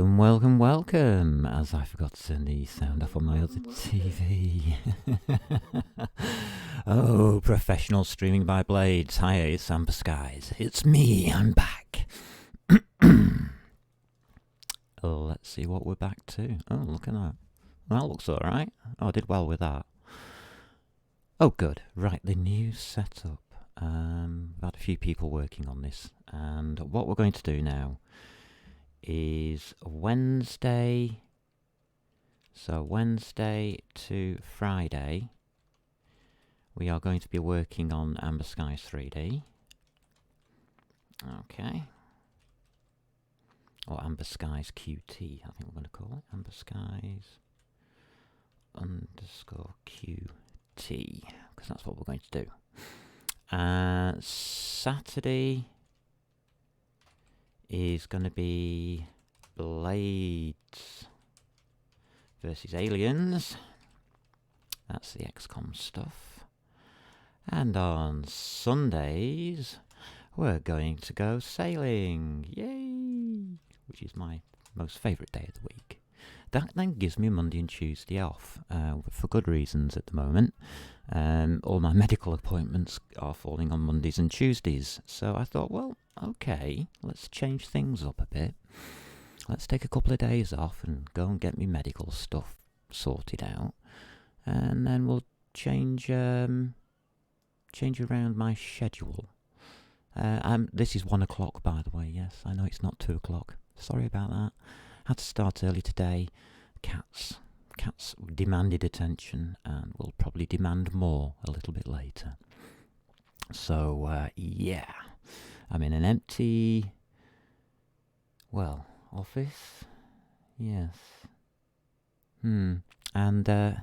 Welcome, welcome, welcome, as I forgot to turn the sound off on my other TV. Oh, professional streaming by Blades. Hi, it's Amberskies. It's me, I'm back. Let's see what we're back to. Oh, look at that. That looks alright. Oh, I did well with that. Oh, good. Right, the new setup. We've had a few people working on this, and what we're going to do now is Wednesday. So Wednesday to Friday, we are going to be working on Amberskies 3D. Okay. Or Amberskies QT, I think we're going to call it. Amberskies underscore QT, because that's what we're going to do. Saturday is going to be Blades versus Aliens. That's the XCOM stuff. And on Sundays, we're going to go sailing. Yay! Which is my most favourite day of the week. That then gives me Monday and Tuesday off, for good reasons at the moment. All my medical appointments are falling on Mondays and Tuesdays. So I thought, well, okay, let's change things up a bit. Let's take a couple of days off and go and get me medical stuff sorted out. And then we'll change around my schedule. This is 1 o'clock, by the way, yes. I know it's not 2 o'clock. Sorry about that. Had to start early today. Cats demanded attention and will probably demand more a little bit later. So, yeah. I'm in an empty, well, office. Yes. And I'm the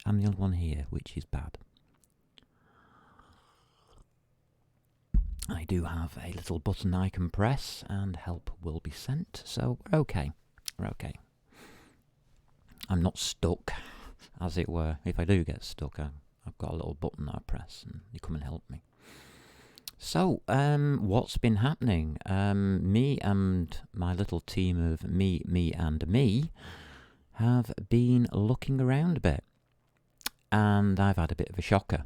only one here, which is bad. I do have a little button I can press and help will be sent, so we're okay. We're okay. I'm not stuck, as it were. If I do get stuck, I've got a little button I press and you come and help me. So, what's been happening? Me and my little team of me and me have been looking around a bit. And I've had a bit of a shocker.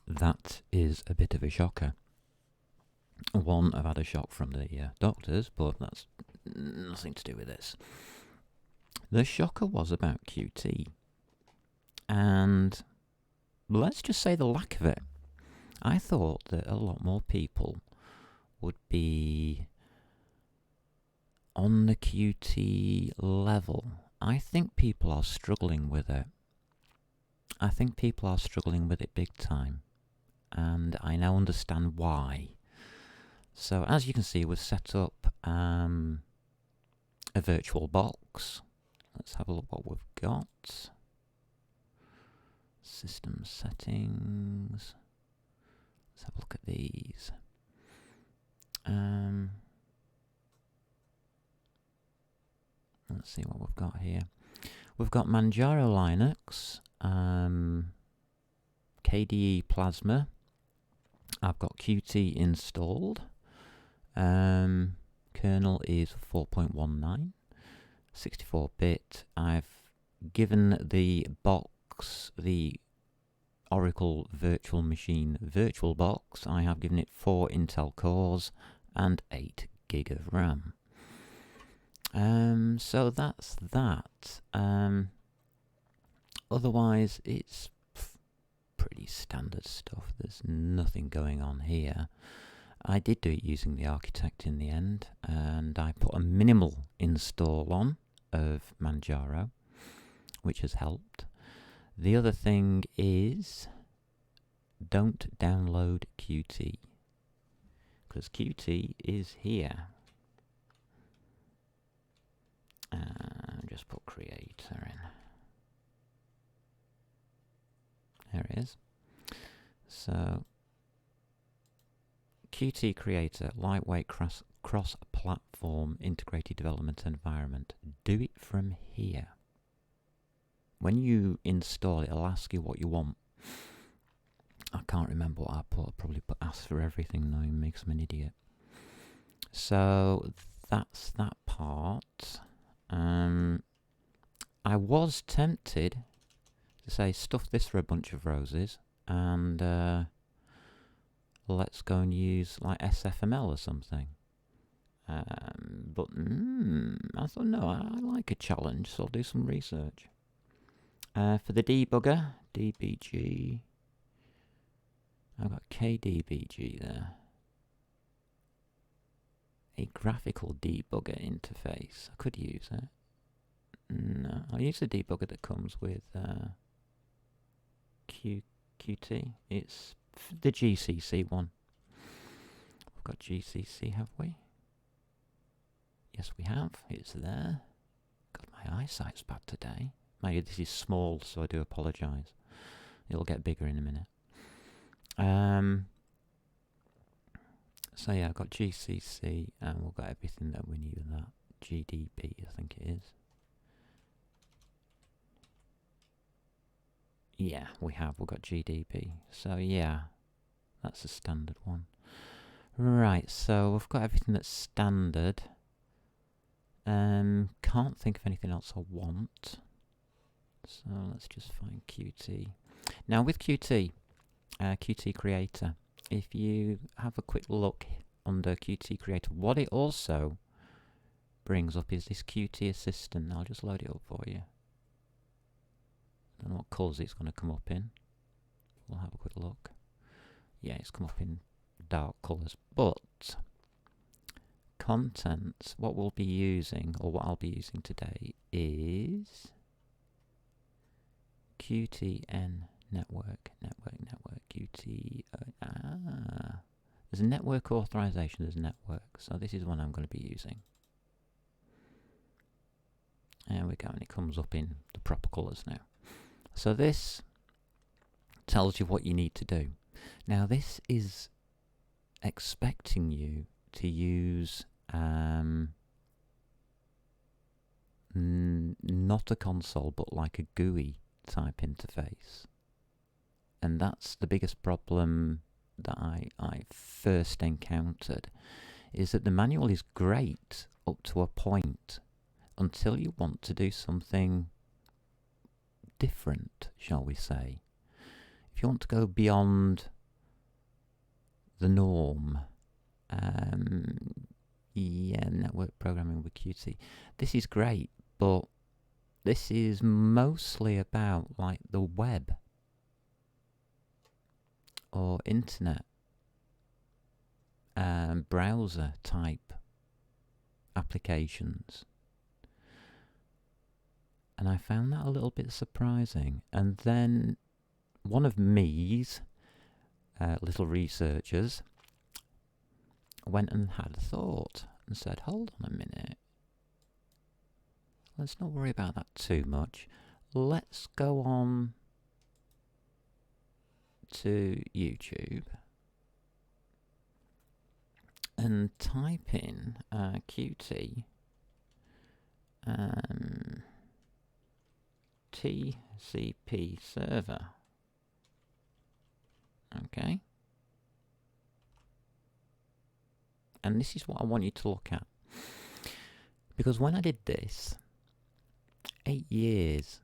That is a bit of a shocker. One, I've had a shock from the doctors, but that's nothing to do with this. The shocker was about QT. And let's just say the lack of it. I thought that a lot more people would be on the QT level. I think people are struggling with it. I think people are struggling with it big time. And I now understand why. So as you can see, we've set up a virtual box. Let's have a look what we've got. System settings. Let's have a look at these. Let's see what we've got here. We've got Manjaro Linux, KDE Plasma. I've got Qt installed. Kernel is 4.19, 64-bit. I've given the box, the Oracle Virtual Machine VirtualBox, I have given it 4 Intel cores and 8 gig of RAM. So that's that. Otherwise, it's pretty standard stuff. There's nothing going on here. I did do it using the architect in the end, and I put a minimal install on of Manjaro, which has helped. The other thing is, don't download Qt, because Qt is here. Just put creator in. There it is. So, Qt Creator, lightweight cross-platform integrated development environment. Do it from here. When you install it, it'll ask you what you want. I can't remember what I put. I probably put ask for everything now. It makes me an idiot. So that's that part. I was tempted to say stuff this for a bunch of roses and let's go and use like SFML or something. But I thought, no, I like a challenge, so I'll do some research. For the debugger, DBG, I've got KDBG there. A graphical debugger interface. I could use it. No, I'll use the debugger that comes with Qt. It's the GCC one. We've got GCC, have we? Yes, we have. It's there. God, my eyesight's bad today. Maybe this is small, so I do apologise. It'll get bigger in a minute. So yeah, I've got GCC, and we've got everything that we need with that. GDB, I think it is. Yeah, we've got GDB. So yeah, that's a standard one. Right, so we've got everything that's standard. Can't think of anything else I want. So let's just find Qt. Now with Qt, Qt Creator, if you have a quick look under Qt Creator, what it also brings up is this Qt Assistant. I'll just load it up for you. I don't know what colours it's going to come up in. We'll have a quick look. Yeah, it's come up in dark colours, but contents, what we'll be using, or what I'll be using today, is QTN network, Qt. There's a network authorization, there's network, so this is one I'm going to be using. There we go, and it comes up in the proper colours now. So this tells you what you need to do. Now this is expecting you to use not a console, but like a GUI type interface. And that's the biggest problem that I first encountered, is that the manual is great up to a point until you want to do something different, shall we say. If you want to go beyond the norm, yeah, network programming with Qt. This is great, but this is mostly about like the web or internet browser type applications. And I found that a little bit surprising. And then one of me's little researchers went and had a thought and said, hold on a minute, let's not worry about that too much. Let's go on to YouTube and type in Qt TCP server. Okay. And this is what I want you to look at. Because when I did this, 8 years,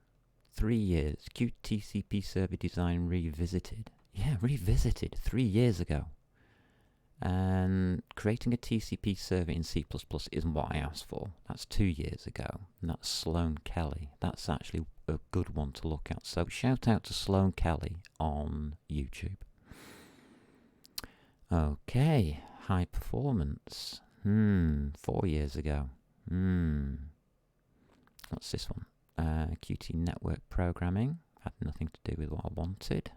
3 years, QTCP server design revisited. Yeah, revisited 3 years ago. And creating a TCP server in C++ isn't what I asked for. That's 2 years ago. And that's Sloan Kelly. That's actually a good one to look at. So shout out to Sloan Kelly on YouTube. Okay, high performance. 4 years ago. What's this one? Qt network programming. Had nothing to do with what I wanted.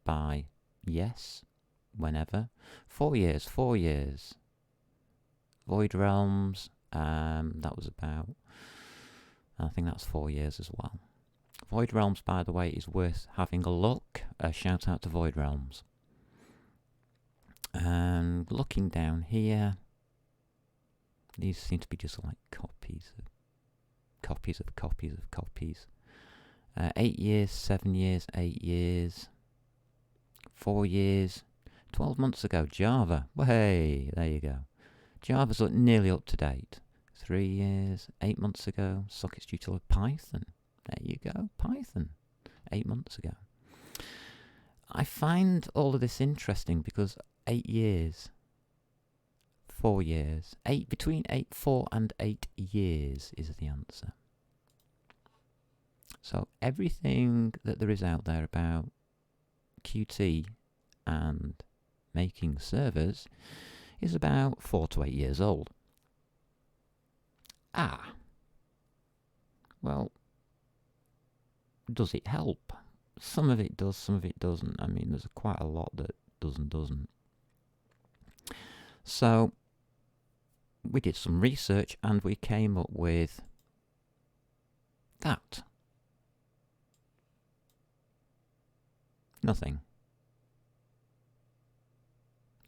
By yes, whenever. 4 years. Void Realms. That was about, I think that's 4 years as well. Void Realms, by the way, is worth having a look. Shout out to Void Realms. And looking down here, these seem to be just like copies. 8 years, 7 years, 8 years, 4 years, 12 months ago, Java. Well, hey, there you go. Java's nearly up to date. 3 years, 8 months ago, sockets due to Python. There you go, Python, 8 months ago. I find all of this interesting because 8 years, 4 years, between 4 and 8 years is the answer. So everything that there is out there about Qt and making servers is about 4 to 8 years old. Well, does it help? Some of it does, some of it doesn't. I mean, there's quite a lot that does and doesn't. So we did some research and we came up with that. Nothing.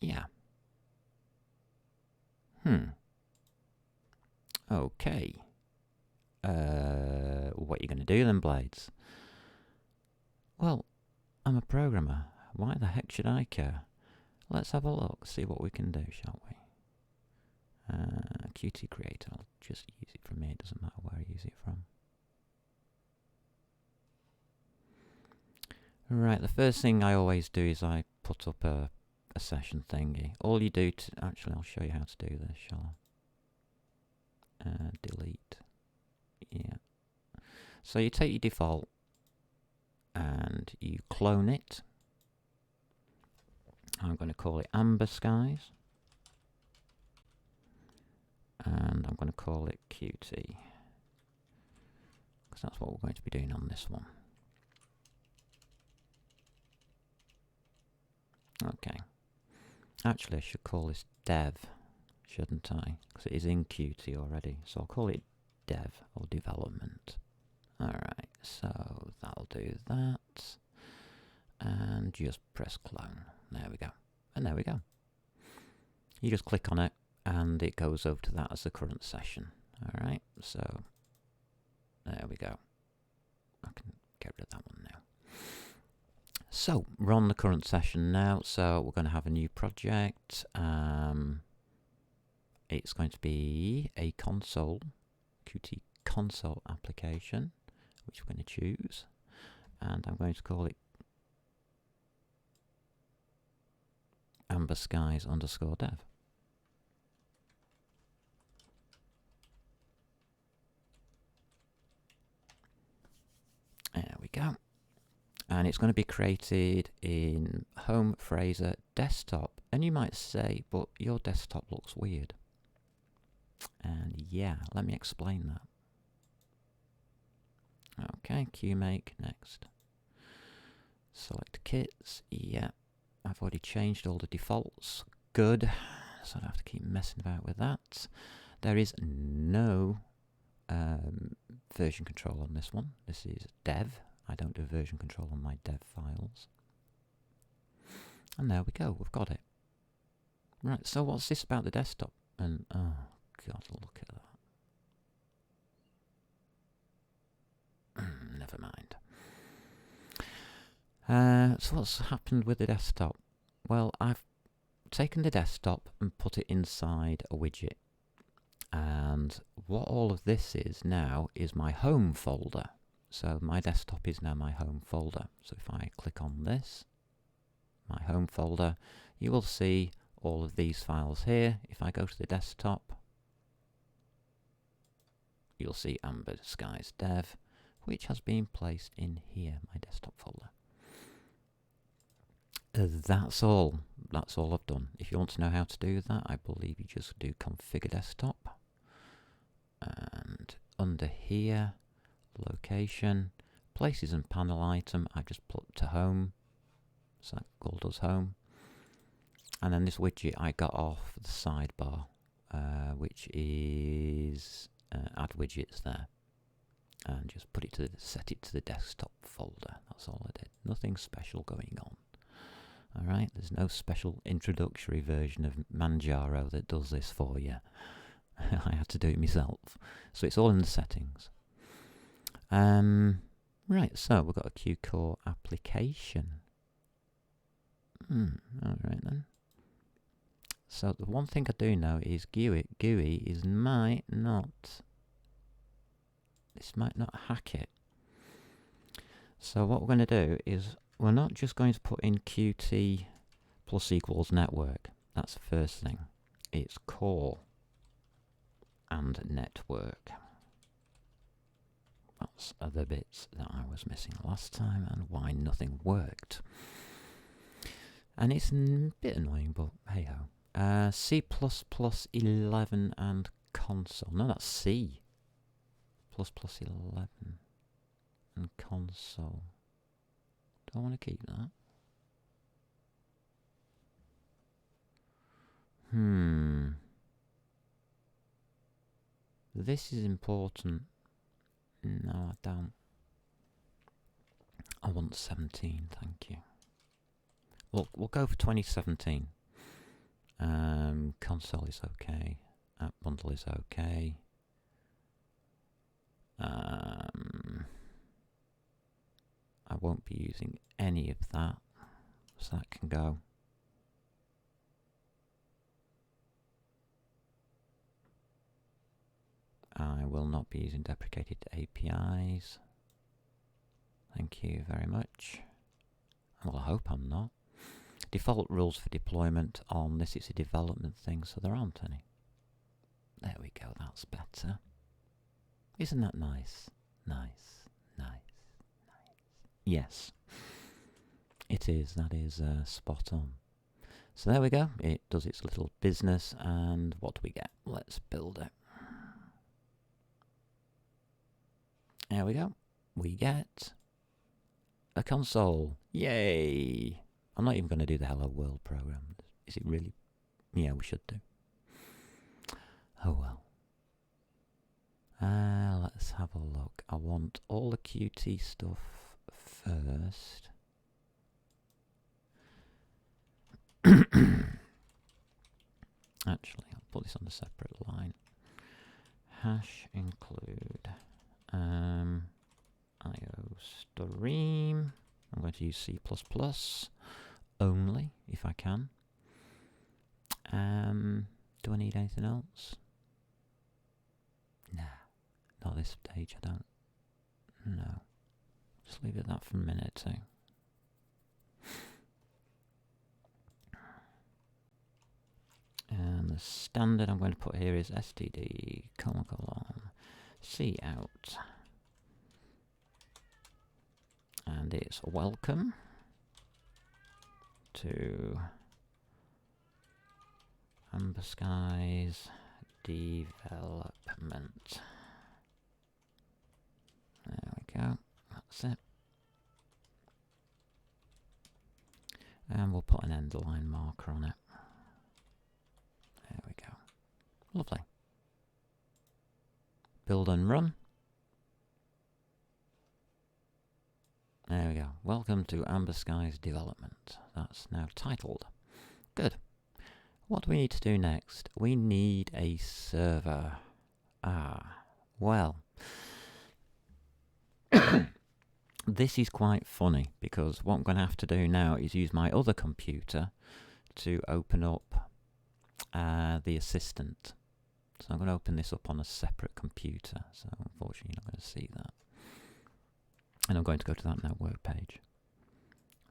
Yeah. Okay. What are you going to do then, Blades? Well, I'm a programmer. Why the heck should I care? Let's have a look, see what we can do, shall we? Qt Creator, I'll just use it from here, it doesn't matter where I use it from. Right, the first thing I always do is I put up a session thingy. All you do to, actually I'll show you how to do this, shall I? Delete. Yeah. So you take your default and you clone it. I'm going to call it Amberskies. And I'm going to call it Qt. Because that's what we're going to be doing on this one. Okay. Actually, I should call this dev, shouldn't I? Because it is in Qt already. So I'll call it dev or development. Alright, so that'll do that. And just press clone. There we go. And there we go. You just click on it and it goes over to that as the current session. Alright, so there we go. I can get rid of that one now. So we're on the current session now, so we're going to have a new project. It's going to be a console, Qt console application, which we're going to choose, and I'm going to call it Amberskies _dev. There we go. And it's going to be created in Home Fraser Desktop. And you might say, but your desktop looks weird. And yeah, let me explain that. Okay, QMake, next. Select kits, yeah. I've already changed all the defaults. Good. So I don't have to keep messing about with that. There is no version control on this one. This is dev. I don't do version control on my dev files. And there we go, we've got it. Right, so what's this about the desktop? And, oh god, look at that. Never mind. So what's happened with the desktop? Well, I've taken the desktop and put it inside a widget. And what all of this is now is my home folder. So my desktop is now my home folder. So if I click on this, my home folder, you will see all of these files here. If I go to the desktop, you'll see Amberskies dev, which has been placed in here, my desktop folder. That's all. That's all I've done. If you want to know how to do that, I believe you just do configure desktop. And under here, location, places and panel item, I just put to home, so that all does home. And then this widget I got off the sidebar, which is add widgets there, and just put it to set it to the desktop folder. That's all I did. Nothing special going on. All right, there's no special introductory version of Manjaro that does this for you. I had to do it myself, so it's all in the settings. Right, so we've got a QCore application. Alright then. So the one thing I do know is GUI is this might not hack it. So what we're going to do is we're not just going to put in Qt plus equals network. That's the first thing. It's core and network. That's the bits that I was missing last time and why nothing worked. And it's a bit annoying, but hey ho. C++ 11 and console. No, that's C. ++ 11 and console. Do I want to keep that? This is important. No, I don't. I want 17, thank you. We'll go for 2017. Console is okay. App bundle is okay. I won't be using any of that, so that can go. I will not be using deprecated APIs. Thank you very much. Well, I hope I'm not. Default rules for deployment on this is a development thing, so there aren't any. There we go, that's better. Isn't that nice? Nice, nice, nice. Yes, it is. That is spot on. So there we go. It does its little business, and what do we get? Let's build it. There we go. We get a console. Yay! I'm not even going to do the Hello World program. Is it really? Yeah, we should do. Oh well. Let's have a look. I want all the Qt stuff first. Actually, I'll put this on a separate line. Hash include IO stream. I'm going to use C++ only if I can. Do I need anything else? Nah, not this stage, I don't. No. Just leave it at that for a minute or two. And the standard I'm going to put here is std : cout. And it's welcome to Amberskies development. There we go. That's it. And we'll put an end line marker on it. There we go. Lovely. Build and run. There we go. Welcome to Amberskies development. That's now titled. Good. What do we need to do next? We need a server. Well. This is quite funny because what I'm going to have to do now is use my other computer to open up the assistant. So I'm going to open this up on a separate computer. So unfortunately you're not going to see that. And I'm going to go to that network page.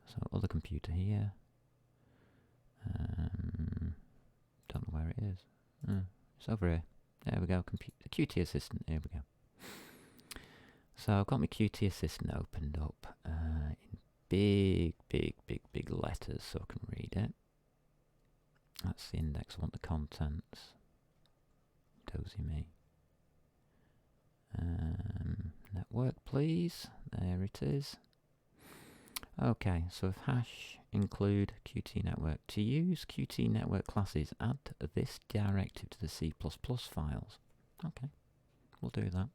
So other computer here. Don't know where it is. It's over here. There we go. Qt Assistant. Here we go. So I've got my Qt Assistant opened up in big letters so I can read it. That's the index. I want the contents. Dozy me. Network, please. There it is. Okay, so if hash include Qt network. To use Qt network classes, add this directive to the C++ files. Okay, we'll do that.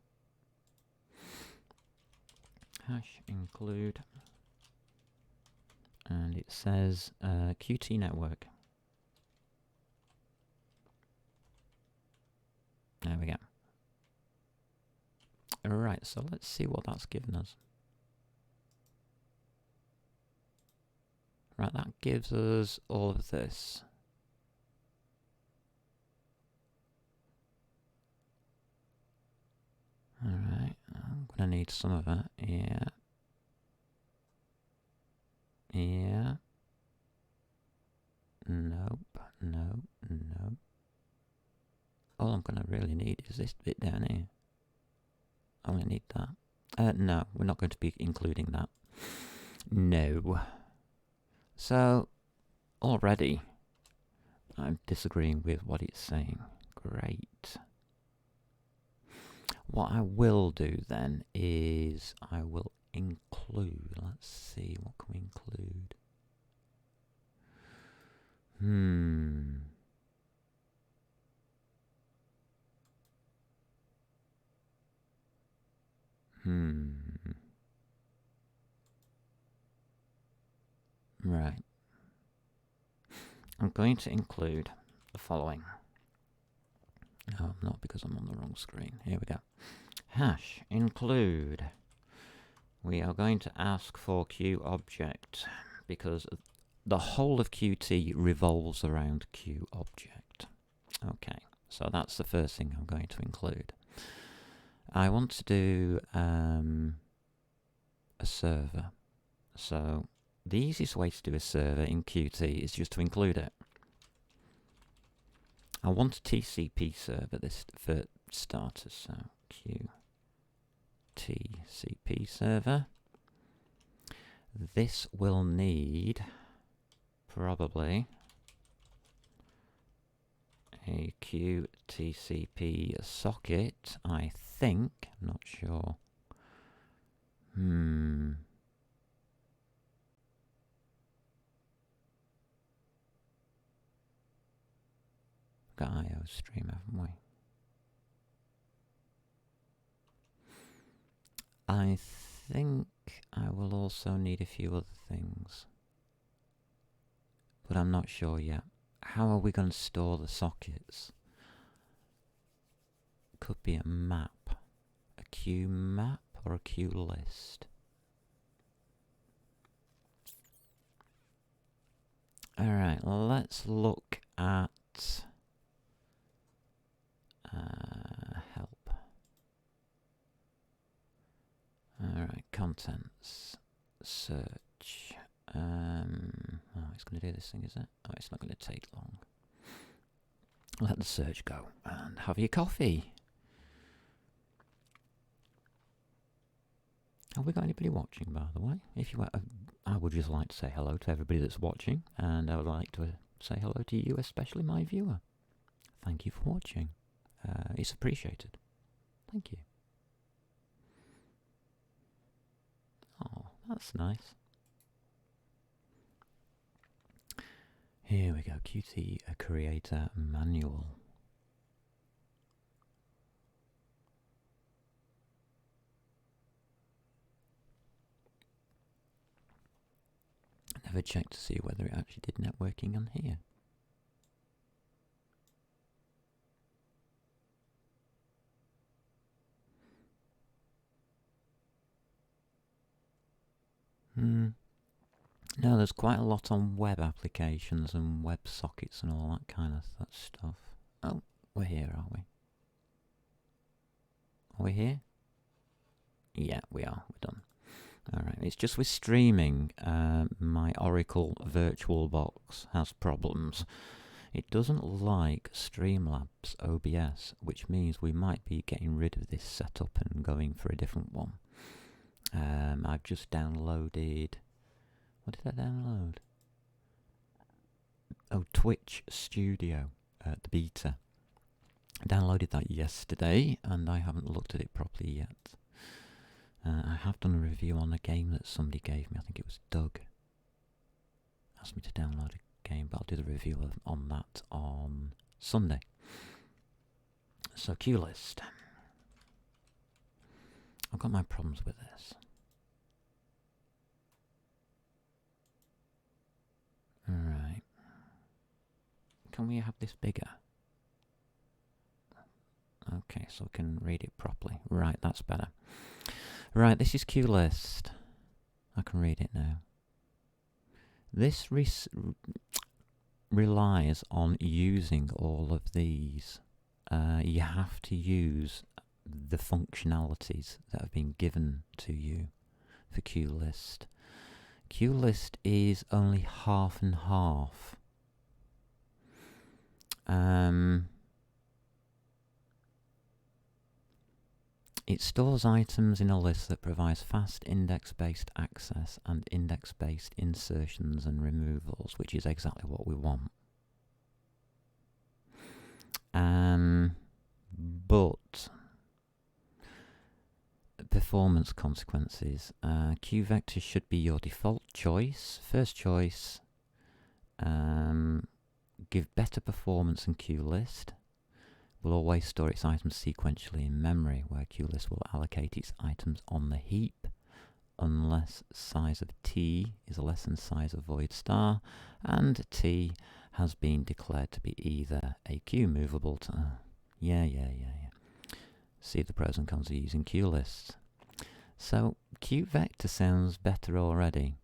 Hash include, and it says Qt network. There we go. Alright, so let's see what that's given us. Right, that gives us all of this. going to need some of it. Yeah. Yeah. Nope. No. No. All I'm going to really need is this bit down here. I only need that. No, we're not going to be including that. No. So, already, I'm disagreeing with what it's saying. Great. What I will do then is I will include. Let's see, what can we include? Right. I'm going to include the following. No, not because I'm on the wrong screen. Here we go. Hash include. We are going to ask for QObject because the whole of Qt revolves around QObject. Okay, so that's the first thing I'm going to include. I want to do a server. So the easiest way to do a server in Qt is just to include it. I want a TCP server this for starters, so TCP server. This will need probably a QTCP socket, I think. I'm not sure. Got IO stream, haven't we? I think I will also need a few other things, but I'm not sure yet. How are we going to store the sockets? Could be a map, a queue map or a queue list. Alright, let's look at help. Alright, contents, search. Oh, it's going to do this thing, is it? Oh, it's not going to take long. Let the search go and have your coffee. Have we got anybody watching, by the way? If you, I would just like to say hello to everybody that's watching, and I would like to say hello to you, especially my viewer. Thank you for watching. It's appreciated. Thank you. Oh, that's nice. Here we go, Qt Creator Manual. Never checked to see whether it actually did networking on here. No, there's quite a lot on web applications and web sockets and all that kind of stuff. Oh, we're here, are we? Are we here? Yeah, we are. We're done. Alright, it's just with streaming, my Oracle VirtualBox has problems. It doesn't like Streamlabs OBS, which means we might be getting rid of this setup and going for a different one. I've just downloaded... What did I download? Oh, Twitch Studio, the beta. I downloaded that yesterday, and I haven't looked at it properly yet. I have done a review on a game that somebody gave me. I think it was Doug. Asked me to download a game, but I'll do the review on that on Sunday. So, QList. I've got my problems with this. Alright. Can we have this bigger? Okay, so we can read it properly. Right, that's better. Right, this is QList. I can read it now. This relies on using all of these. You have to use the functionalities that have been given to you for QList. QList is only half and half. It stores items in a list that provides fast index-based access and index-based insertions and removals, which is exactly what we want. But performance consequences. QVector should be your default choice. First choice, give better performance than QList. Will always store its items sequentially in memory, where QList will allocate its items on the heap, unless size of T is less than size of void star, and T has been declared to be either a queue movable to... Yeah. See the pros and cons of using QList. So QVector sounds better already.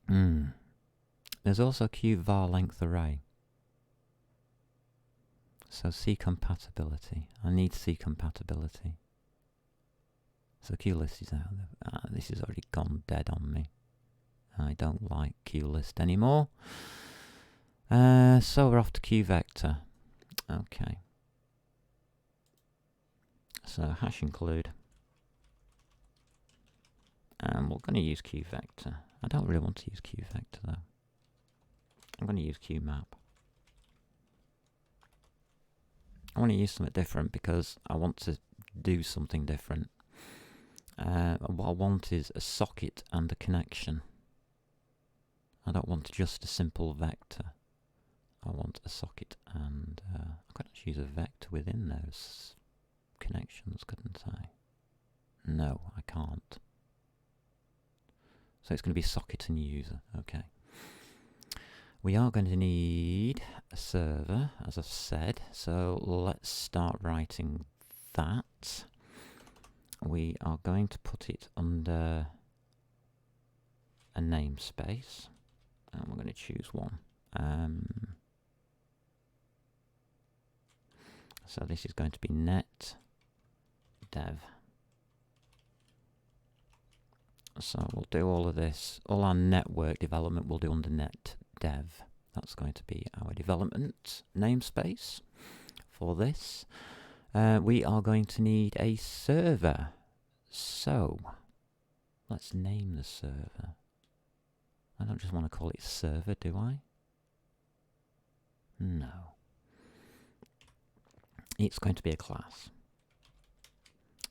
There's also QVar length array. So C compatibility. I need C compatibility. So QList is out. This has already gone dead on me. I don't like QList anymore. So we're off to QVector. Okay. So hash include. And we're going to use QVector. I don't really want to use QVector though. I'm going to use QMap. I want to use something different because I want to do something different. What I want is a socket and a connection. I don't want just a simple vector. I want a socket and I could actually use a vector within those connections, couldn't I? No, I can't. So it's going to be socket and user. Okay. We are going to need a server, as I've said. So let's start writing that. We are going to put it under a namespace. And we're going to choose one. So this is going to be net dev. So we'll do all of this. All our network development we'll do under net dev. That's going to be our development namespace for this. We are going to need a server. So let's name the server. I don't just want to call it server, do I? No. It's going to be a class.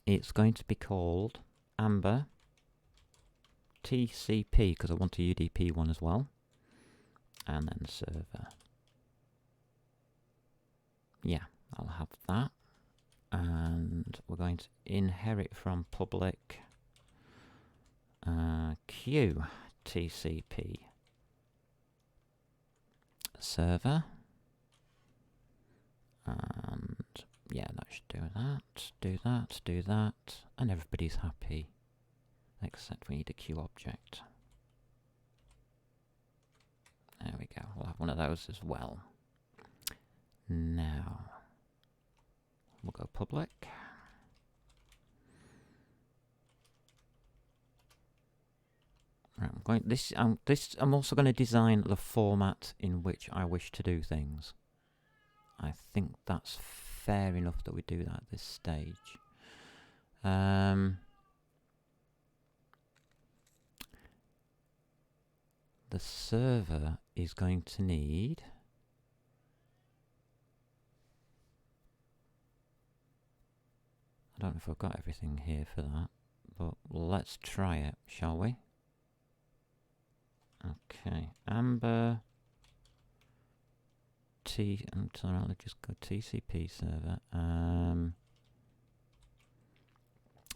It's going to be called Amber TCP, because I want a UDP one as well. And then server. Yeah, I'll have that. And we're going to inherit from public Q TCP server. And yeah, that should do that, and everybody's happy. Except we need a Q object. There we go, we'll have one of those as well. Now, we'll go public. Right, I'm also going to design the format in which I wish to do things. I think that's fair enough that we do that at this stage. The server is going to need I don't know if I've got everything here for that, but let's try it, shall we? Okay, Amber let's just go TCP server.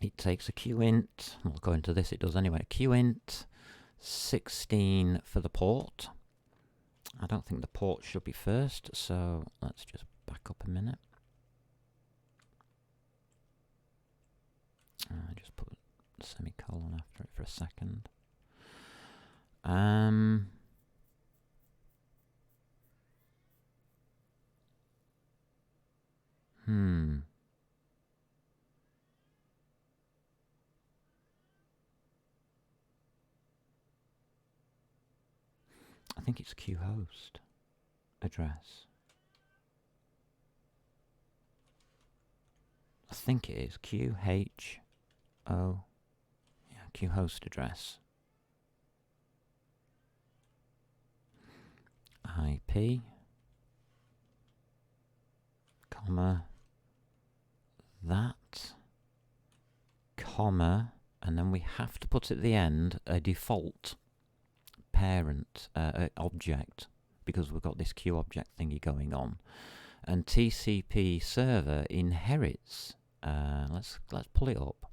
It takes a qint. We'll go into this. It does anyway. Qint 16 for the port. I don't think the port should be first, so let's just back up a minute. Just put a semicolon after it for a second. I think it's qhost address. I think it is QHO. Yeah, qhost address. IP, comma, that, comma, and then we have to put at the end a default parent object, because we've got this Q object thingy going on. And TCP server inherits. Let's pull it up.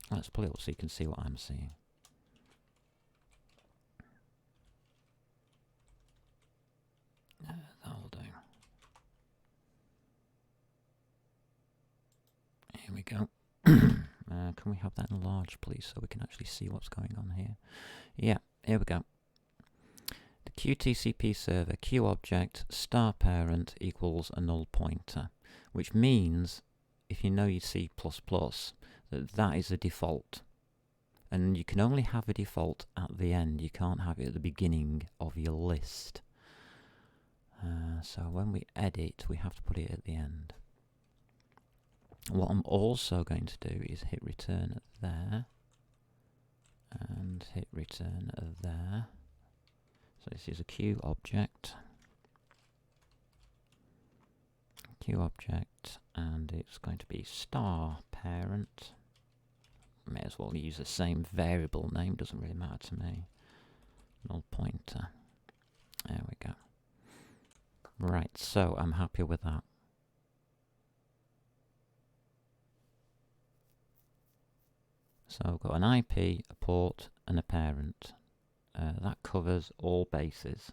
Let's pull it up so you can see what I'm seeing. That'll do. Here we go. Can we have that enlarged, please, so we can actually see what's going on here? Yeah, here we go. The QTCP server Q object star parent equals a null pointer, which means, if you know your C++, that is a default. And you can only have a default at the end. You can't have it at the beginning of your list. So when we edit, we have to put it at the end. What I'm also going to do is hit return there, and hit return there. So this is a Q object, and it's going to be star parent. May as well use the same variable name, doesn't really matter to me. Null pointer. There we go. Right, so I'm happy with that. So I've got an IP, a port, and a parent. That covers all bases.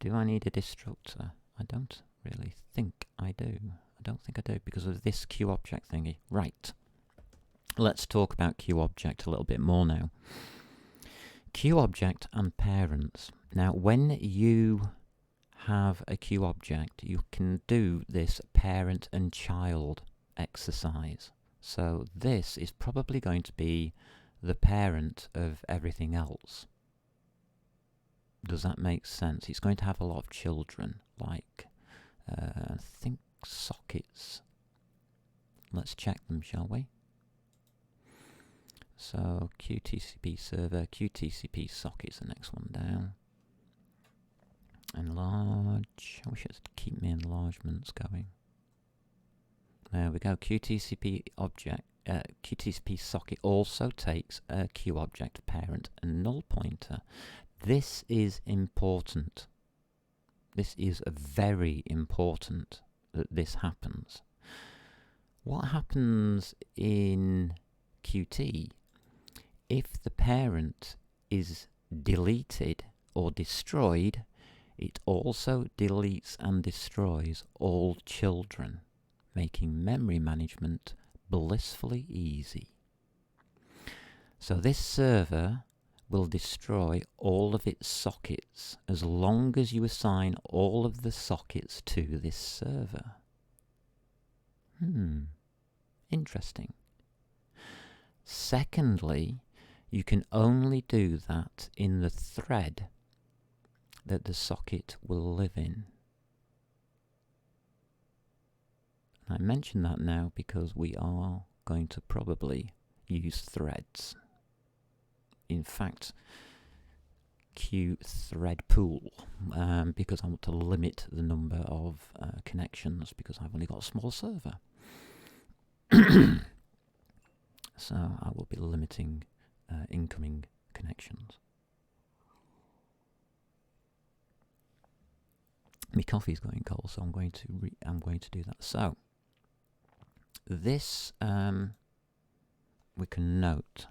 Do I need a destructor? I don't really think I do. I don't think I do because of this Q object thingy. Right. Let's talk about Q object a little bit more now. Q object and parents. Now, when you have a Q object, you can do this parent and child exercise. So this is probably going to be the parent of everything else. Does that make sense? It's going to have a lot of children, like, I think sockets. Let's check them, shall we? So QTCP server, QTCP socket is the next one down. Enlarge. I wish it would keep my enlargements going. There we go. QTCP object, QTCP socket also takes a Q object parent and null pointer. This is important. This is very important that this happens. What happens in Qt if the parent is deleted or destroyed? It also deletes and destroys all children, making memory management blissfully easy. So this server will destroy all of its sockets as long as you assign all of the sockets to this server. Interesting. Secondly, you can only do that in the thread that the socket will live in. I mention that now because we are going to probably use threads. In fact, Q thread pool, because I want to limit the number of connections because I've only got a small server. So I will be limiting incoming connections. My coffee's going cold, so I'm going to do that. So this we can note.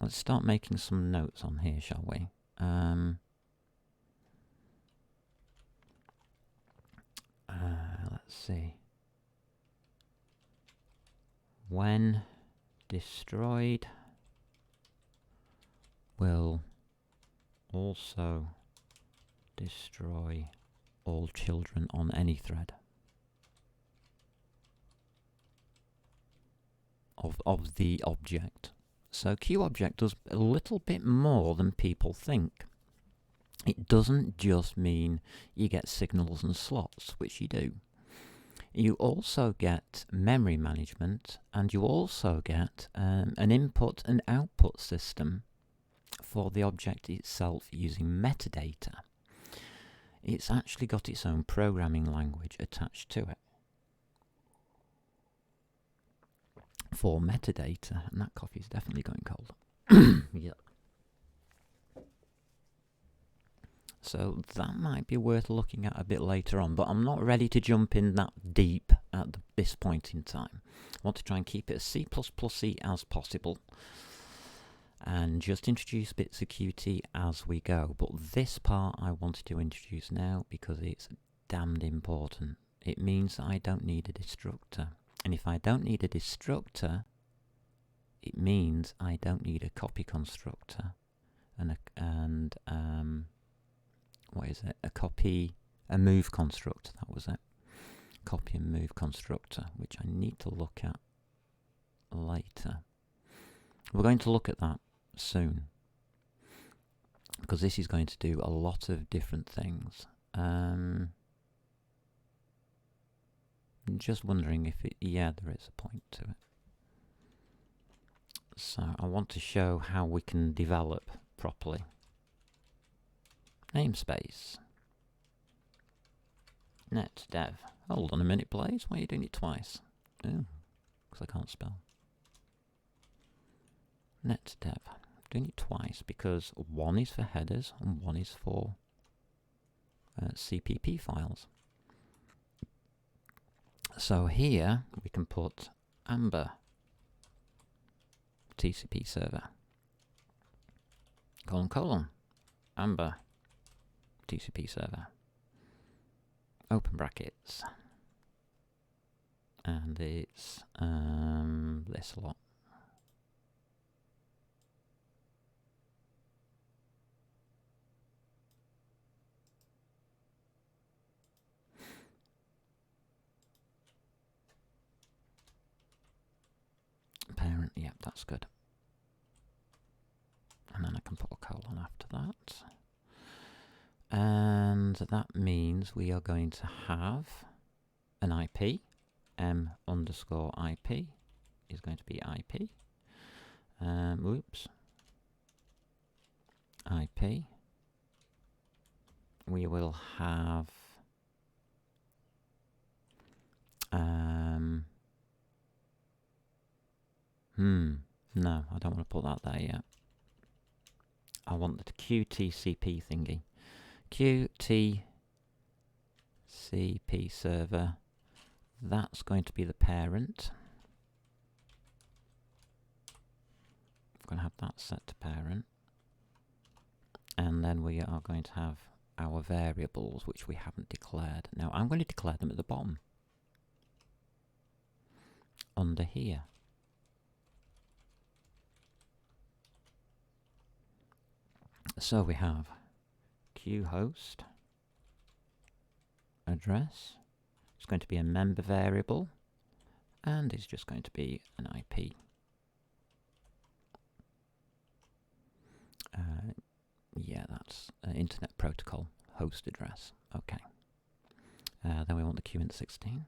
Let's start making some notes on here, shall we? Let's see. When destroyed, will also destroy all children on any thread of the object. So QObject does a little bit more than people think. It doesn't just mean you get signals and slots, which you do. You also get memory management, and you also get an input and output system for the object itself using metadata. It's actually got its own programming language attached to it for metadata, and that coffee is definitely going cold. Yeah. So that might be worth looking at a bit later on, but I'm not ready to jump in that deep at this point in time. I want to try and keep it as C++y as possible and just introduce bits of Qt as we go. But this part I wanted to introduce now because it's damned important. It means that I don't need a destructor. And if I don't need a destructor, it means I don't need a copy constructor and what is it? A move constructor, that was it. Copy and move constructor, which I need to look at later. We're going to look at that soon, because this is going to do a lot of different things. Just wondering if yeah, there is a point to it. So I want to show how we can develop properly. Namespace. NetDev. Hold on a minute, Blaze. Why are you doing it twice? Oh, because I can't spell. NetDev. Doing it twice because one is for headers and one is for CPP files. So here we can put Amber TCP server : Amber TCP server, open brackets, and it's this lot. Parent, yep, that's good. And then I can put a colon after that. And that means we are going to have an IP. m_IP is going to be IP. Oops. IP. We will have no, I don't want to put that there yet. I want the QTCP thingy. QTCP server. That's going to be the parent. I'm going to have that set to parent. And then we are going to have our variables, which we haven't declared. Now, I'm going to declare them at the bottom. Under here. So we have qhost address. It's going to be a member variable, and it's just going to be an IP. Yeah, that's Internet Protocol host address. Okay. Then we want the qint16.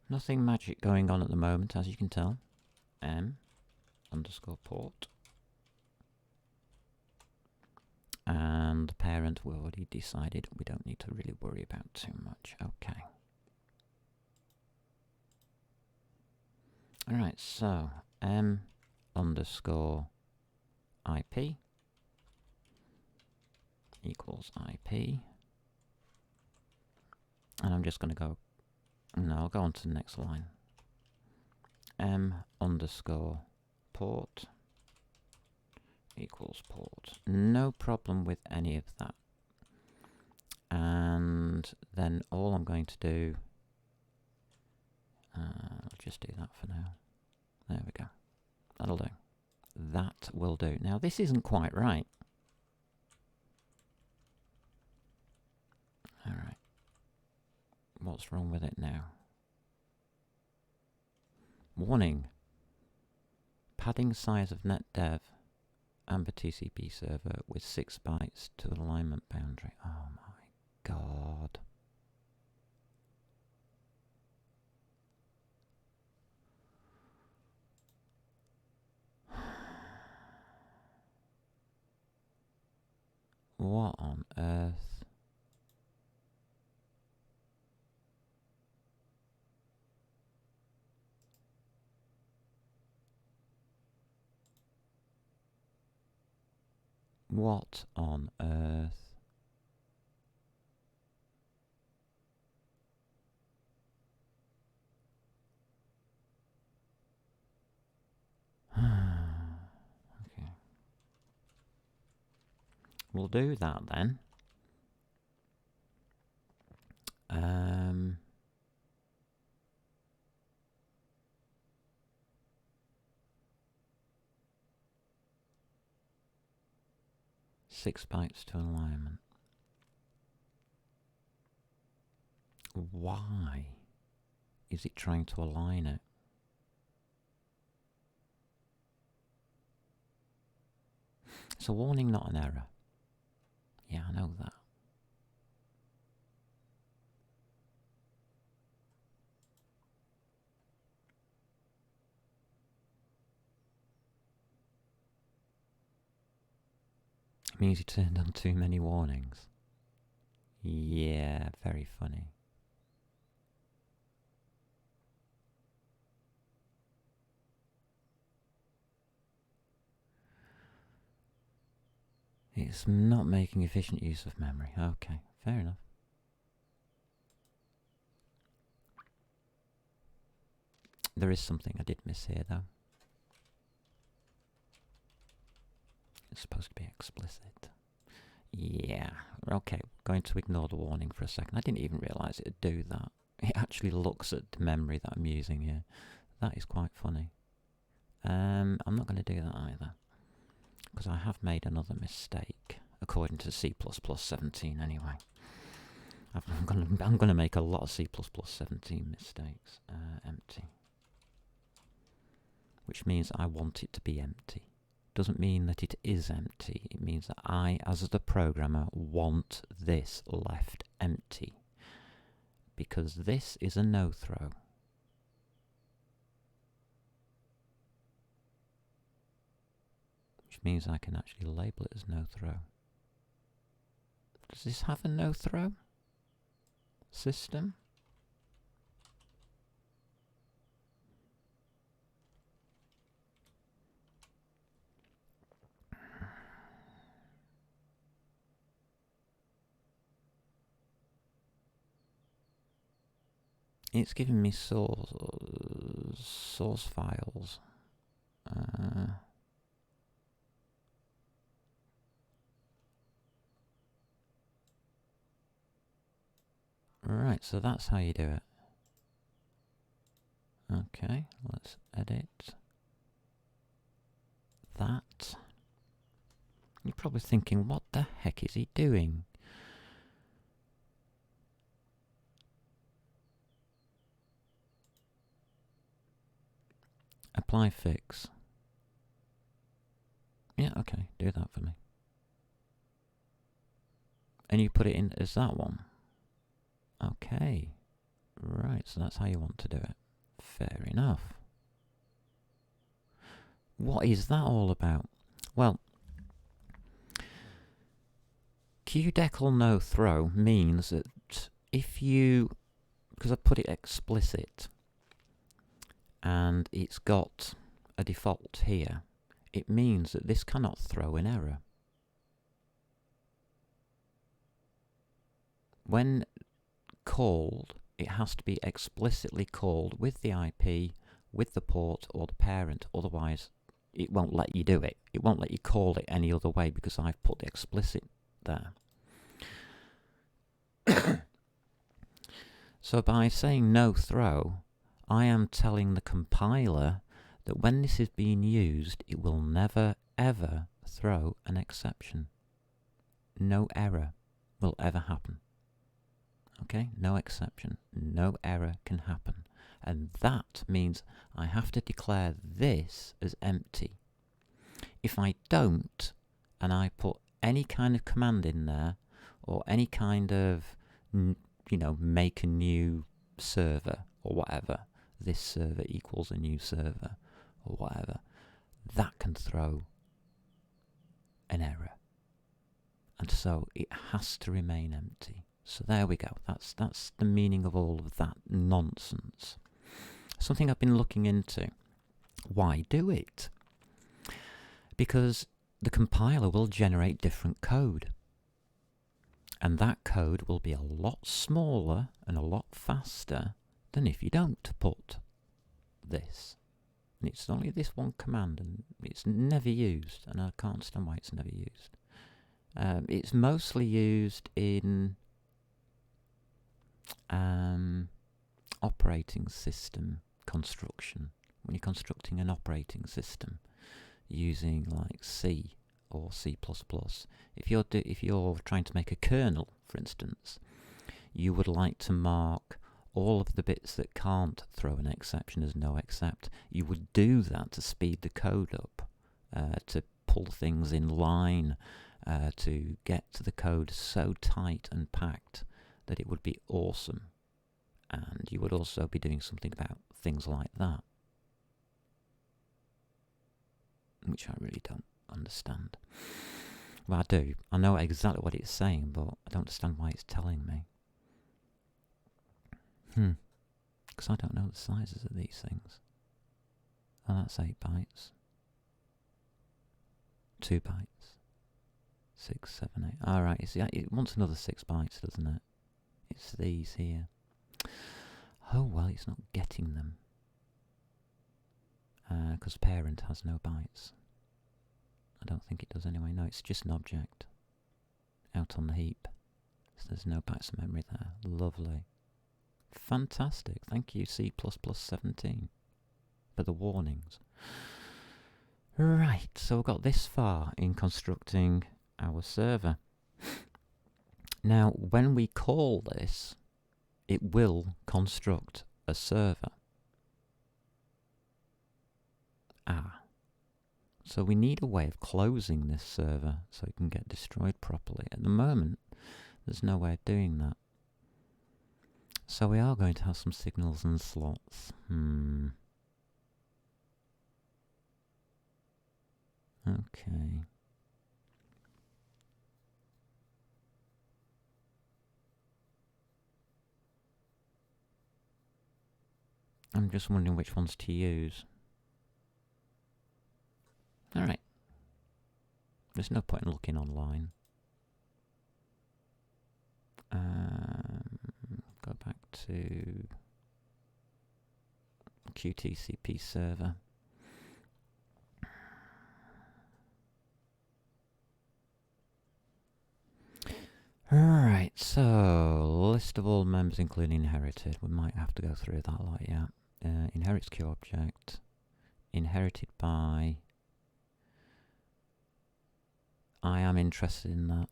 Nothing magic going on at the moment, as you can tell. m_port. And the parent we already decided we don't need to really worry about too much. Okay. Alright, so m_IP equals IP. And I'm just going to go, no, I'll go on to the next line. m_port equals port. No problem with any of that. And then all I'm going to do, I'll just do that for now. There we go. That'll do. That will do. Now, this isn't quite right. All right. What's wrong with it now? Warning. Padding size of netdev Amber TCP server with 6 bytes to the alignment boundary. Oh my god. What on earth? What on earth? Okay. We'll do that then. 6 bytes to alignment. Why is it trying to align it? It's a warning, not an error. Yeah, I know that. It means you turned on too many warnings. Yeah, very funny. It's not making efficient use of memory. Okay, fair enough. There is something I did miss here, though. It's supposed to be explicit. Yeah, okay, going to ignore the warning for a second. I didn't even realise it'd do that. It actually looks at the memory that I'm using here. That is quite funny. I'm not going to do that either, because I have made another mistake, according to C++17 anyway. I'm going to make a lot of C++17 mistakes. Empty. Which means I want it to be empty. Doesn't mean that it is empty. It means that I, as the programmer, want this left empty. Because this is a no-throw. Which means I can actually label it as no-throw. Does this have a no-throw system? It's giving me source files. Right, so that's how you do it. Okay, let's edit that. You're probably thinking, what the heck is he doing? Apply fix. Yeah, okay, do that for me. And you put it in as that one. Okay. Right, so that's how you want to do it. Fair enough. What is that all about? Well, QDecl no throw means that if you, because I put it explicit, and it's got a default here, it means that this cannot throw an error. When called, it has to be explicitly called with the IP, with the port, or the parent, otherwise it won't let you do it. It won't let you call it any other way because I've put the explicit there. So by saying no throw, I am telling the compiler that when this is being used, it will never ever throw an exception. No error will ever happen. Okay, no exception, no error can happen. And that means I have to declare this as empty. If I don't, and I put any kind of command in there, or any kind of, make a new server, or whatever, this server equals a new server, or whatever, that can throw an error. And so it has to remain empty. So there we go. That's the meaning of all of that nonsense. Something I've been looking into. Why do it? Because the compiler will generate different code. And that code will be a lot smaller and a lot faster than if you don't put this. And it's only this one command, and it's never used, and I can't understand why it's never used. It's mostly used in operating system construction. When you're constructing an operating system using like C or C++, if you're trying to make a kernel, for instance, you would like to mark all of the bits that can't throw an exception as no except. You would do that to speed the code up, to pull things in line, to get to the code so tight and packed that it would be awesome. And you would also be doing something about things like that, which I really don't understand. Well, I do. I know exactly what it's saying, but I don't understand why it's telling me. Because I don't know the sizes of these things. Oh, that's 8 bytes. 2 bytes. 6, 7, 8. Alright, it wants another 6 bytes, doesn't it? It's these here. Oh, well, it's not getting them. Because parent has no bytes. I don't think it does anyway. No, it's just an object out on the heap. So there's no bytes of memory there. Lovely. Fantastic. Thank you, C++17, for the warnings. Right, so we've got this far in constructing our server. Now, when we call this, it will construct a server. So we need a way of closing this server so it can get destroyed properly. At the moment, there's no way of doing that. So we are going to have some signals and slots. Okay. I'm just wondering which ones to use. Alright. There's no point in looking online. Go back to QTCP server. Alright, so list of all members including inherited. We might have to go through that lot, yeah. Inherits Q object. Inherited by. I am interested in that.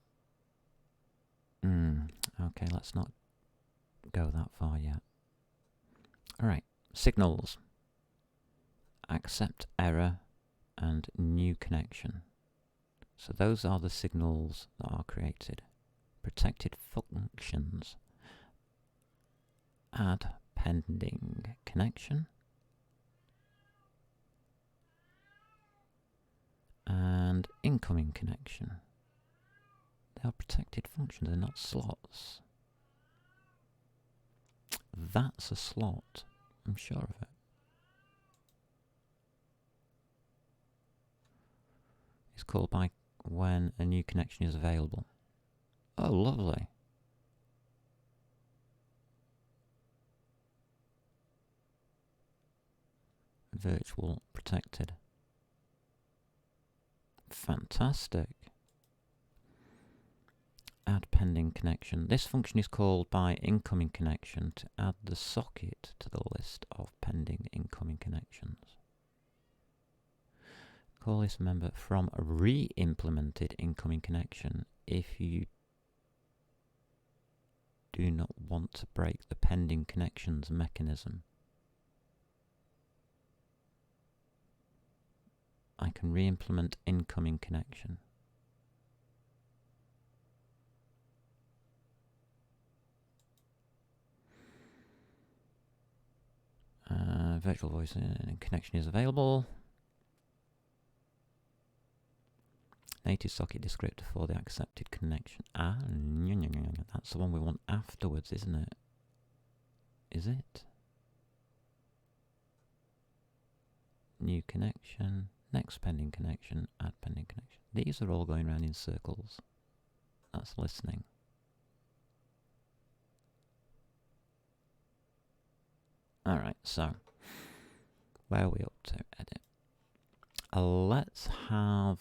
Okay, let's not go that far yet. Alright, signals. Accept error and new connection. So those are the signals that are created. Protected functions. Add pending connection. And incoming connection. They are protected functions, they're not slots. That's a slot, I'm sure of it. It's called by when a new connection is available. Oh, lovely. Virtual protected. Fantastic. Add pending connection. This function is called by incoming connection to add the socket to the list of pending incoming connections. Call this member from a re-implemented incoming connection if you do not want to break the pending connections mechanism. I can re-implement incoming connection. Virtual voice connection is available. Native socket descriptor for the accepted connection. Ah, that's the one we want afterwards, isn't it? Is it? New connection, next pending connection, add pending connection. These are all going around in circles. That's listening. Alright, so where are we up to? Edit. Let's have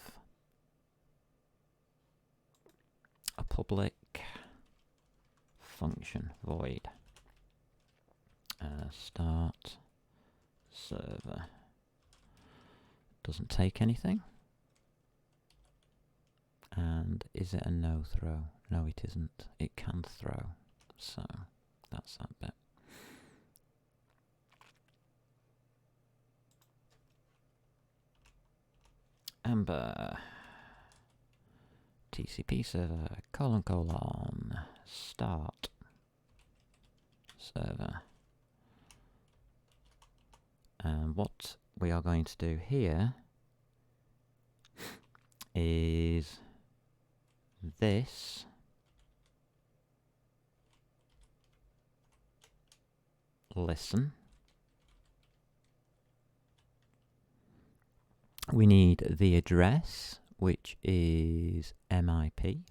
a public function void start server. Doesn't take anything. And is it a no throw? No, it isn't. It can throw. So that's that bit. Amber TCP server : start server. And what we are going to do here is this listen. We need the address, which is MIP.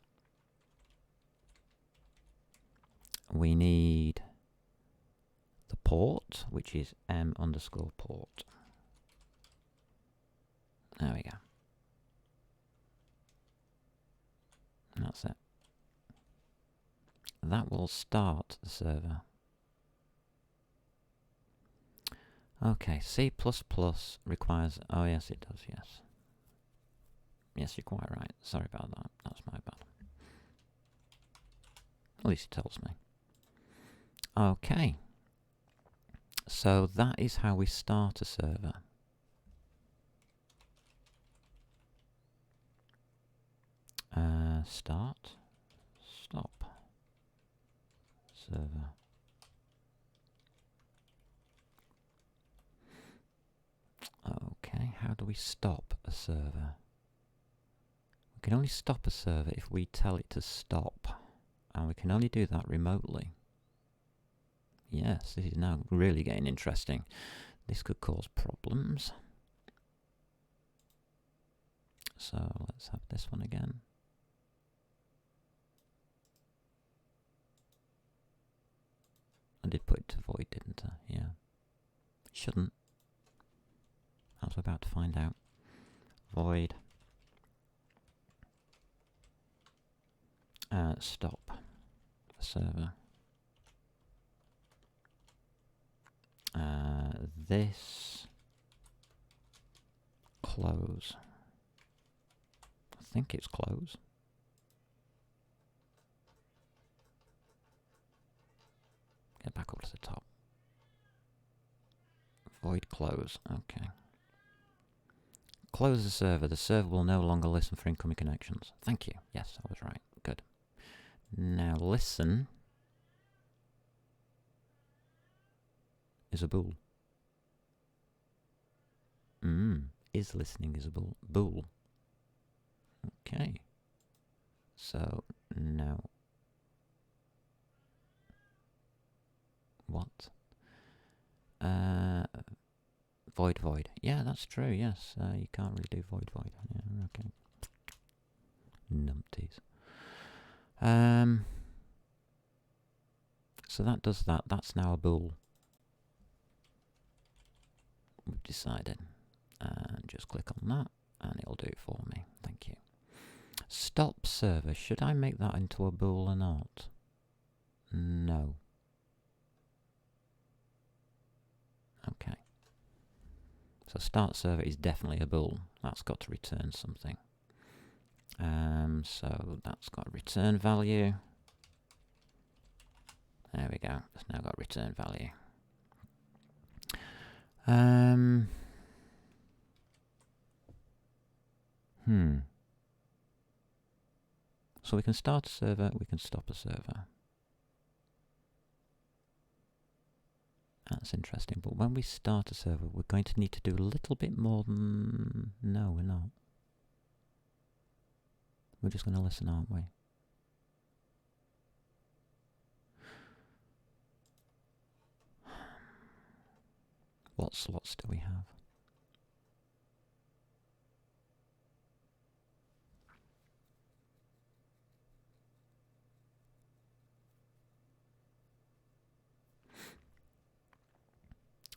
We need the port, which is M_port. There we go. And that's it. That will start the server. Okay, C++ requires... Oh, yes, it does, yes. Yes, you're quite right. Sorry about that. That's my bad. At least it tells me. Okay. So that is how we start a server. Start. Stop. Server. Okay, how do we stop a server? We can only stop a server if we tell it to stop. And we can only do that remotely. Yes, this is now really getting interesting. This could cause problems. So let's have this one again. I did put it to void, didn't I? Yeah. Shouldn't. As we're about to find out. Void. Stop the server. This. Close. I think it's close. Get back up to the top. Void close. Okay. Close the server. The server will no longer listen for incoming connections. Thank you. Yes, I was right. Good. Now listen is a bool. Is listening is a bool. Okay. So now what? Void. Yeah, that's true. Yes, you can't really do void. Yeah, okay. Numpties. So that does that. That's now a bool. We've decided. And just click on that, and it'll do it for me. Thank you. Stop server. Should I make that into a bool or not? No. Okay. So start server is definitely a bool. That's got to return something. So that's got a return value. There we go. It's now got return value. So we can start a server, we can stop a server. That's interesting, but when we start a server, we're going to need to do a little bit more than... No, we're not. We're just going to listen, aren't we? What slots do we have?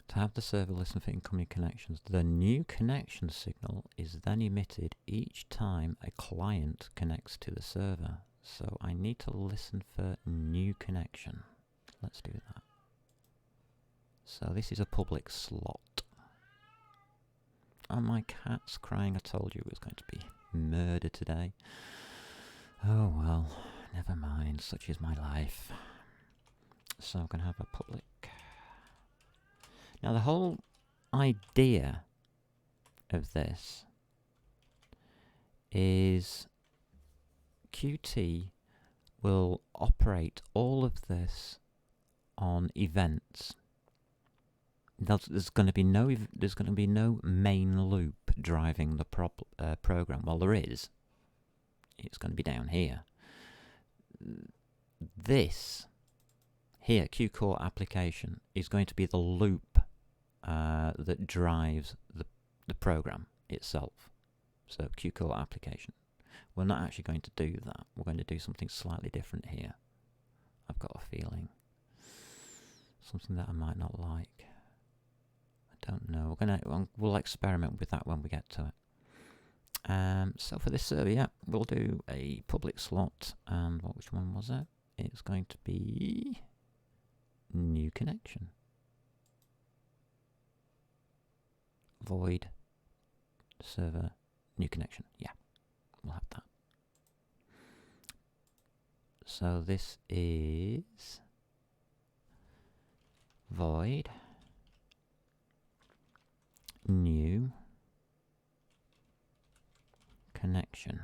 To have the server listen for incoming connections, the new connection signal is then emitted each time a client connects to the server. So I need to listen for new connection. Let's do that. So this is a public slot. Oh, my cat's crying. I told you it was going to be murder today. Oh well, never mind. Such is my life. So I'm going to have a public. Now the whole idea of this is Qt will operate all of this on events. There's going to be no main loop driving the program. Well, there is. It's going to be down here. This here, QCore application, is going to be the loop that drives the program itself. So QCore application. We're not actually going to do that. We're going to do something slightly different here. I've got a feeling. Something that I might not like. I don't know. We'll experiment with that when we get to it. So for this server, yeah, we'll do a public slot. And which one was it? It's going to be new connection. Void server new connection. Yeah, we'll have that. So this is void new connection.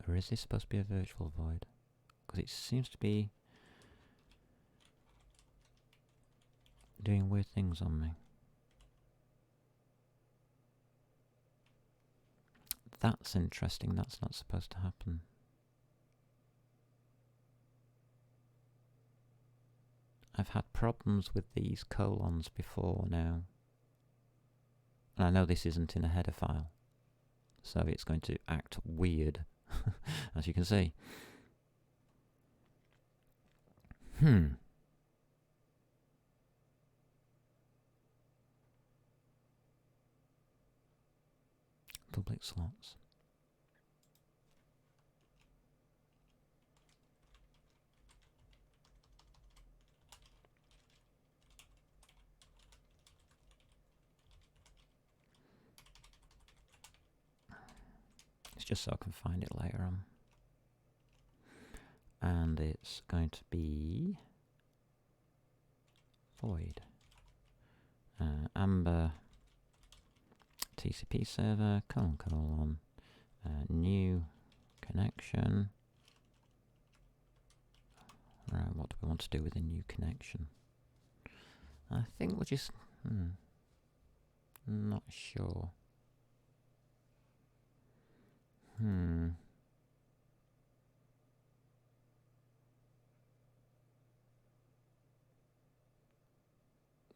Or is this supposed to be a virtual void? Because it seems to be doing weird things on me. That's interesting. That's not supposed to happen. I've had problems with these colons before now. And I know this isn't in a header file. So it's going to act weird, as you can see. Public slots. It's just so I can find it later on. And it's going to be void. Amber TCP server, colon, new connection. Right, what do we want to do with a new connection? I think we'll just, not sure.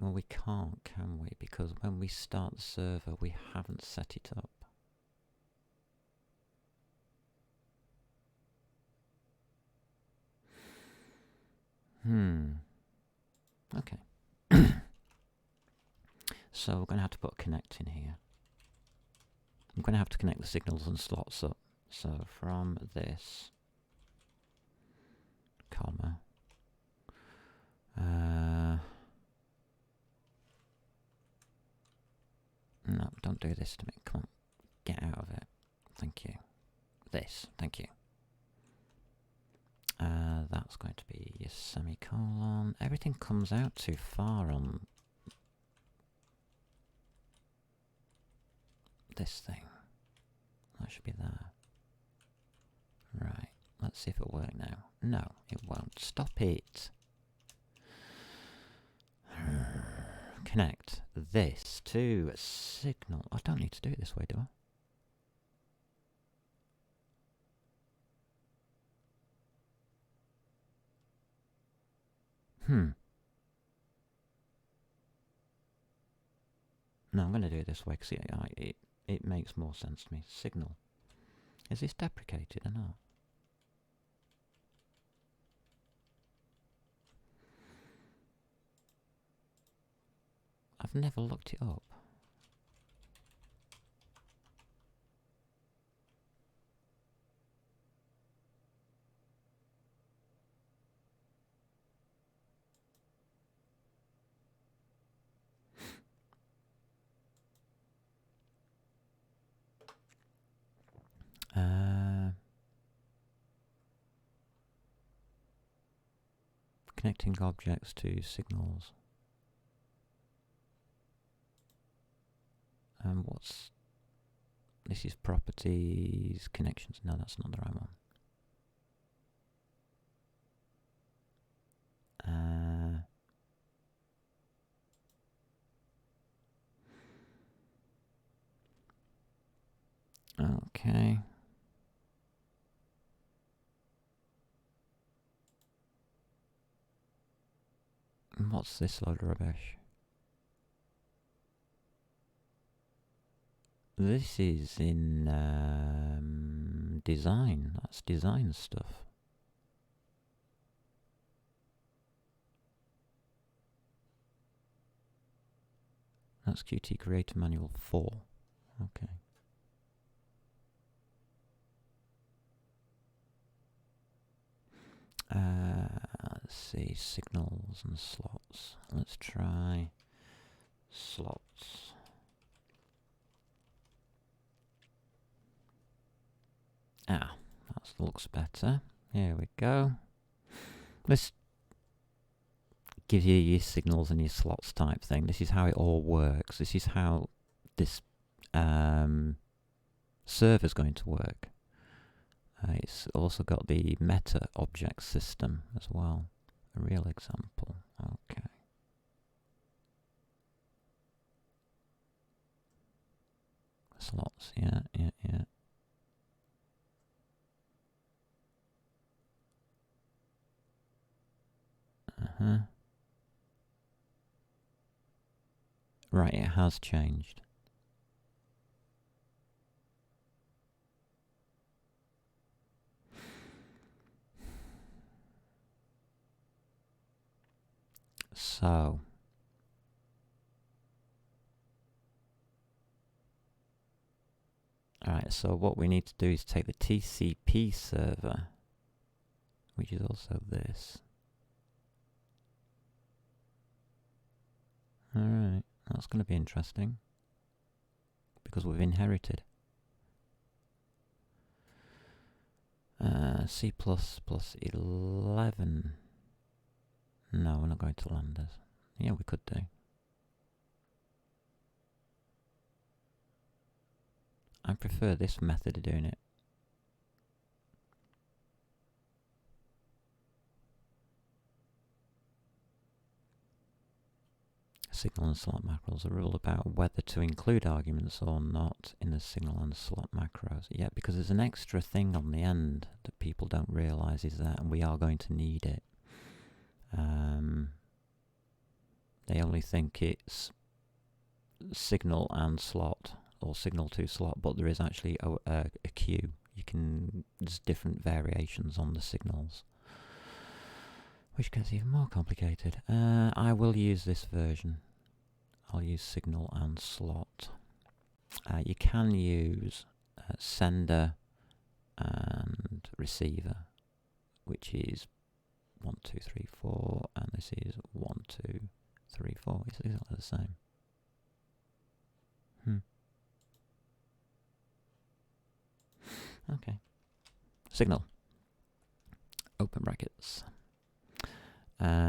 Well, we can't, can we? Because when we start the server, we haven't set it up. Okay. So we're going to have to put a connect in here. I'm going to have to connect the signals and slots up. So from this, comma, no, don't do this to me. Come on, get out of it. Thank you. This, thank you. That's going to be your semicolon. Everything comes out too far on this thing. That should be there. Right, let's see if it'll work now. No, it won't. Stop it. Connect this to a signal. I don't need to do it this way, do I? No, I'm going to do it this way because it makes more sense to me. Signal. Is this deprecated or not? I've never looked it up. Connecting objects to signals. This is properties, connections. No, that's not the right one. Okay. What's this load of rubbish? This is in design. That's design stuff. That's Qt Creator Manual 4. Okay. Let's see, signals and slots. Let's try slots. That looks better. Here we go. Let's give you your signals and your slots type thing. This is how it all works. This is how this server's going to work. It's also got the meta object system as well. A real example. Okay. Slots, yeah. Right, it has changed. So, alright, so what we need to do is take the TCP server, which is also this. Alright, that's going to be interesting, because we've inherited. C++ 11. No, we're not going to lambdas. Yeah, we could do. I prefer this method of doing it. Signal and slot macros. A rule about whether to include arguments or not in the signal and slot macros. Yeah, because there's an extra thing on the end that people don't realise is that, and we are going to need it. They only think it's signal and slot, or signal to slot, but there is actually a queue. There's different variations on the signals, which gets even more complicated. I will use this version. I'll use signal and slot. You can use sender and receiver, which is 1, 2, 3, 4, and this is 1, 2, 3, 4. It's exactly the same. Okay. Signal. Open brackets.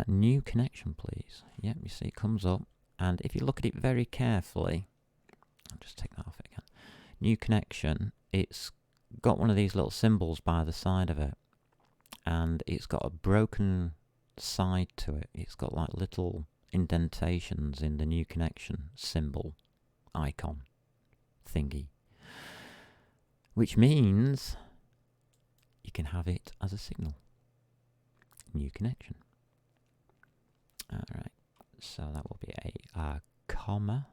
New connection, please. Yep, you see it comes up, and if you look at it very carefully, I'll just take that off again. New connection, it's got one of these little symbols by the side of it, and it's got a broken side to it. It's got like little indentations in the new connection symbol icon thingy, which means you can have it as a signal. New connection. Alright, so that will be a comma,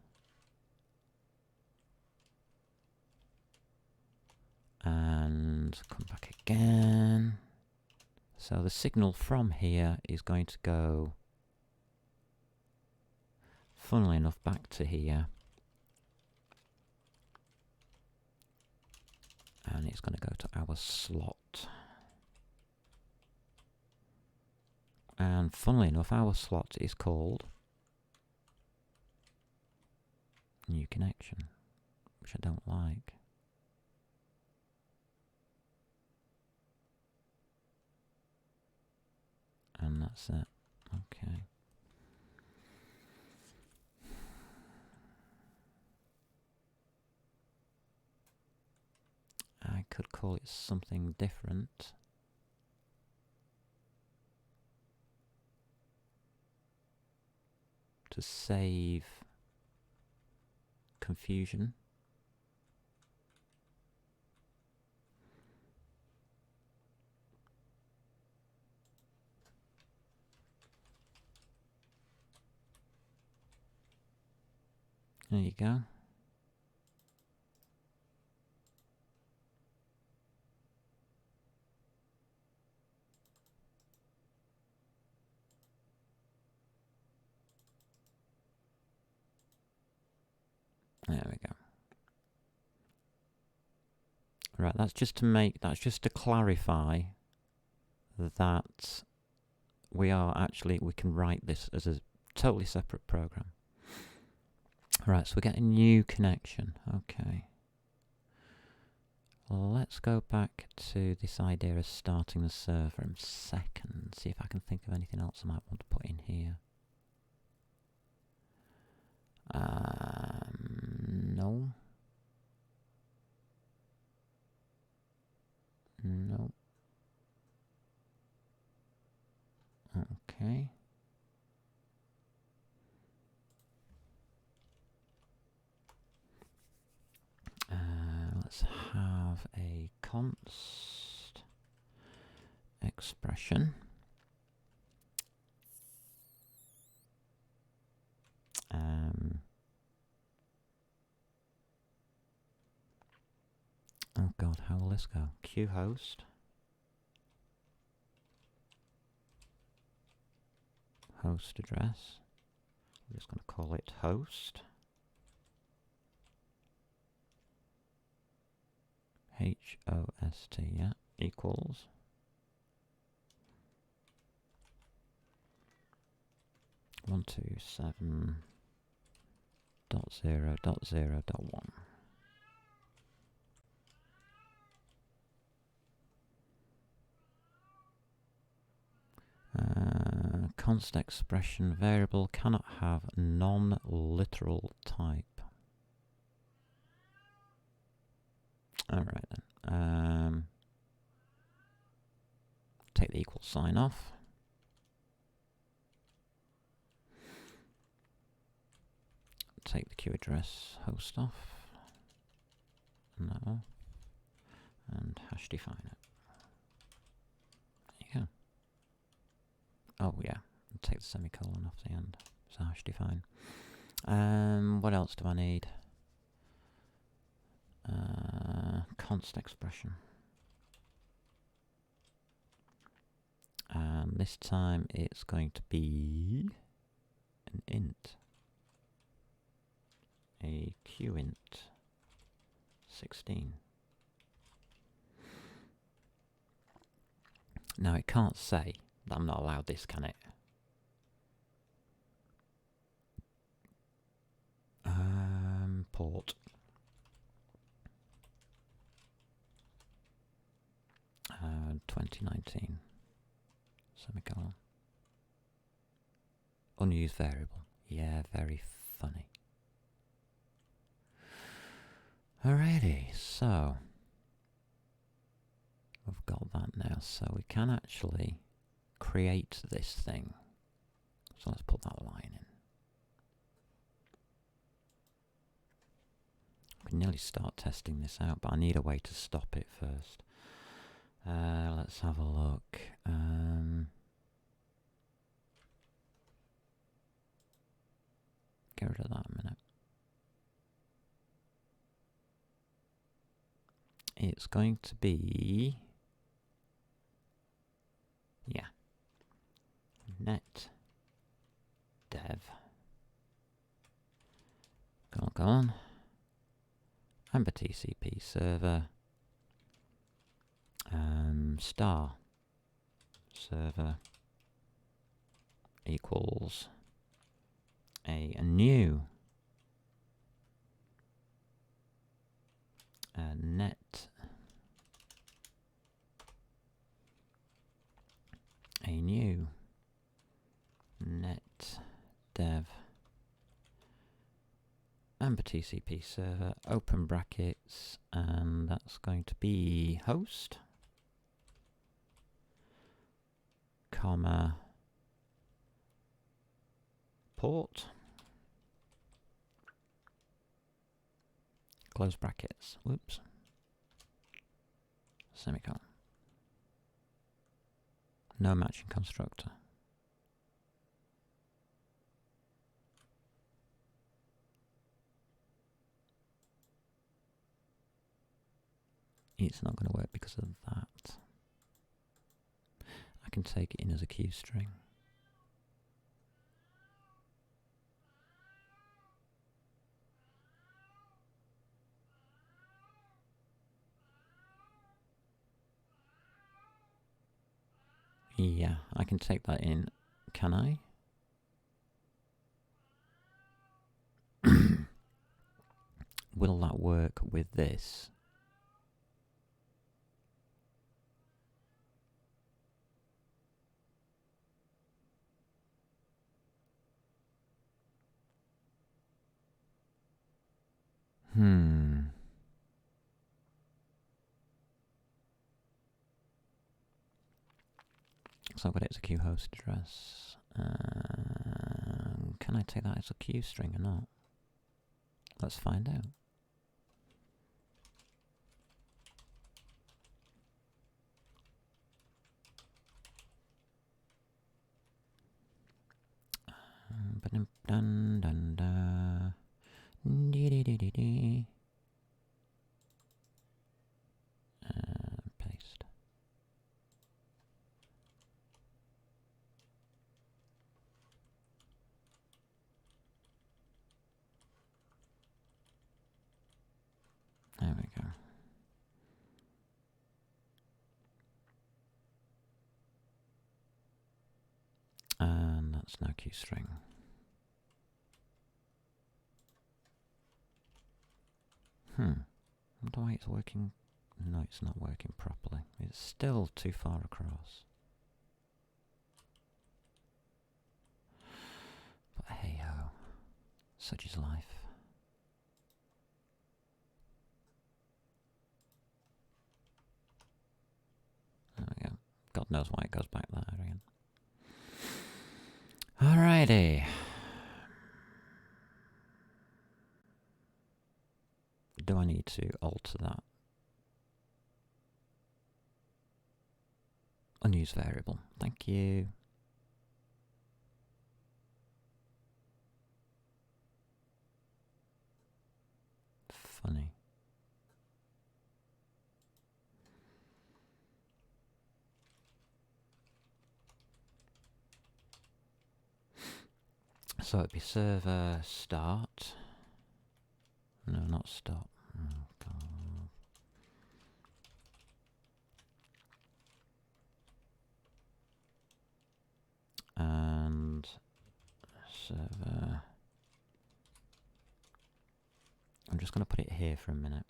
and come back again. So the signal from here is going to go, funnily enough, back to here, and it's going to go to our slot. And funnily enough, our slot is called new connection, which I don't like. And that's it. Okay. I could call it something different. To save confusion. There you go. There we go. Right, that's just to clarify that we can write this as a totally separate program. Right, so we get a new connection. Okay. Let's go back to this idea of starting the server in a second. See if I can think of anything else I might want to put in here. No. No. Okay. Let's have a const expression. Oh god, how will this go? Qhost. Host address. We're just going to call it host. H-O-S-T, yeah, equals. One, 2, 7, dot 0, dot 0, dot 1. Const expression variable cannot have non-literal type. Alright then. Take the equal sign off. Take the Q address host off. And that off. And hash define it. There you go. Oh yeah. Take the semicolon off the end. So hash define. What else do I need? Const expression. And this time it's going to be an int. A qint. 16. Now it can't say that I'm not allowed this, can it? Port. 2019. Semicolon. Unused variable. Yeah, very funny. Alrighty, so we've got that now, so we can actually create this thing. So let's put that line in. I can nearly start testing this out, but I need a way to stop it first. Let's have a look. Get rid of that a minute. It's going to be, yeah, net dev. Go on. Amber TCP server. Star server equals a new net dev Amber TCP server, open brackets, and that's going to be host, comma, port, close brackets, whoops, semicolon. No matching constructor. It's not going to work because of that. I can take it in as a Q string. Yeah, I can take that in. Can I? Will that work with this? So I've got it as a Q host address. Can I take that as a Q string or not? Let's find out. Paste. There we go. And that's now Q string. I wonder why it's working. No, it's not working properly. It's still too far across. But hey ho, such is life. There we go. God knows why it goes back there again. Alrighty. Do I need to alter that? Unused variable. Thank you. Funny. So it'd be server start. No, not stop. Oh, God. server. I'm just going to put it here for a minute.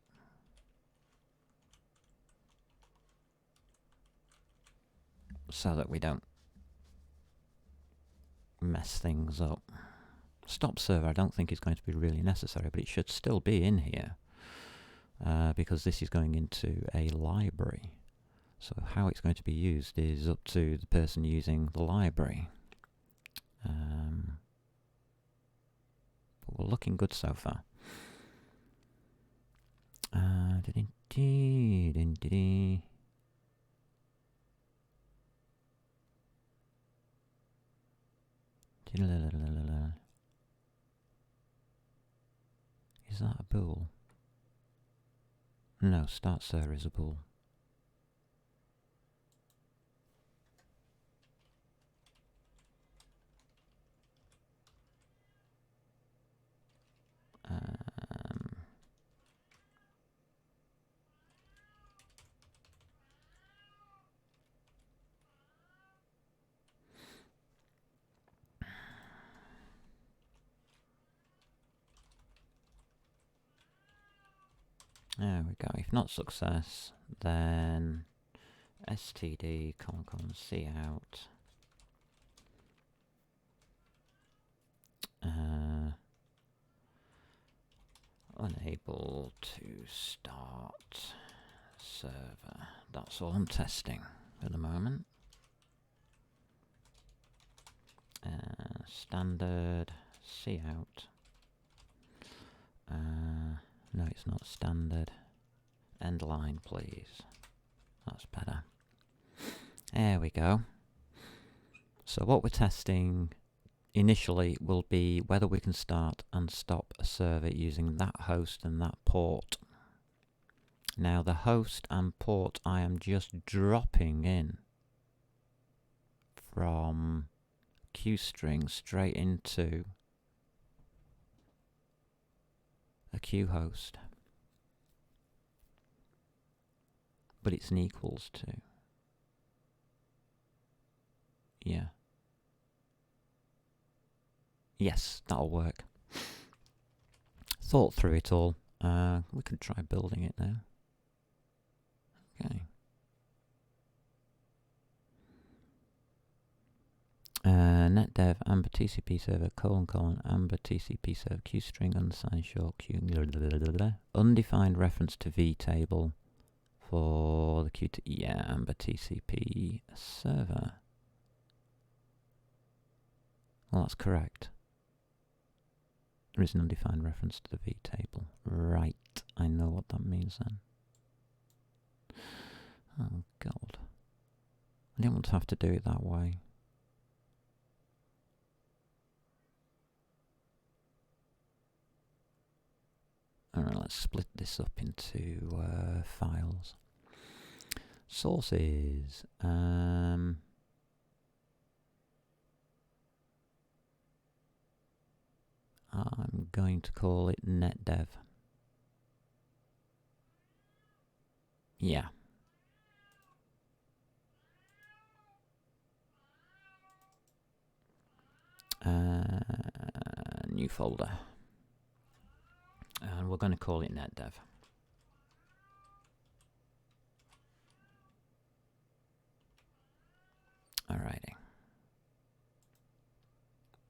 So that we don't mess things up. Stop server I don't think is going to be really necessary, but it should still be in here because this is going into a library. So how it's going to be used is up to the person using the library. But we're looking good so far. Is that a bool? No, start server is a bool. There we go. If not success, then std cout unable to start server. That's all I'm testing at the moment. Standard cout. No, it's not standard. End line, please. That's better. There we go. So what we're testing initially will be whether we can start and stop a server using that host and that port. Now the host and port I am just dropping in from QString straight into a Q host. But it's an equals to. Yeah. Yes, that'll work. Thought through it all. We could try building it now. Okay. netdev amber TCP server : amber TCP server QString unsigned short q undefined reference to vtable for the Q2. Yeah, amber TCP server. Well, that's correct. There is an undefined reference to the vtable. Right, I know what that means then. Oh god. I didn't want to have to do it that way. Alright, let's split this up into files. Sources. I'm going to call it netdev. Yeah. New folder. And we're going to call it netdev. Alrighty.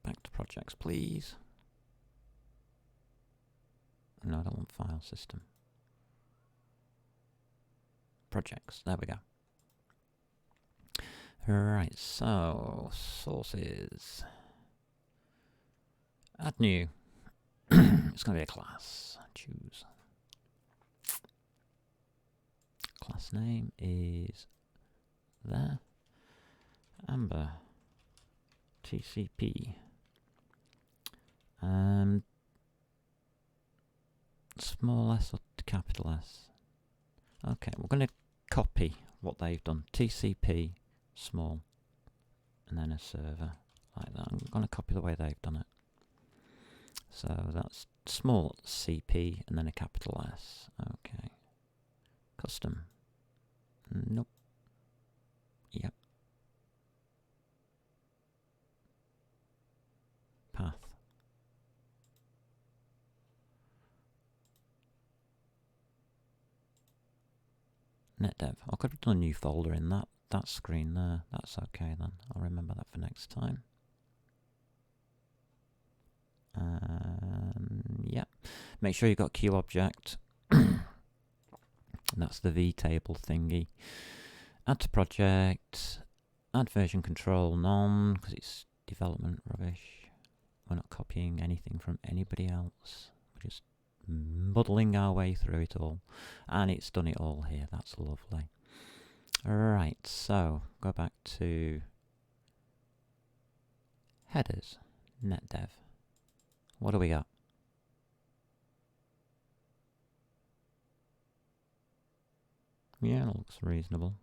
Back to projects, please. No, I don't want file system. Projects, there we go. Right, so sources. Add new. It's going to be a class. Choose. Class name is there. Amber TCP. Small s or capital S. Okay, we're going to copy what they've done. TCP small and then a server like that. I'm going to copy the way they've done it. So that's small CP and then a capital S. Okay. Custom. Nope. Yep. Path. NetDev. I could have done a new folder in that screen there. That's okay then. I'll remember that for next time. Yeah, make sure you've got QObject. That's the vtable thingy. Add to project. Add version control none, because it's development rubbish. We're not copying anything from anybody else. We're just muddling our way through it all. And it's done it all here. That's lovely. Alright, so go back to headers, NetDev. What do we got? Yeah, it looks reasonable.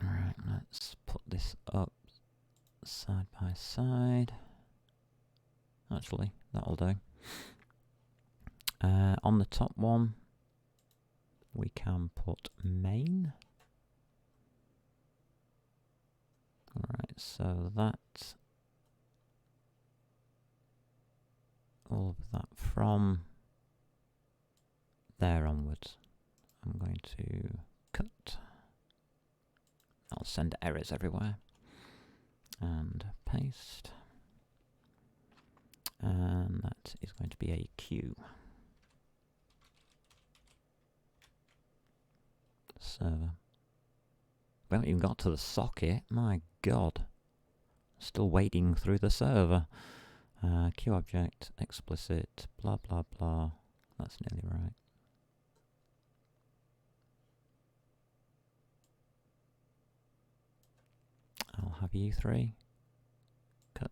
Alright, let's put this up side by side. Actually, that'll do. On the top one, we can put main. Alright, so that, all of that from there onwards. I'm going to cut. I'll send errors everywhere. And paste. And that is going to be a queue. Server. We haven't even got to the socket. My God. Still wading through the server. QObject, explicit, blah, blah, blah. That's nearly right. I'll have you three. Cut.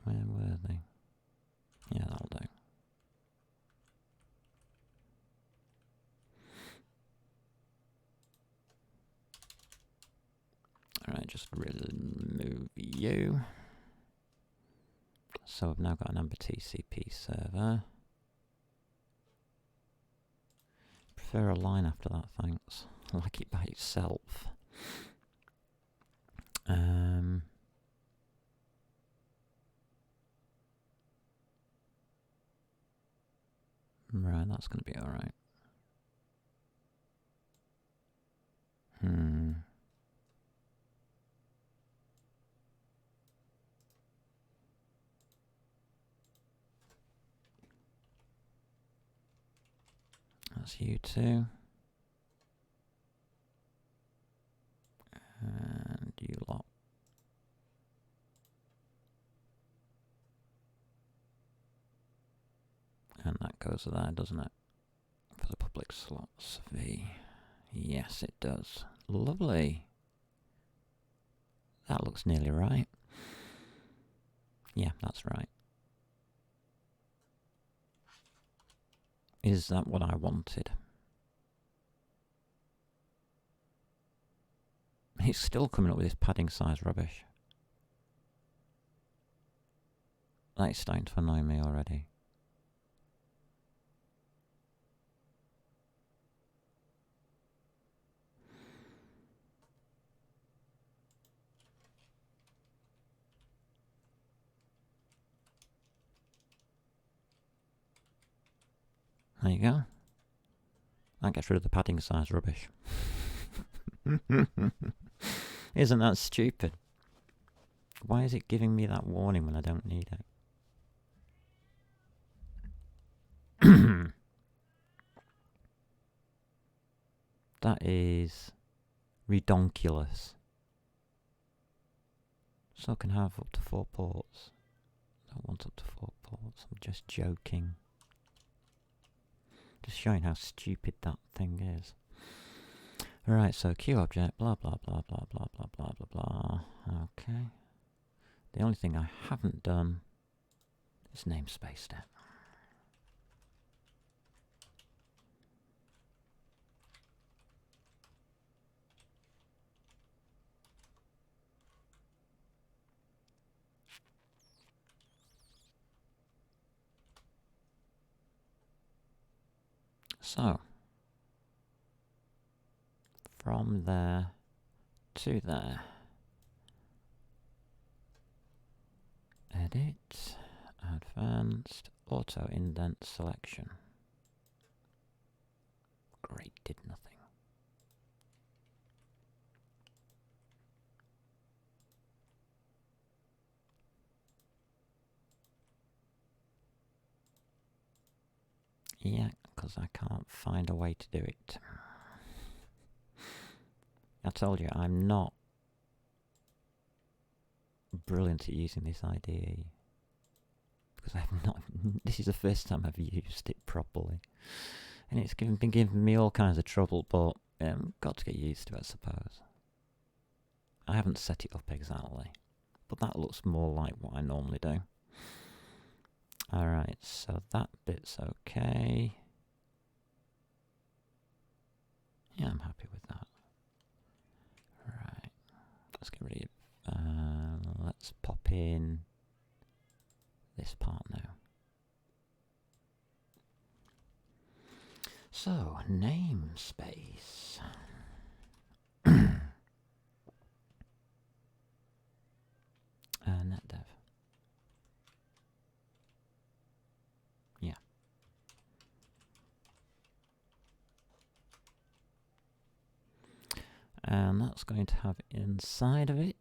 Where were they? Yeah, that'll do. Alright, just remove you. So I've now got an Amber TCP server. Prefer a line after that, thanks. I like it by itself. Right, that's going to be alright. That's you two. And you lot. And that goes there, doesn't it? For the public slots. V. Yes, it does. Lovely. That looks nearly right. Yeah, that's right. Is that what I wanted? He's still coming up with this padding size rubbish. That is starting to annoy me already. There you go. That gets rid of the padding size rubbish. Isn't that stupid? Why is it giving me that warning when I don't need it? That is redonkulous. So I can have up to 4 ports. I don't want up to 4 ports. I'm just joking. Just showing how stupid that thing is. Alright, so QObject, blah, blah, blah, blah, blah, blah, blah, blah, blah. Okay. The only thing I haven't done is namespace step. So, from there to there. Edit, advanced, auto indent selection. Great, did nothing. Yeah, because I can't find a way to do it. I told you, I'm not brilliant at using this IDE. Because I've not, this is the first time I've used it properly. And it's been giving me all kinds of trouble, but got to get used to it, I suppose. I haven't set it up exactly, but that looks more like what I normally do. Alright, so that bit's okay. Yeah, I'm happy with that. Right, let's get rid of, let's pop in this part now. So, namespace. NetDev. Yeah. And that's going to have inside of it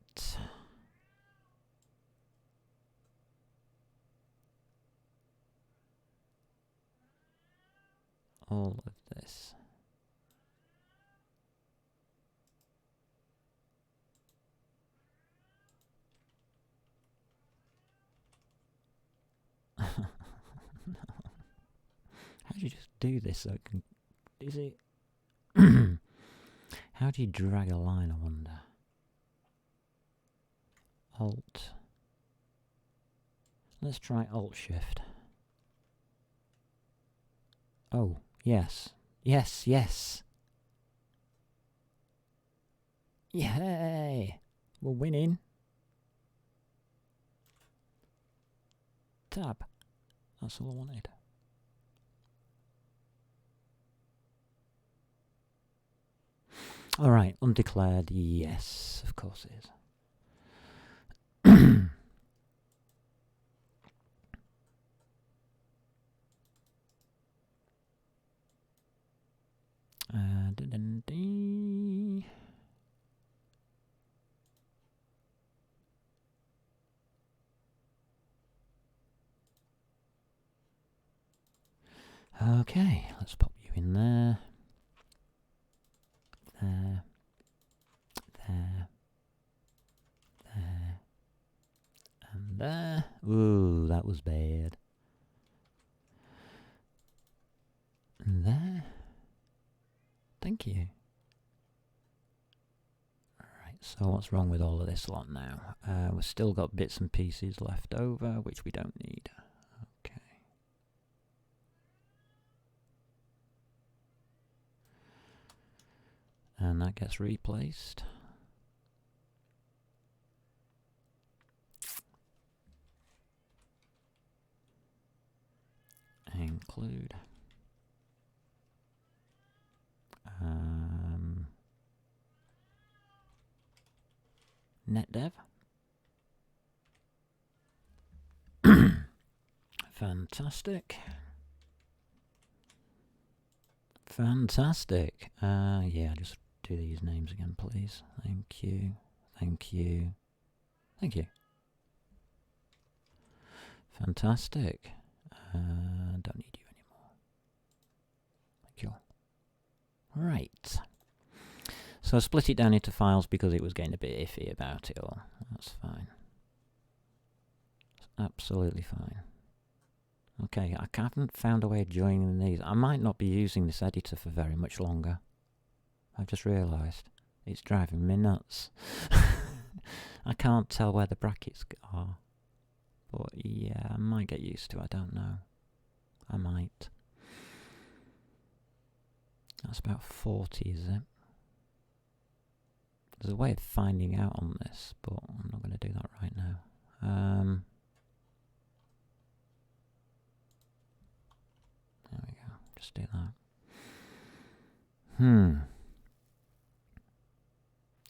all of this. No. How do you just do this so it can... Is it... How do you drag a line, I wonder? Alt. Let's try Alt-Shift. Oh, yes. Yes, yes! Yay! We're winning. Tab. That's all I wanted. Alright, undeclared, yes, of course it is. Okay, let's pop you in there. There. There. There. And there. Ooh, that was bad. And there. Thank you. Alright, so what's wrong with all of this lot now? We've still got bits and pieces left over, which we don't need. Okay. And that gets replaced. Include. NetDev. Fantastic. Fantastic. Yeah, just do these names again, please. Thank you. Thank you. Thank you. Fantastic. Don't need you anymore. Thank you. Right. So I split it down into files because it was getting a bit iffy about it all. That's fine. It's absolutely fine. Okay, I haven't found a way of joining these. I might not be using this editor for very much longer. I've just realised. It's driving me nuts. I can't tell where the brackets are. But yeah, I might get used to it, I don't know. I might. That's about 40, is it? There's a way of finding out on this, but I'm not going to do that right now. There we go, just do that.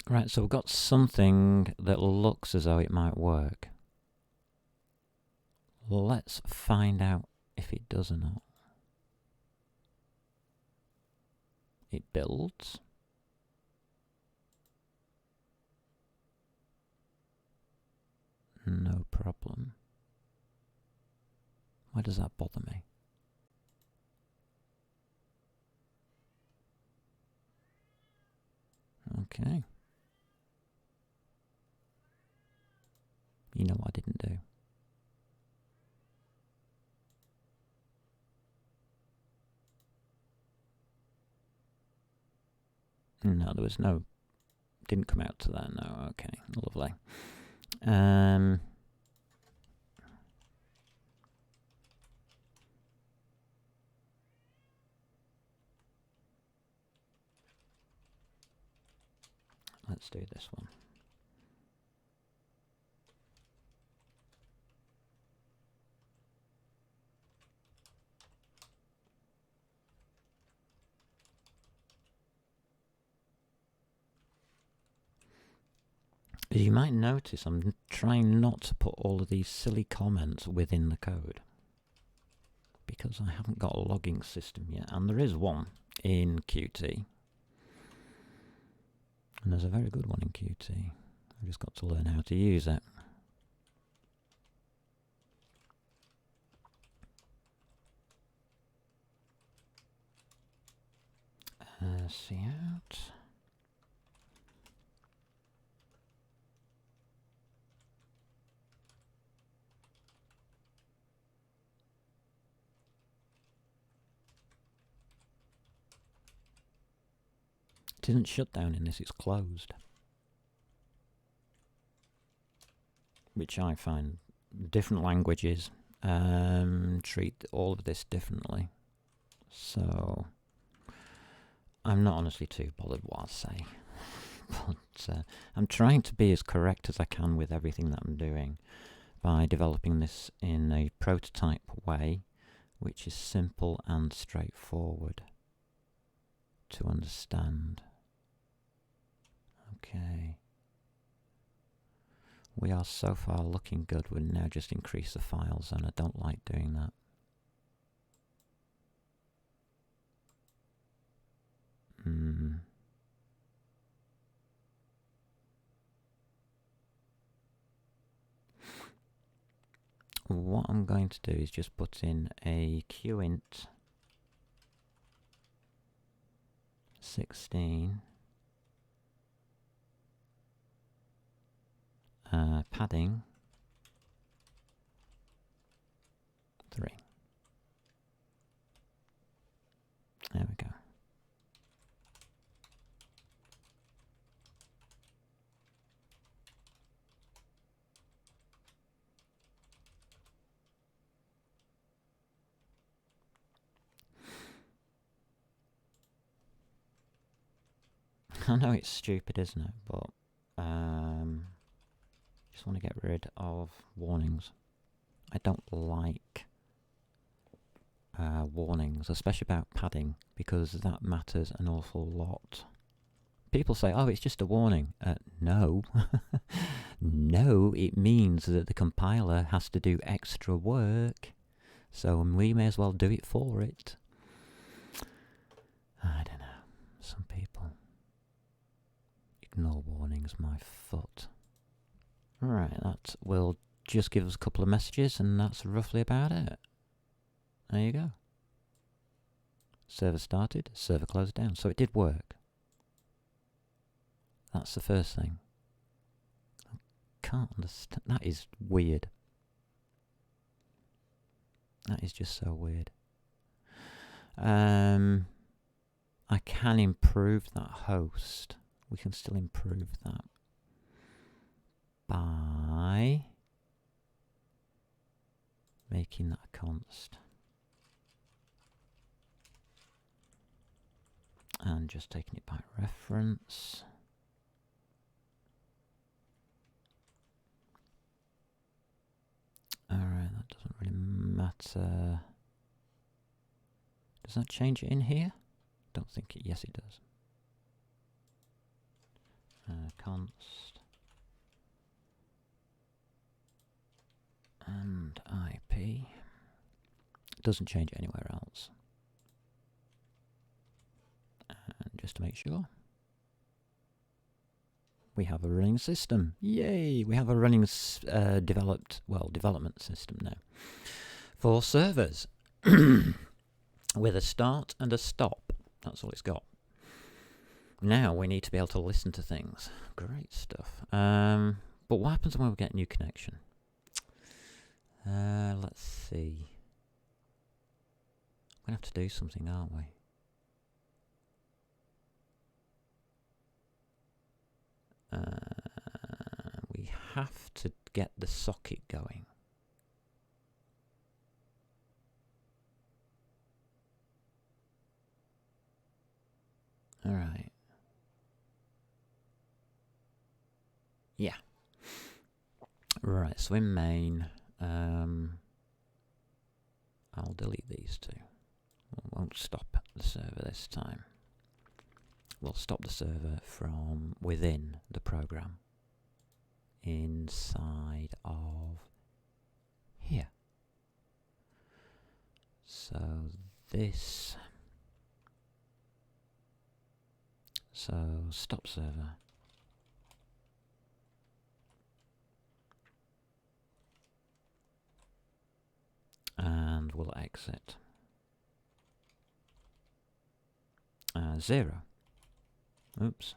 Right, so we've got something that looks as though it might work. Let's find out if it does or not. It builds. No problem. Why does that bother me? Okay. You know what I didn't do? No, there was no... Didn't come out to that, no. Okay, lovely. Let's do this one. As you might notice, I'm trying not to put all of these silly comments within the code, because I haven't got a logging system yet, and there is one in Qt. And there's a very good one in Qt. I've just got to learn how to use it. See out. It isn't shut down in this, it's closed. Which I find different languages treat all of this differently. So I'm not honestly too bothered what I say. But I'm trying to be as correct as I can with everything that I'm doing by developing this in a prototype way, which is simple and straightforward to understand. Okay. We are so far looking good. We'll now just increase the files, and I don't like doing that. What I'm going to do is just put in a qint 16 padding 3. There we go. I know it's stupid, isn't it? But just want to get rid of warnings. I don't like warnings, especially about padding, because that matters an awful lot. People say, oh, it's just a warning. No. No, it means that the compiler has to do extra work. So we may as well do it for it. I don't know. Some people ignore warnings, my foot. Right, that will just give us a couple of messages, and that's roughly about it. There you go. Server started, server closed down. So it did work. That's the first thing. I can't understand. That is weird. That is just so weird. I can improve that host. We can still improve that by making that a const. And just taking it by reference. Alright, that doesn't really matter. Does that change it in here? Don't think it. Yes, it does. Const and IP. Doesn't change it anywhere else. And just to make sure, we have a running system. Yay! We have a running development system now for servers with a start and a stop. That's all it's got. Now we need to be able to listen to things. Great stuff. But what happens when we get a new connection? Let's see. We're going to have to do something, aren't we? We have to get the socket going. All right. Yeah. Right, so in main, I'll delete these two. We won't stop the server this time. We'll stop the server from within the program inside of here. So this, so stop server. And we'll exit. 0. Oops.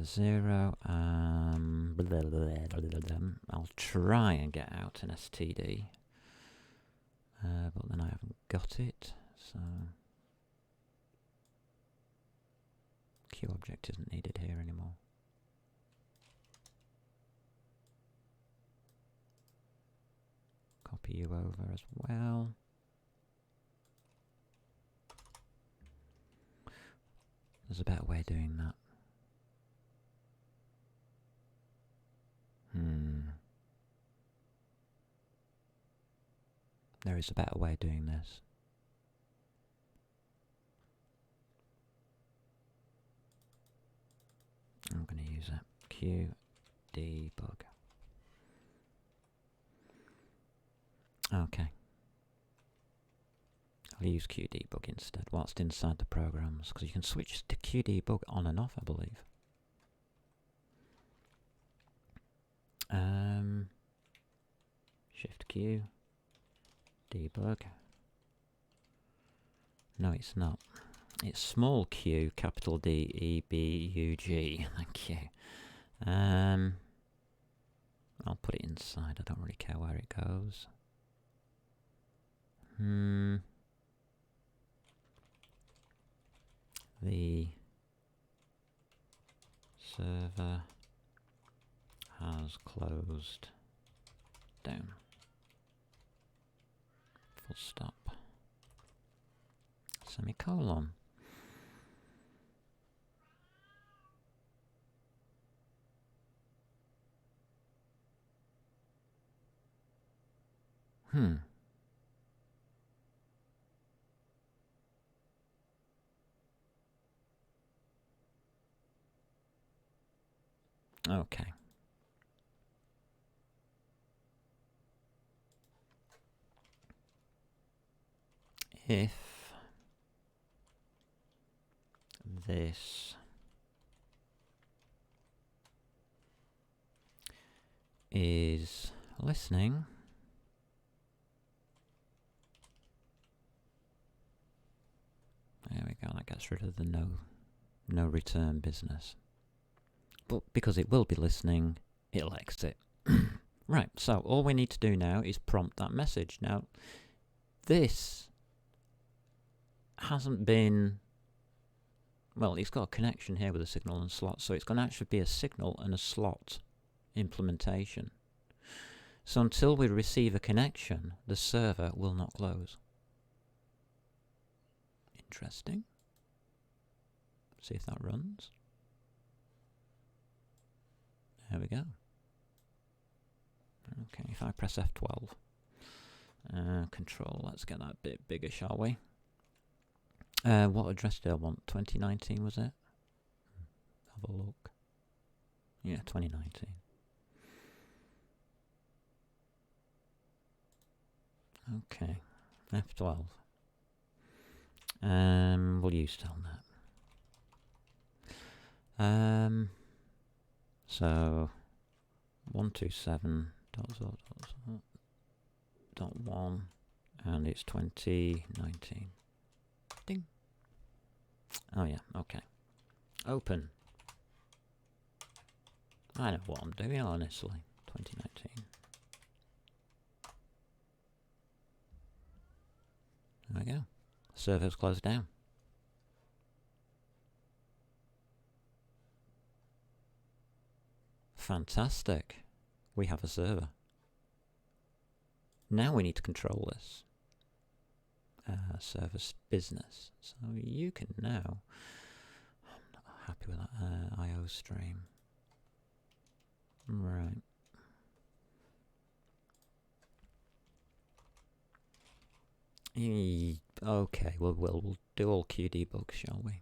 0. I'll try and get out an STD, but then I haven't got it. So Q object isn't needed here anymore. Copy you over as well. There's a better way of doing that. There is a better way of doing this. I'm going to use it. Q debug. Okay. I'll use QDebug instead, whilst inside the programs, because you can switch to QDebug on and off, I believe. Shift Q, debug. No, it's not. It's small q, capital D, E, B, U, G. Thank you. I'll put it inside. I don't really care where it goes. The server has closed down. Full stop. Semicolon. Okay. If this is listening, there we go, that gets rid of the no return business. But because it will be listening, it'll exit. Right, so all we need to do now is prompt that message. Now, this hasn't been, well, it's got a connection here with a signal and slot, so it's going to actually be a signal and a slot implementation. So until we receive a connection, the server will not close. Interesting. See if that runs. There we go. Okay, if I press F12 Control, let's get that a bit bigger, shall we? What address did I want? 2019, was it? Have a look. Yeah, 2019. Okay, F12. We'll use telnet. So 127.0.1 and it's 2019. Ding. Oh yeah, okay. Open. I know what I'm doing, honestly. 2019. There we go. Server's closed down. Fantastic. We have a server. Now we need to control this server's business. So you can now... I'm not happy with that IO stream. Right. Okay, we'll do all QDebug, shall we?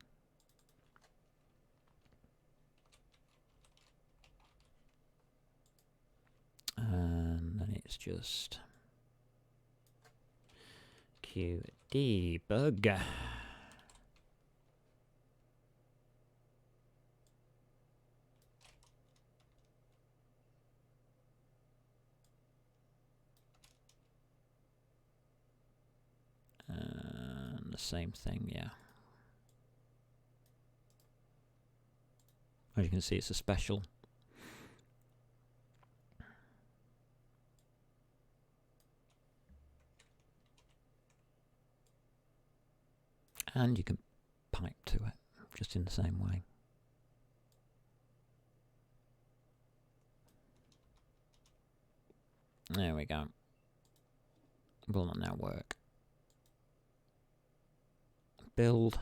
And then it's just QDebug. And the same thing, yeah. As you can see, it's a special. And you can pipe to it, just in the same way. There we go. Will not now work. Build.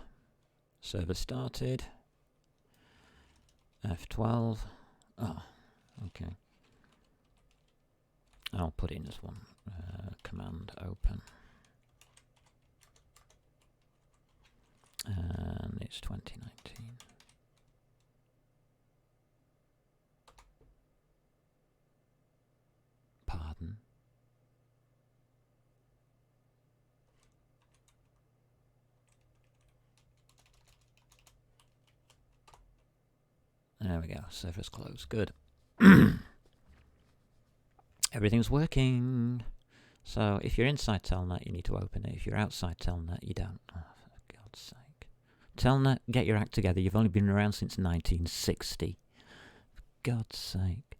Server started. F12. Oh, okay. I'll put in this one. Command open. And it's 2019. Pardon. There we go. Server's closed. Good. Everything's working. So if you're inside Telnet, you need to open it. If you're outside Telnet, you don't. Oh, for God's sake. Telnet, get your act together. You've only been around since 1960. For God's sake.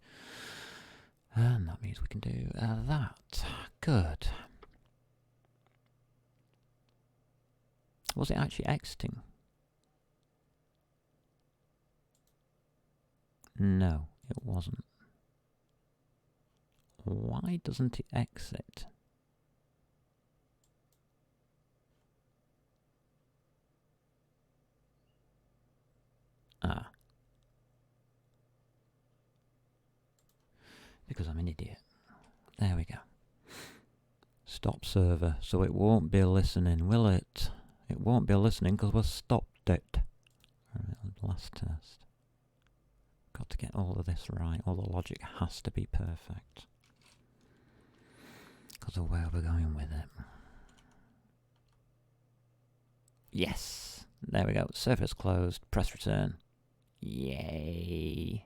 And that means we can do that. Good. Was it actually exiting? No, it wasn't. Why doesn't it exit? Ah. Because I'm an idiot. There we go. Stop server. So it won't be listening, will it? It won't be listening because we've stopped it. Alright, last test. Got to get all of this right. All the logic has to be perfect. Because of where we're going with it. Yes! There we go. Server's closed. Press return. Yay!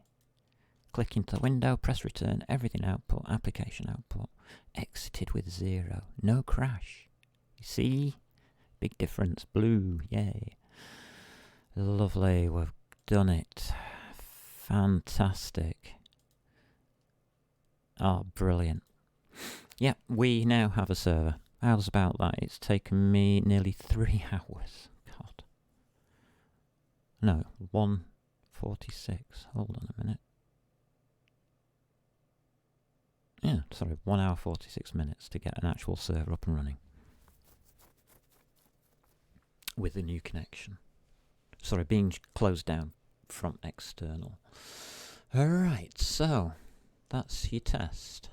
Click into the window, press return, everything output, application output. Exited with 0. No crash. You see? Big difference. Blue. Yay. Lovely. We've done it. Fantastic. Oh, brilliant. Yep, we now have a server. How's about that? It's taken me nearly 3 hours. God. No, 1:46. Hold on a minute. Yeah, sorry, 1 hour 46 minutes to get an actual server up and running. With a new connection. Sorry, being closed down from external. Alright, so that's your test.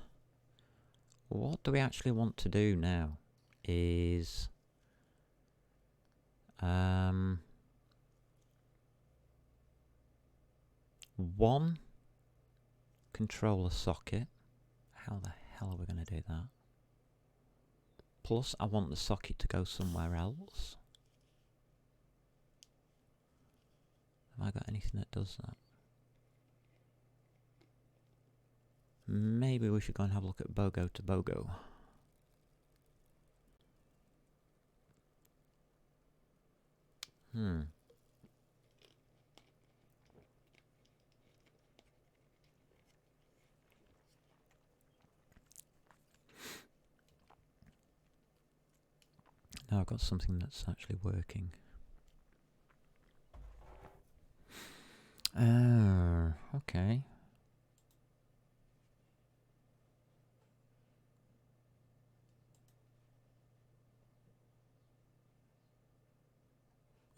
what do we actually want to do now is one controller socket. How the hell are we going to do that? Plus, I want the socket to go somewhere else. Have I got anything that does that? Maybe we should go and have a look at BOGO to BOGO. Now I've got something that's actually working. Oh, okay.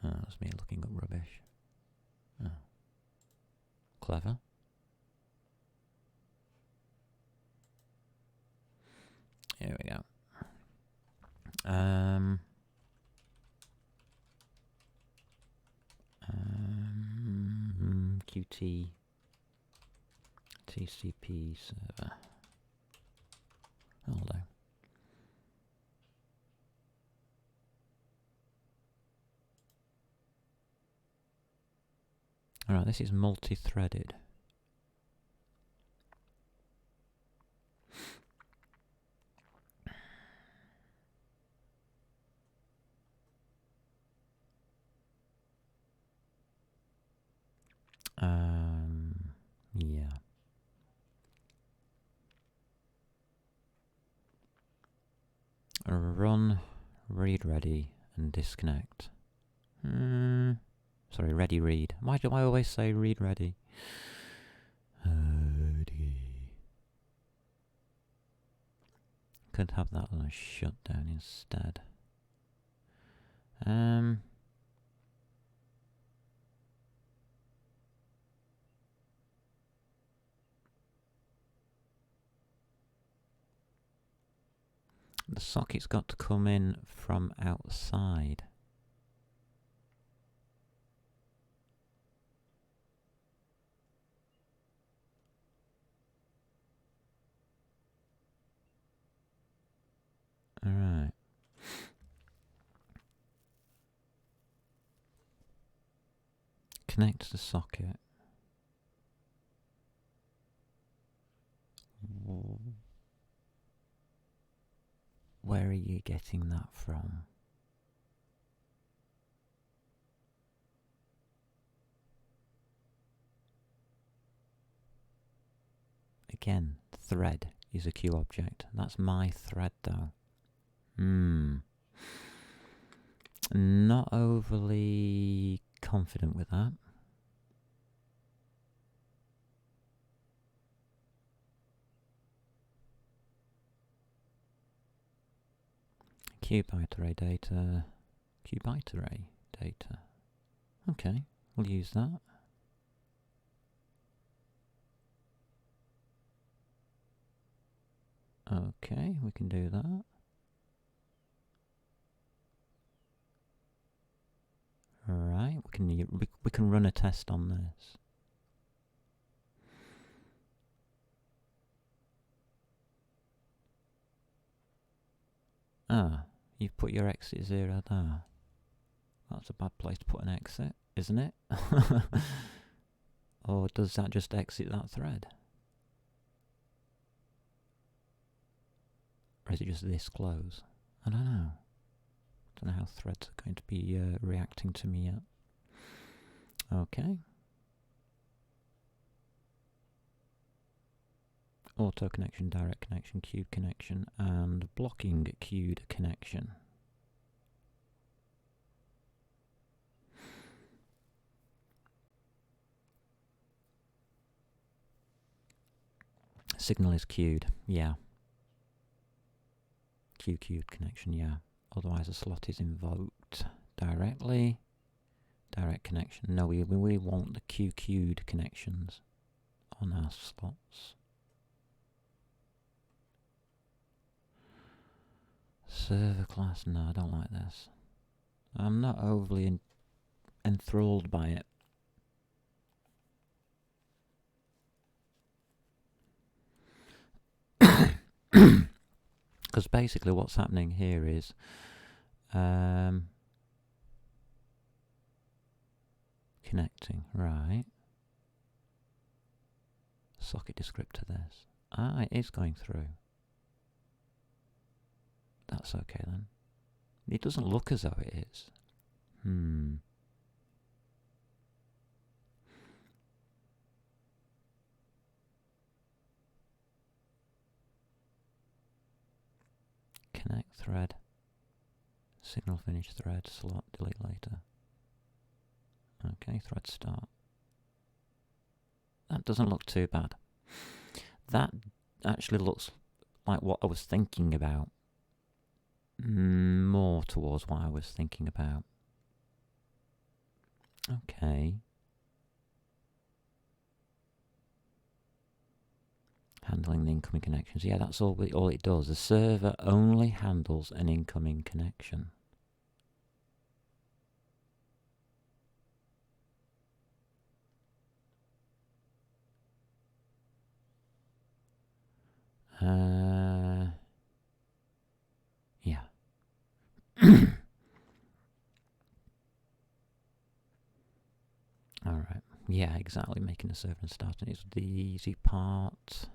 Oh, that's me looking up rubbish. Oh. Clever. Here we go. Qt TCP server. Hold on. Alright, this is multi-threaded. Yeah. Run, read ready, and disconnect. Sorry, ready read. Why do I always say read ready? Could have that on a shutdown instead. The socket's got to come in from outside. Alright. Connect to the socket. Where are you getting that from? Again, thread is a queue object. That's my thread though. Not overly confident with that. Queue byte array data. Queue byte array data. Okay, we'll use that. Okay, we can do that. Right, we can run a test on this. Ah, you've put your exit 0 there. That's a bad place to put an exit, isn't it? Or does that just exit that thread? Or is it just this close? I don't know. I don't know how threads are going to be reacting to me yet. Okay. Auto connection, direct connection, queued connection, and blocking queued connection. Signal is queued, yeah. Queued connection, yeah. Otherwise a slot is invoked directly. Direct connection. No, we want the queued connections on our slots. Server class, no, I don't like this. I'm not overly enthralled by it. Because basically what's happening here is connecting, right. Socket descriptor this. Ah, it is going through. That's okay then. It doesn't look as though it is. Connect thread. Signal finish thread. Slot delete later. Okay, thread start. That doesn't look too bad. That actually looks like what I was thinking about. More towards what I was thinking about. Okay. Handling the incoming connections. Yeah, that's all it does. The server only handles an incoming connection. Yeah. Alright. Yeah, exactly. Making a server and starting is the easy part.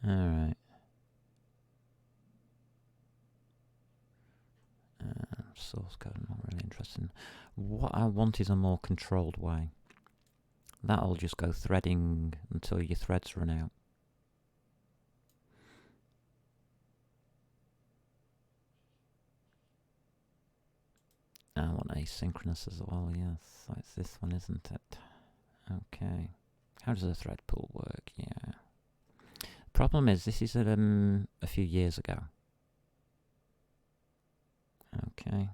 Alright. Source code, I'm not really interested in. What I want is a more controlled way. That'll just go threading until your threads run out. I want asynchronous as well, yes. It's this one, isn't it? Okay. How does a thread pool work? Yeah. Problem is, this is a few years ago. Okay.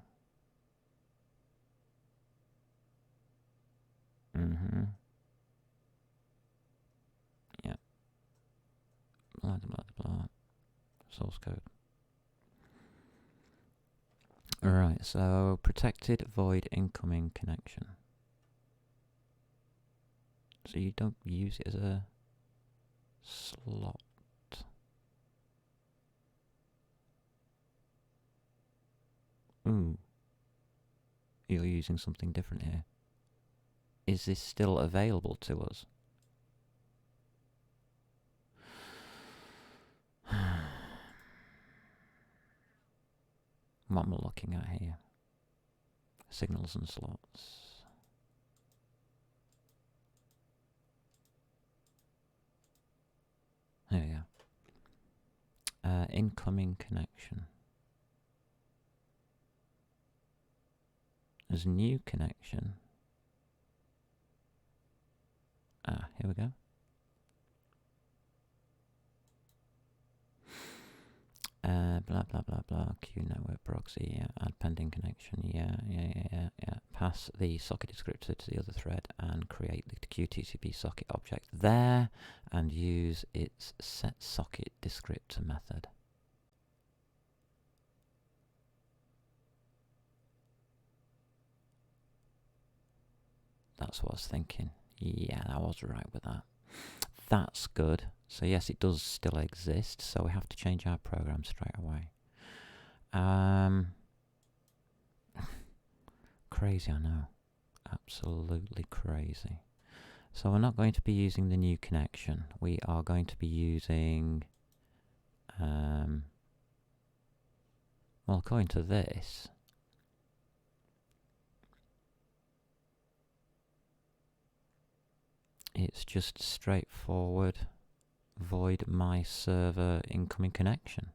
Yeah. Blah, blah, blah. Source code. Alright, so protected void incoming connection. So you don't use it as a slot. Ooh. You're using something different here. Is this still available to us? What am I looking at here? Signals and slots. There we go. Incoming connection. There's a new connection. Ah, here we go. Blah, blah, blah, blah. Q network proxy, yeah. Add pending connection, yeah. Pass the socket descriptor to the other thread and create the QTCP socket object there and use its set socket descriptor method. That's what I was thinking. Yeah, I was right with that. That's good. So yes, it does still exist, so we have to change our program straight away. Crazy, I know. Absolutely crazy. So we're not going to be using the new connection. We are going to be using... well, according to this... it's just straightforward void my server incoming connection.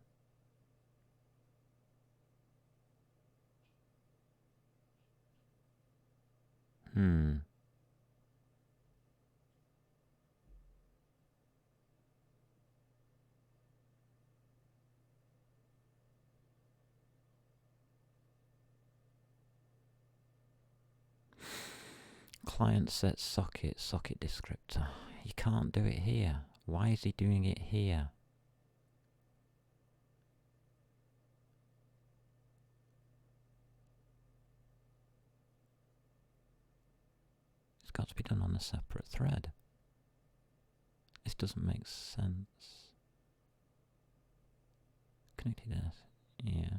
Client set socket descriptor. You can't do it here. Why is he doing it here? It's got to be done on a separate thread. This doesn't make sense. Connected as, yeah.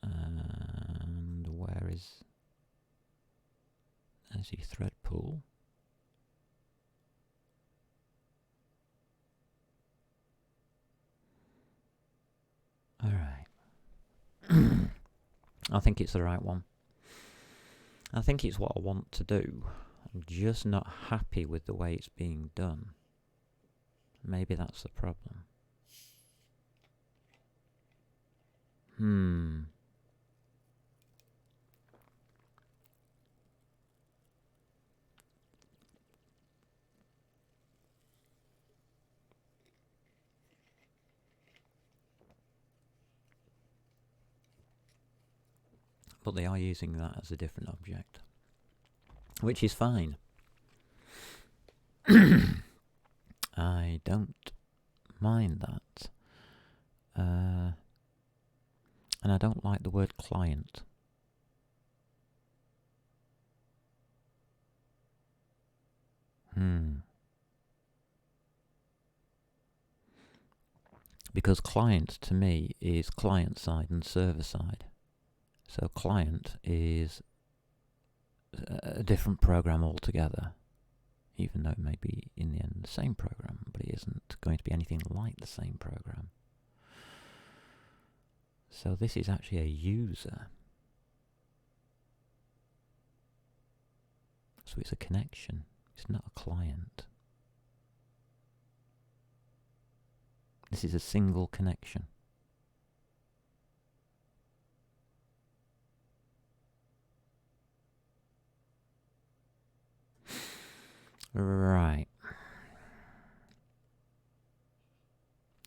And where is... There's your thread pool. Alright. I think it's the right one. I think it's what I want to do. I'm just not happy with the way it's being done. Maybe that's the problem. But they are using that as a different object, which is fine. I don't mind that. And I don't like the word client. Because client to me is client side and server side. So client is a different program altogether, even though it may be in the end the same program, but it isn't going to be anything like the same program. So this is actually a user. So it's a connection. It's not a client. This is a single connection. Right.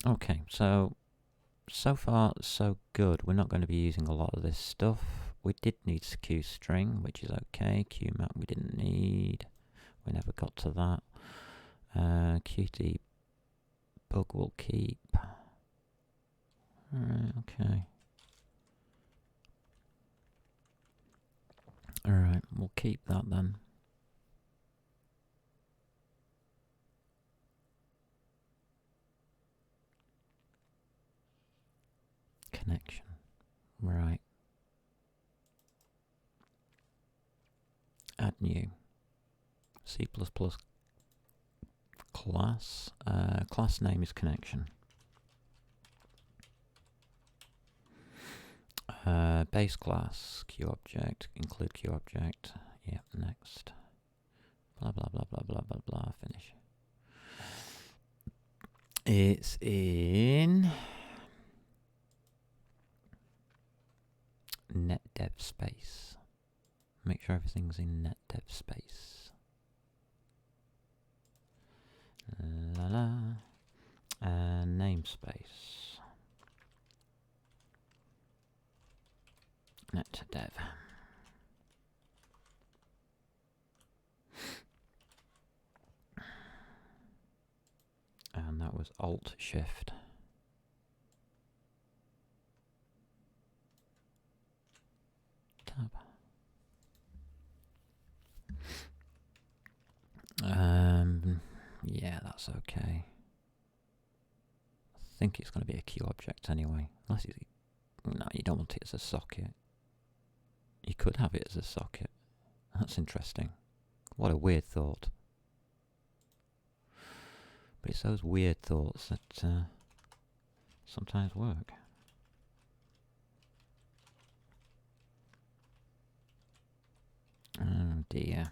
Okay, so far so good. We're not going to be using a lot of this stuff. We did need Q string, which is okay. QMap we didn't need. We never got to that. Qt bug will keep. Alright, okay. Alright, we'll keep that then. Connection. Right. Add new. C++ class. Class name is connection. Base class, QObject, include QObject. Yep, next. Blah, blah, blah, blah, blah, blah, blah, finish. It's in netdev space. Make sure everything's in netdev space. La la. And namespace. Netdev. And that was Alt Shift. Tab. Yeah, that's okay. I think it's going to be a Q object anyway. Unless it's... No, you don't want it as a socket. You could have it as a socket. That's interesting. What a weird thought. But it's those weird thoughts that sometimes work. Oh dear.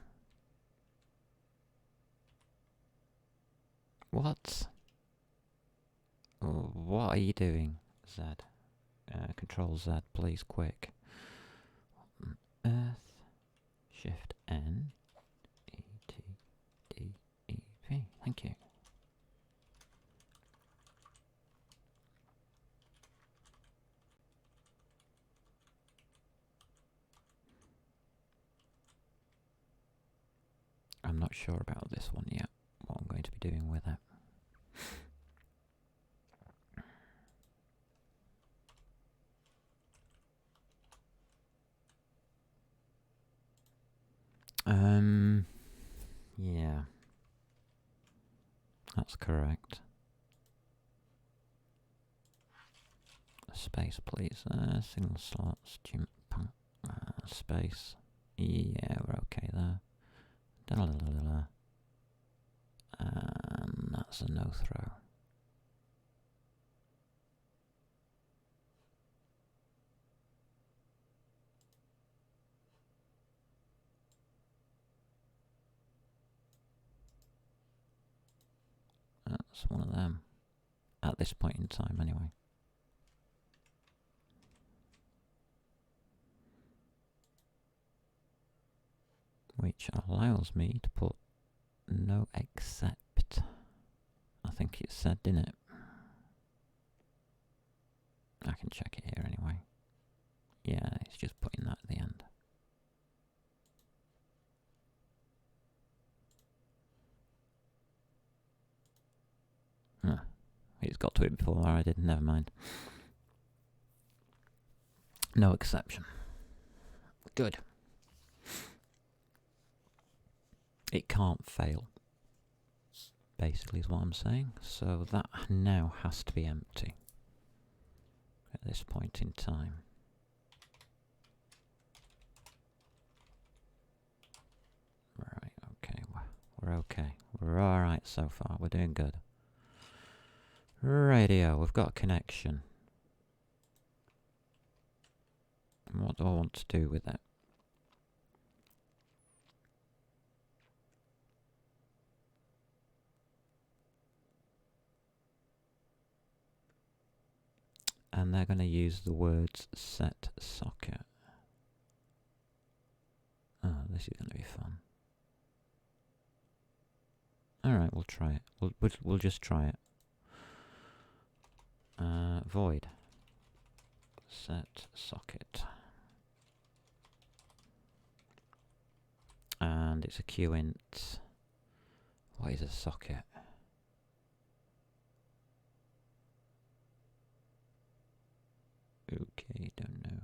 What? What are you doing, Z? Control Z, please, quick. Earth, Shift N, E T D E V. Thank you. not sure about this one yet, what I'm going to be doing with it. Yeah. That's correct. Space, please. Single slots, space. Yeah, we're okay there. And that's a no throw. That's one of them. At this point in time, anyway. Which allows me to put no except. I think it said, didn't it? I can check it here anyway. Yeah, it's just putting that at the end. Huh. It's got to it before I did, never mind. No exception. Good. It can't fail, basically is what I'm saying. So that now has to be empty at this point in time. Right, okay, we're okay. We're alright so far, we're doing good. Radio, we've got a connection. What do I want to do with it? And they're going to use the words set socket. Oh, this is going to be fun. Alright, we'll try it. We'll just try it. Void. Set socket. And it's a qint. What is a socket? Okay, don't know.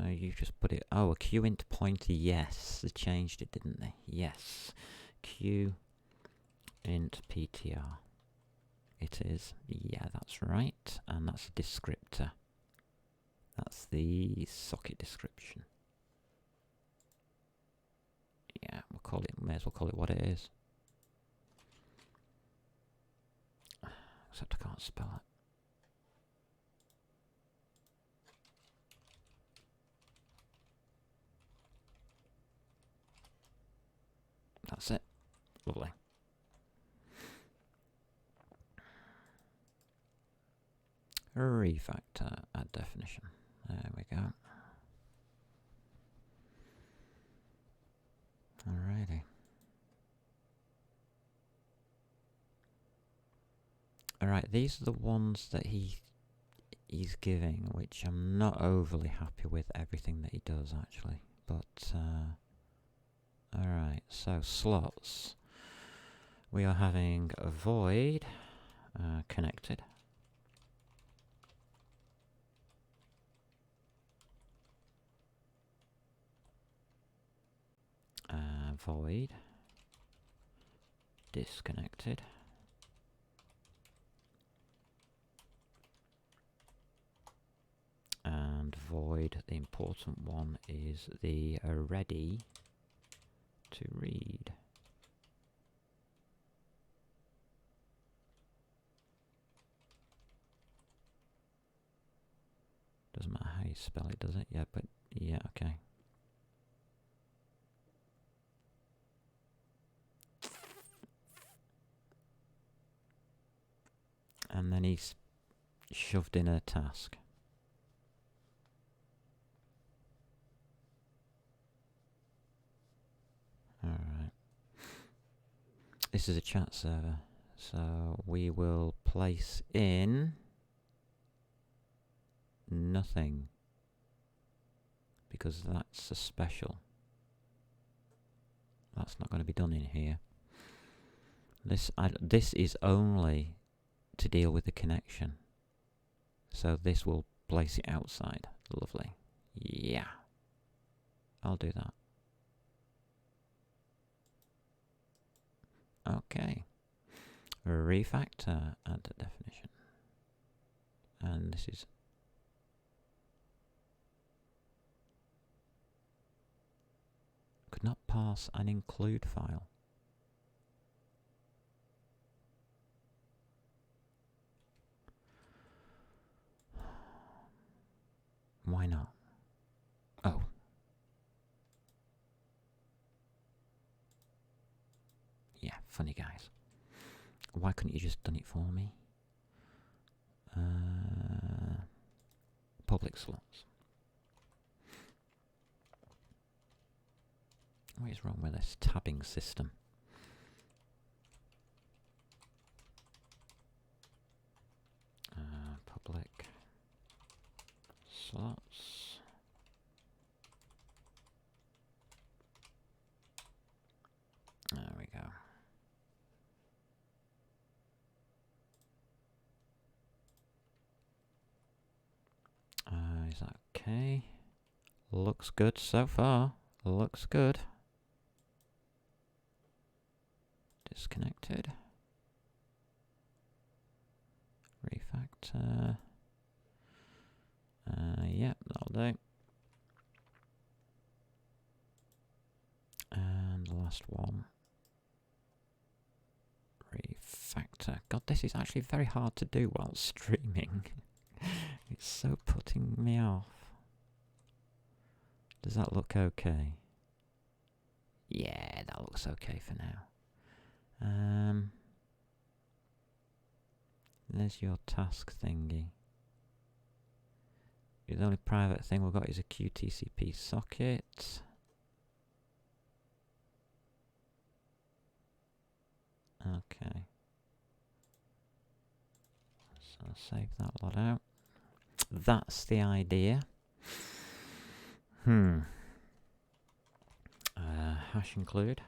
You just put it. Oh, a qint pointer. Yes, they changed it, didn't they? Yes, qint ptr. It is. Yeah, that's right. And that's a descriptor. That's the socket description. Yeah, we'll call it. May as well call it what it is. Except I can't spell it. That's it. Lovely. Refactor, add definition. There we go. Alrighty. Alright, these are the ones that he's giving, which I'm not overly happy with everything that he does actually. But alright, so slots. We are having a void connected. Void disconnected. And void, the important one, is the ready to read. Doesn't matter how you spell it, does it? Yeah, but yeah, okay. And then he's shoved in a task. Alright. This is a chat server, so we will place in nothing. because that's a special. That's not going to be done in here. This is only to deal with the connection. So this will place it outside. Lovely. Yeah. I'll do that. Okay. Refactor, add the definition. And this is could not parse an include file. Why not? Oh. Yeah, funny guys. Why couldn't you just done it for me? Public slots. What is wrong with this tabbing system? Public slots. There we go. Is that okay? Looks good so far. Looks good. Disconnected. Refactor. Yep, that'll do. And the last one. Refactor. God, this is actually very hard to do while streaming. It's so putting me off. Does that look okay? Yeah, that looks okay for now. There's your task thingy. The only private thing we've got is a QTCP socket. Okay. So save that lot out. That's the idea. Hash include.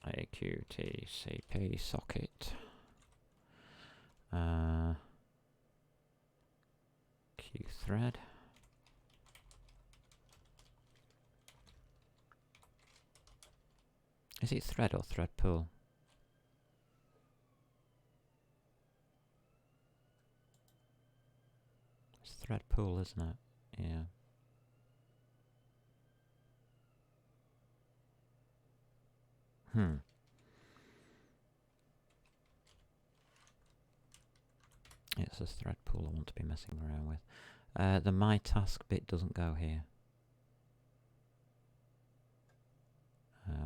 A QTCP socket. Qthread. Is it thread or thread pool? It's thread pool, isn't it? Yeah. It's a thread pool I want to be messing around with. The my task bit doesn't go here.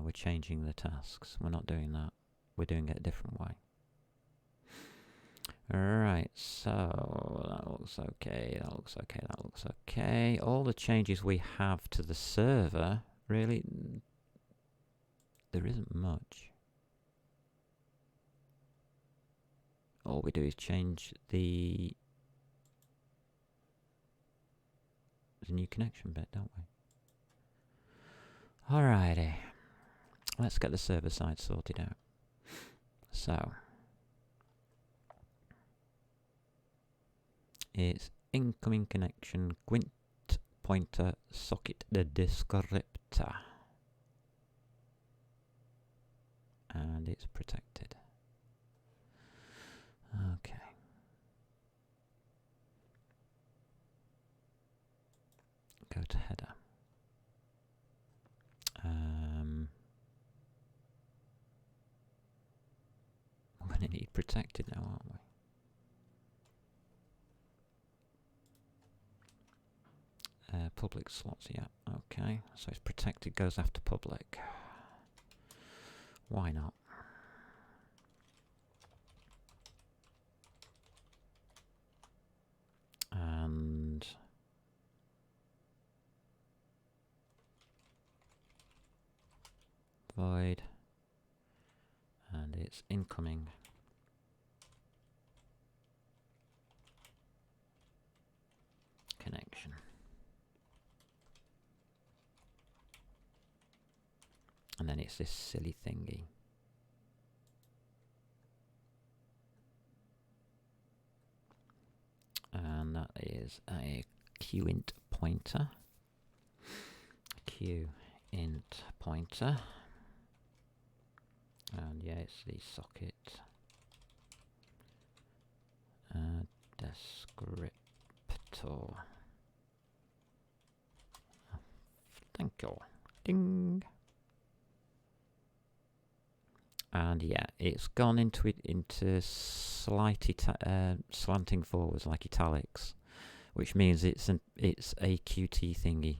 We're changing the tasks. We're not doing that. We're doing it a different way. Alright, so that looks okay, that looks okay, that looks okay. All the changes we have to the server, really, there isn't much. All we do is change the new connection bit, don't we? Alrighty. Let's get the server side sorted out. So, it's incoming connection Gwent pointer socket the descriptor. And it's protected. Okay. Go to header. We're going to need protected now, aren't we? Public slots, yeah, okay. So it's protected, goes after public. Why not? And void, and it's incoming. Connection. And then it's this silly thingy. And that is a qint pointer. Qint pointer. And yeah, it's the socket. Descriptor. Thank you. Ding. And yeah, it's gone into slanting forwards like italics, which means it's a Qt thingy.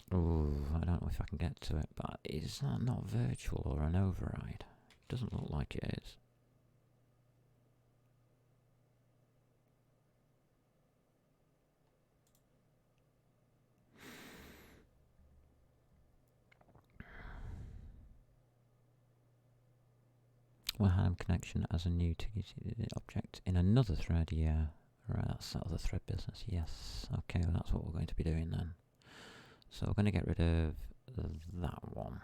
Oh, I don't know if I can get to it, but is that not virtual or an override? It doesn't look like it is. We'll have connection as a new object in another thread, yeah. Right, that's that other thread business, yes. Okay, well that's what we're going to be doing then. So we're going to get rid of that one.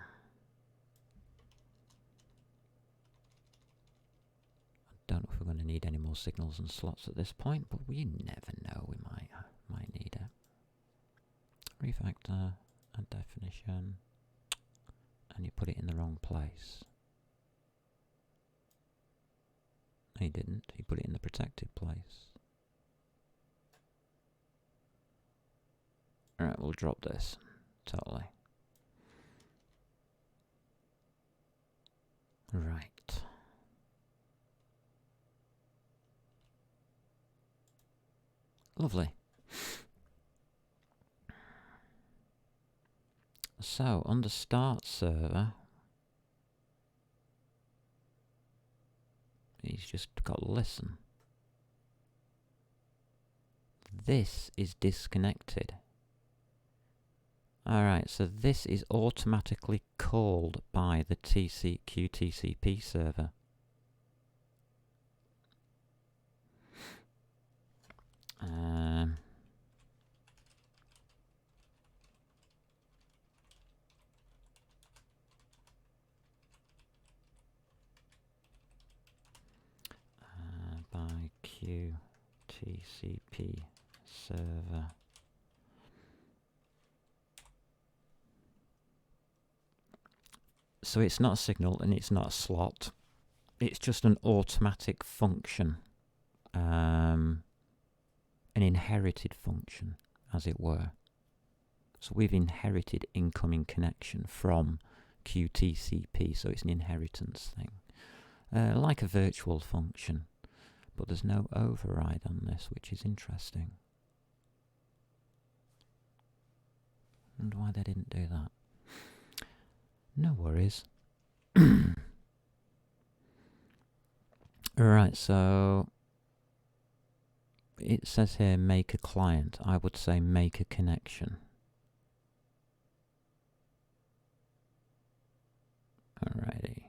I don't know if we're going to need any more signals and slots at this point, but we never know, we might need it. Refactor, add definition, and you put it in the wrong place. No, you didn't. You put it in the protected place. Alright, we'll drop this. Totally. Right. Lovely. So, on the start server, he's just got listen. This is disconnected. Alright, so this is automatically called by the QTCP server. By QTCP server. So it's not a signal and it's not a slot. It's just an automatic function. An inherited function, as it were. So we've inherited incoming connection from QTCP, so it's an inheritance thing. Like a virtual function. But there's no override on this, which is interesting. I wonder why they didn't do that. No worries. Right, so it says here make a client. I would say make a connection. Alrighty.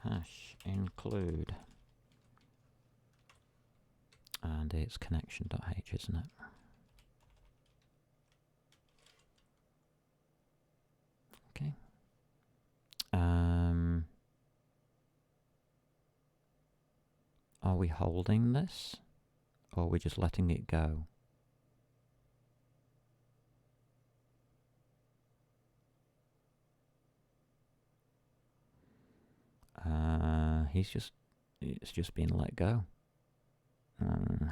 Hash include. And it's connection.h, isn't it? Okay. Are we holding this? Or are we just letting it go? It's just being let go.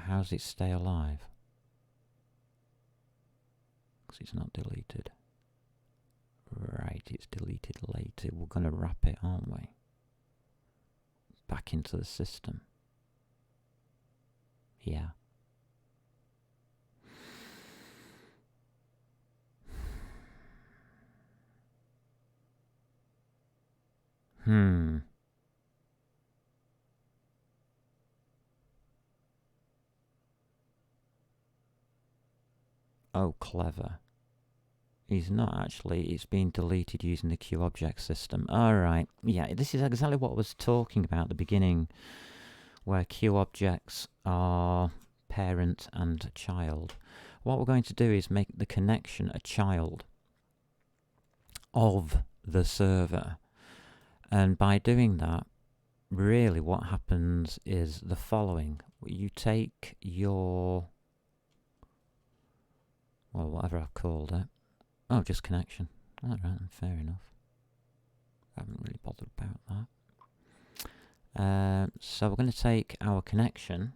How does it stay alive? Because it's not deleted. Right, it's deleted later. We're going to wrap it, aren't we? Back into the system. Yeah. Oh, clever. is not actually, it's being deleted using the QObject system. Alright, yeah, this is exactly what I was talking about at the beginning, where QObjects are parent and child. What we're going to do is make the connection a child of the server. And by doing that, really what happens is the following. You take your, well, whatever I've called it. Oh, just connection. Alright, fair enough. I haven't really bothered about that. So we're going to take our connection,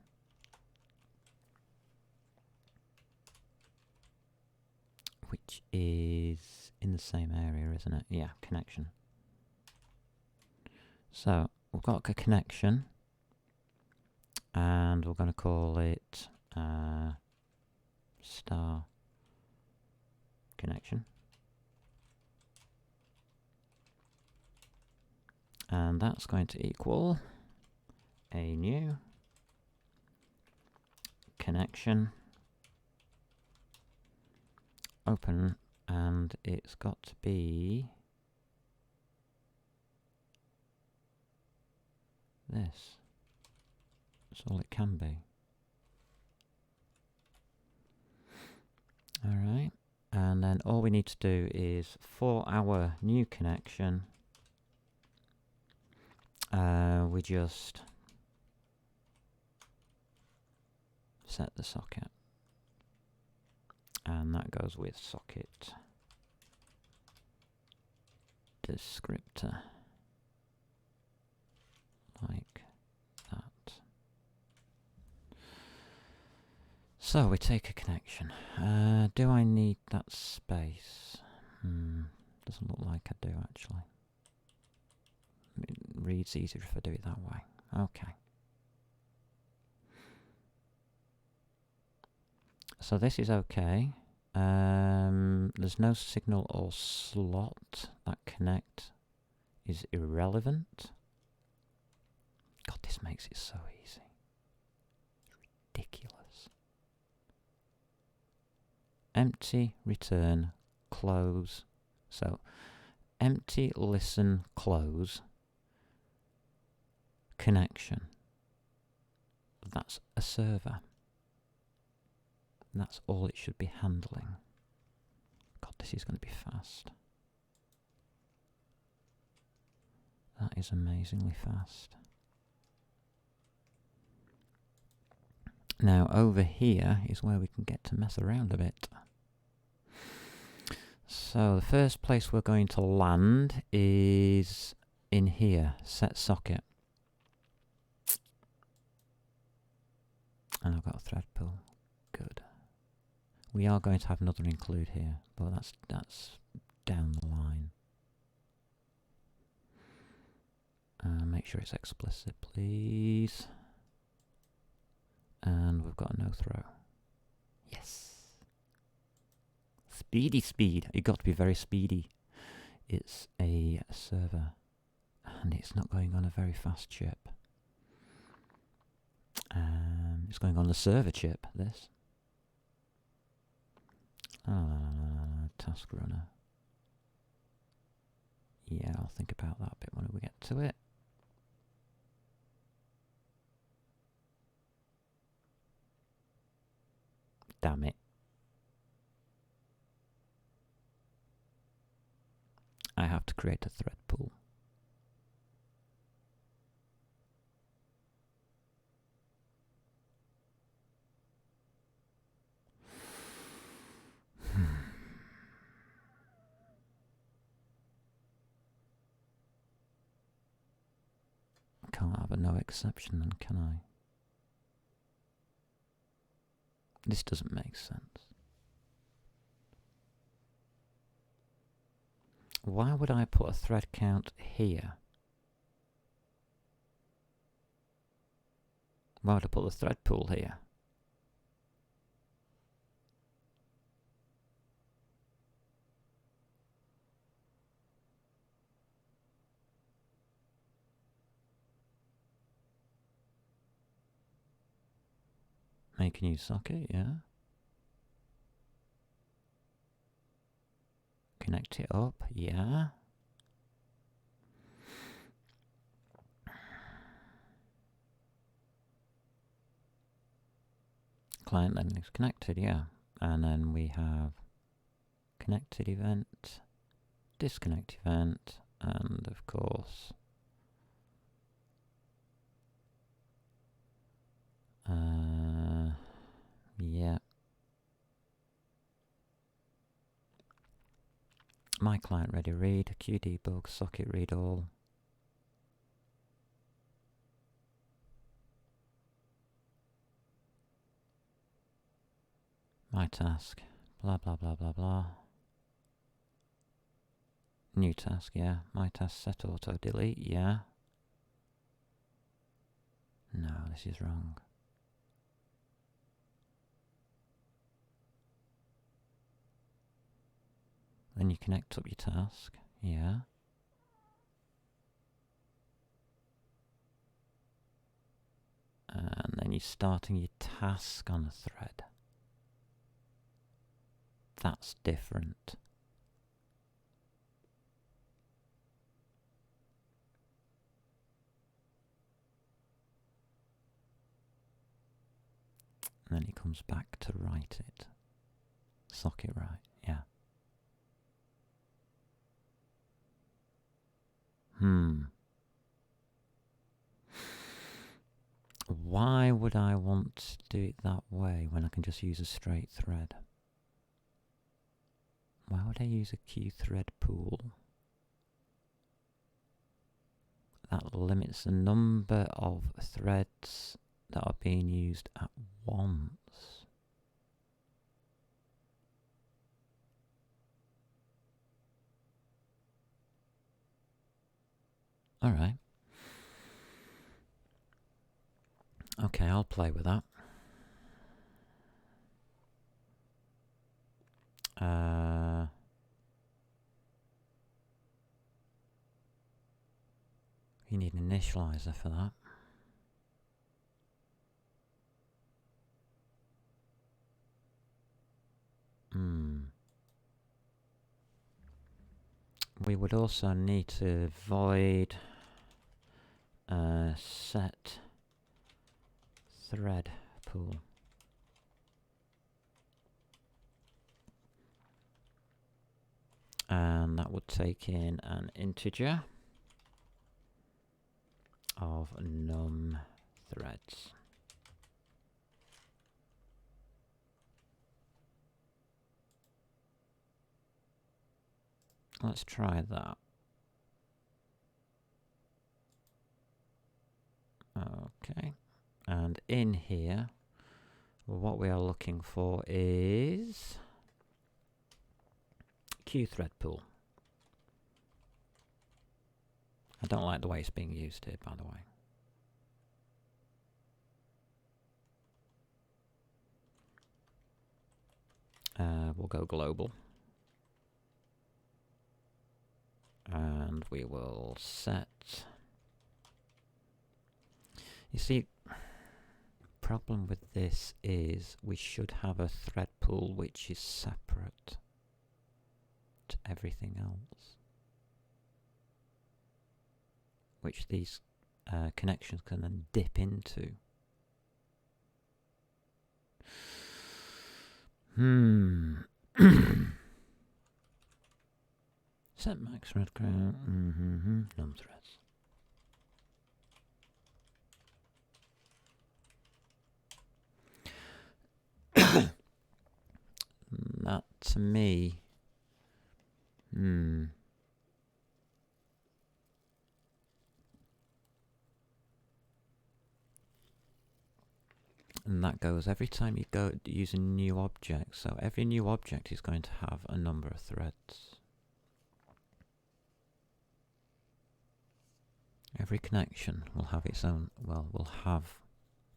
which is in the same area, isn't it? Yeah, connection. So we've got a connection, and we're going to call it star connection. And that's going to equal a new connection open, and it's got to be this. That's all it can be. Alright, and then all we need to do is for our new connection, we just set the socket, and that goes with socket descriptor, like that. So we take a connection. Do I need that space? Doesn't look like I do actually. It reads easier if I do it that way. Okay. So this is okay. There's no signal or slot. That connect is irrelevant. God, this makes it so easy. Ridiculous. Empty, return, close. So empty, listen, close, connection. That's a server. That's all it should be handling. God, this is going to be fast. That is amazingly fast. Now over here is where we can get to mess around a bit. So the first place we're going to land is in here, set socket. And I've got a thread pool. Good. We are going to have another include here, but that's down the line. Make sure it's explicit, please. And we've got a no throw. Yes. Speedy speed. You've got to be very speedy. It's a server, and it's not going on a very fast chip. It's going on the server chip, this. Task runner. Yeah, I'll think about that a bit when we get to it. Damn it. I have to create a thread pool. Can't have a no exception then, can I? This doesn't make sense. Why would I put a thread count here? Why would I put the thread pool here? Make a new socket, yeah. connect it up, yeah. Client then is connected, yeah. And then we have connected event, disconnect event, and of course yeah, my client ready read, qdebug, socket read all. My task, blah blah blah blah blah. New task, yeah. My task set auto delete, yeah. No, this is wrong. Then you connect up your task, yeah. And then you're starting your task on a thread. That's different. And then he comes back to write it. Socket write, yeah. Why would I want to do it that way when I can just use a straight thread? Why would I use a queue thread pool? That limits the number of threads that are being used at once. Alright. Okay, I'll play with that. You need an initializer for that. We would also need to void set thread pool. And that would take in an integer of num threads. Let's try that. Okay. And in here, what we are looking for is queue thread pool. I don't like the way it's being used here, by the way. We'll go global. And we will set... You see, problem with this is we should have a thread pool which is separate to everything else, which these connections can then dip into. Set max thread count, num threads. That to me, and that goes every time you go to use a new object. So every new object is going to have a number of threads. Every connection will have its own, well, will have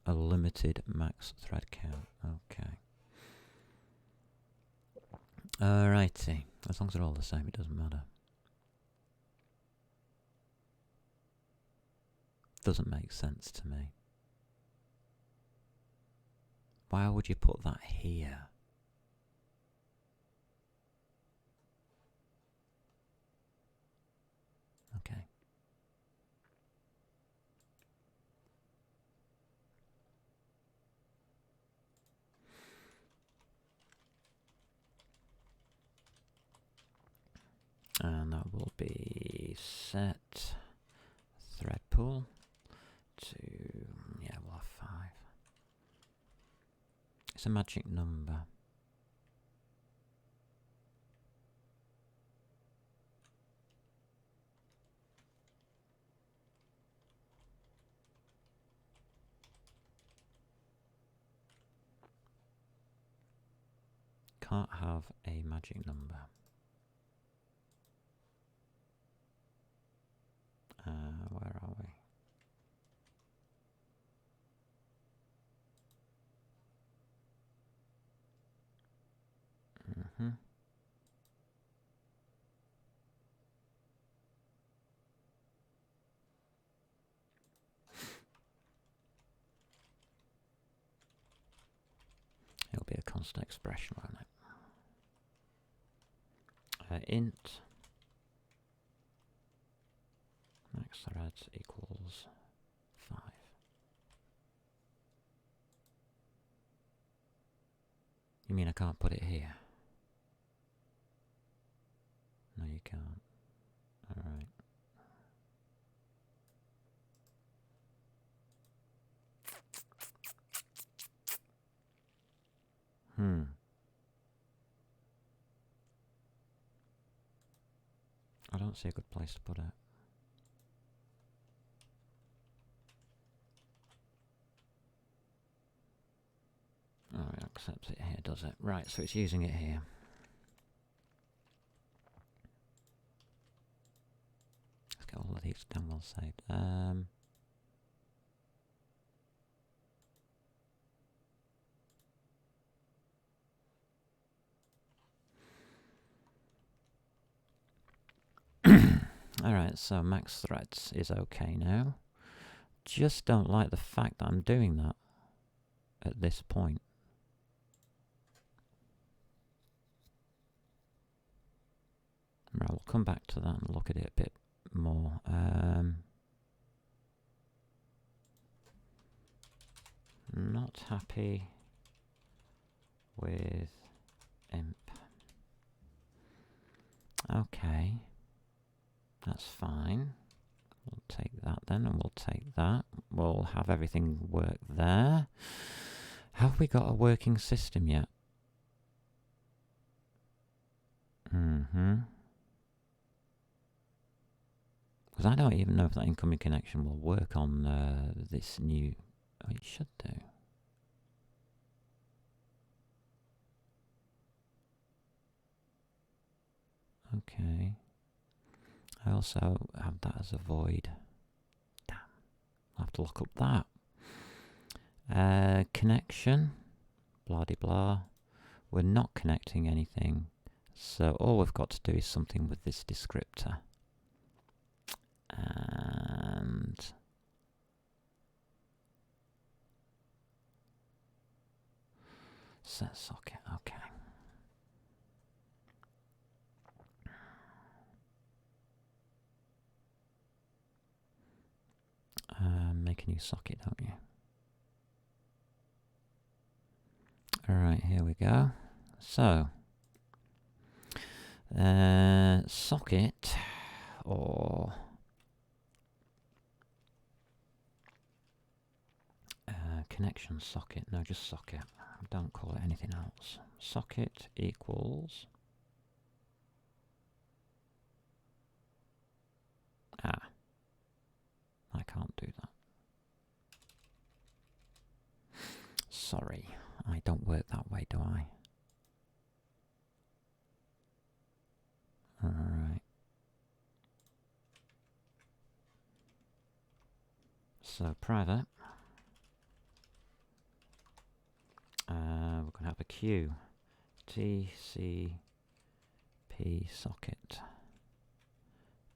a limited max thread count. Okay. Alrighty. As long as they're all the same, it doesn't matter. Doesn't make sense to me. Why would you put that here? will be set thread pool to, yeah, we'll have 5. It's a magic number. Can't have a magic number. Where are we? It'll be a constant expression, won't it? Int max threads equals 5. You mean I can't put it here? No, you can't. Alright. I don't see a good place to put it. Oh, it accepts it here, does it? Right, so it's using it here. Let's get all of these damn well saved. Alright, so max threads is okay now. Just don't like the fact that I'm doing that at this point. Right, we'll come back to that and look at it a bit more. Not happy with imp. Okay, that's fine. We'll take that then, and we'll take that. We'll have everything work there. Have we got a working system yet? Because I don't even know if that incoming connection will work on this new... Oh, it should do. Okay. I also have that as a void. Damn. I'll have to look up that. Connection. Blah de blah. We're not connecting anything. So all we've got to do is something with this descriptor. And set socket, okay. Make a new socket, don't you? Alright, here we go. So, socket or connection socket. No, just socket. Don't call it anything else. Socket equals I can't do that. Sorry, I don't work that way, do I? Alright. So private. We're going to have a queue. TCP socket.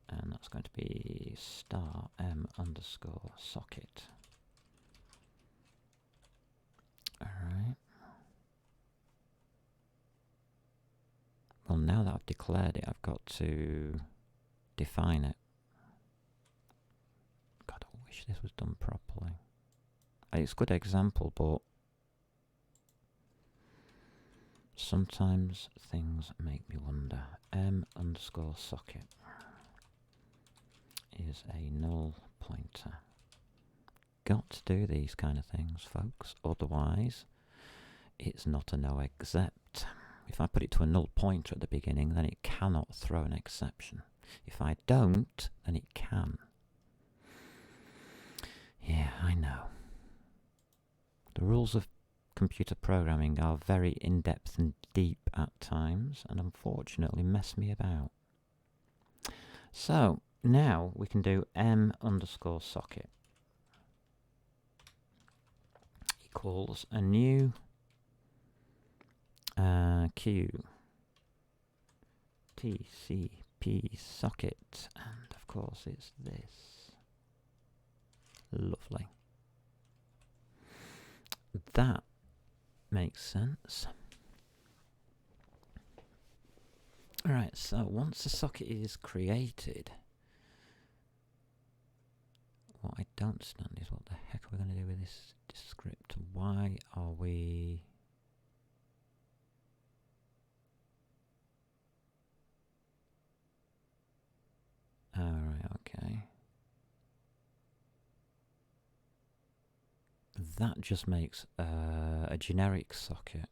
And that's going to be star m underscore socket. Alright. Well, now that I've declared it, I've got to define it. God, I wish this was done properly. It's a good example, but sometimes things make me wonder. M underscore socket. is a null pointer. Got to do these kind of things, folks, otherwise it's not a no except. If I put it to a null pointer at the beginning, then it cannot throw an exception. If I don't, then it can. Yeah, I know. The rules of computer programming are very in-depth and deep at times, and unfortunately mess me about. So, now we can do m_socket equals a new Q TCP socket, and of course it's this. Lovely. That makes sense. Alright, so once the socket is created, what I don't understand is what the heck are we going to do with this script? Why are we... Alright, okay. That just makes a generic socket.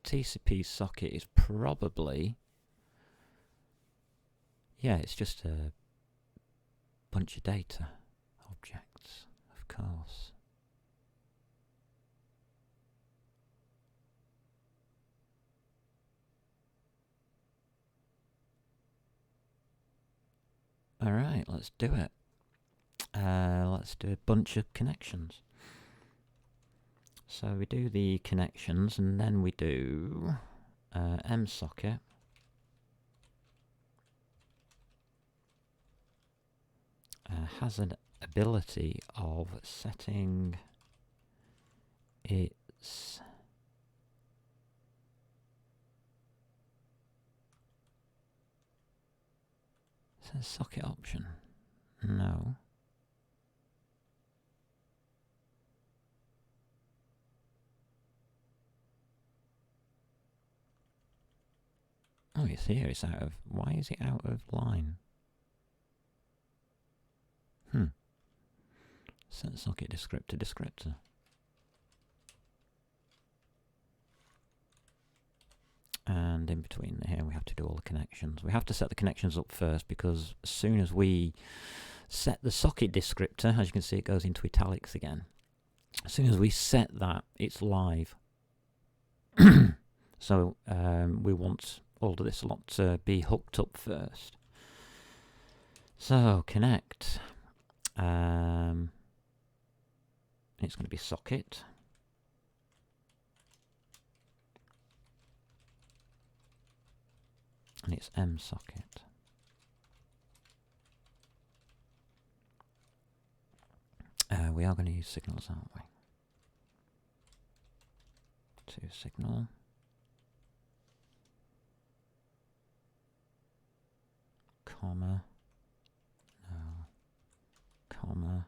TCP socket is probably... Yeah, it's just a bunch of data objects, of course. Alright, let's do it. Let's do a bunch of connections. So we do the connections and then we do msocket has an ability of setting its socket option. No. Oh, it's here. It's out of... Why is it out of line? Set socket descriptor. And in between here we have to do all the connections. We have to set the connections up first because as soon as we set the socket descriptor, as you can see it goes into italics again. As soon as we set that, it's live. So we want all of this lot to be hooked up first. So connect. It's going to be socket. And it's msocket. We are going to use signals, aren't we? To signal. Comma. No. Comma.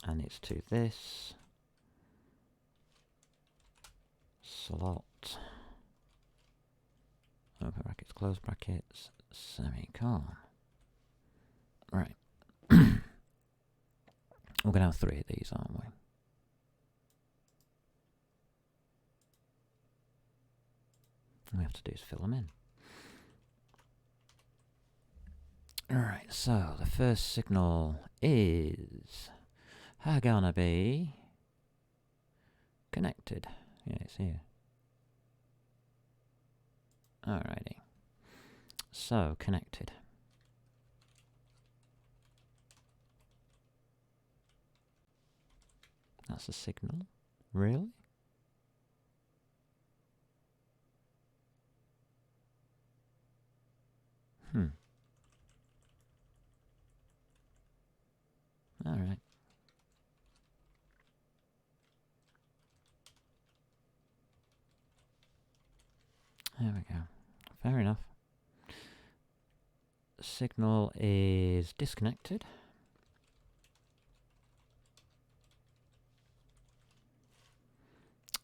And it's to this. Slot. Open brackets, close brackets, semicolon. Right. We're going to have 3 of these, aren't we? All we have to do is fill them in. Alright, so the first signal is gonna be connected. Yeah, it's here. Alrighty. So, connected. That's a signal? Really? Alright. There we go. Fair enough. Signal is disconnected.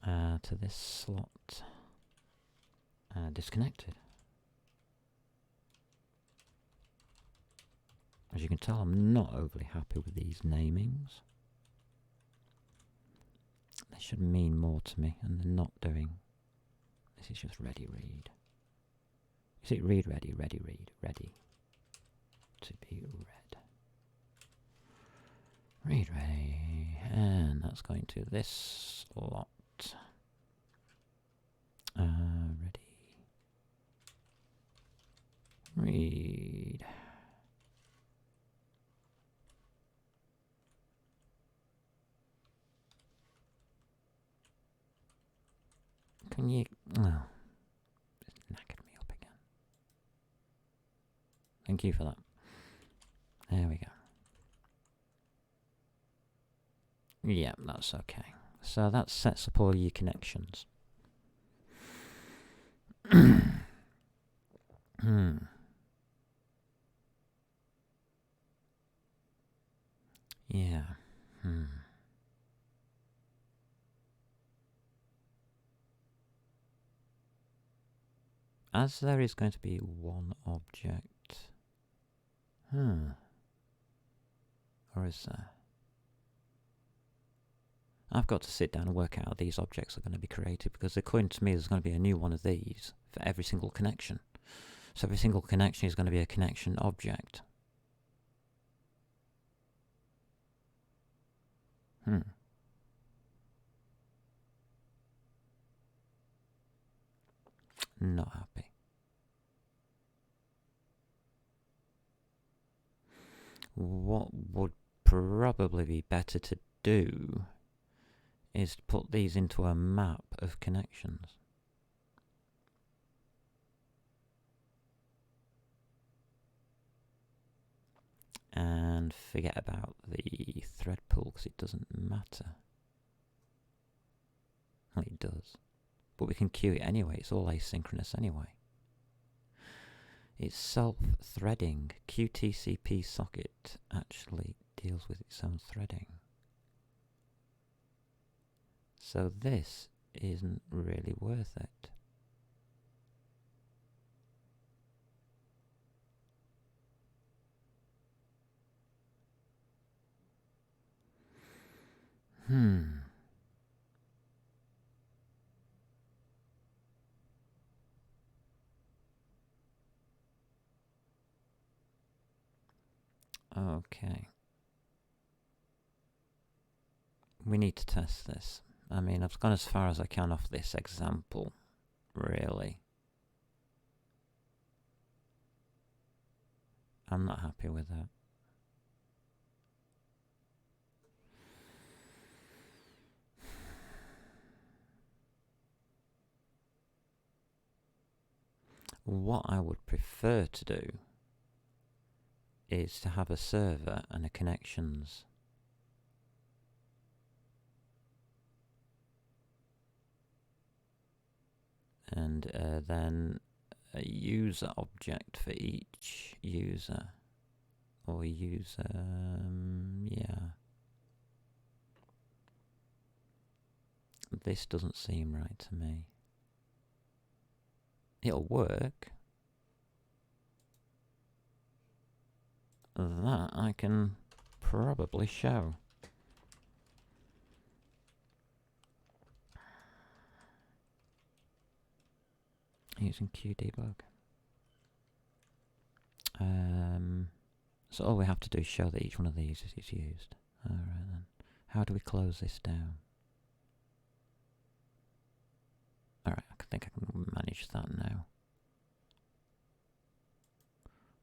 To this slot. Disconnected. As you can tell, I'm not overly happy with these namings. They should mean more to me, and they're not doing. This is just ready read. Is it read ready, ready read, ready to be read? Read ready, and that's going to this lot. Ready. Read. Can you... Oh, it's knackered me up again. Thank you for that. There we go. Yeah, that's okay. So that sets up all your connections. Yeah. As there is going to be one object. Or is there? I've got to sit down and work out how these objects are going to be created, because according to me there's going to be a new one of these for every single connection. So every single connection is going to be a connection object. Not happy. What would probably be better to do is to put these into a map of connections. And forget about the thread pool, because it doesn't matter. Well, it does. But we can queue it anyway, it's all asynchronous anyway. It's self-threading. QTCP socket actually deals with its own threading. So this isn't really worth it. Okay. We need to test this. I mean, I've gone as far as I can off this example, really. I'm not happy with that. What I would prefer to do is to have a server and a connections. And then a user object for each user. Or user, yeah. This doesn't seem right to me. It'll work. That I can probably show. Using QDebug. So all we have to do is show that each one of these is used. Alright then. How do we close this down? Alright, I think I can manage that now.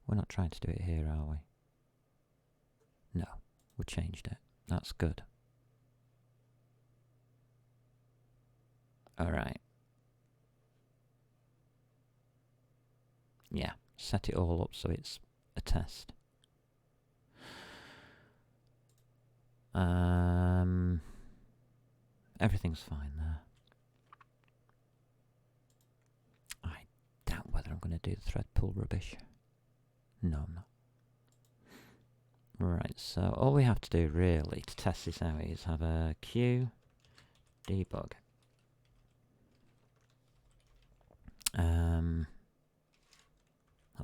We're not trying to do it here, are we? No, we changed it. That's good. Alright. Yeah, set it all up so it's a test. Everything's fine there. I doubt whether I'm going to do the thread pool rubbish. No, I'm not. Right, so all we have to do really to test this out is have a queue debug. I'll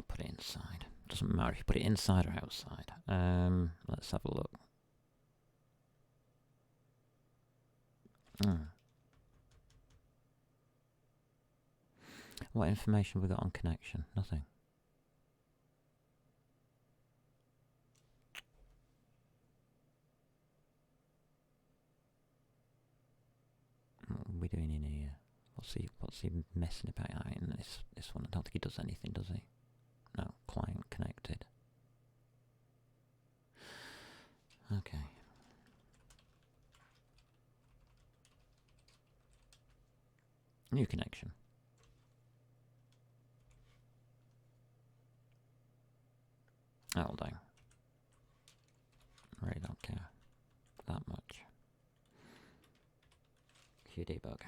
put it inside. Doesn't matter if you put it inside or outside. Let's have a look. What information have we got on connection? Nothing. What are we doing in here? What's he messing about in this one? I don't think he does anything, does he? No, client connected. Okay. New connection. That'll do. Really don't care that much. QDebug.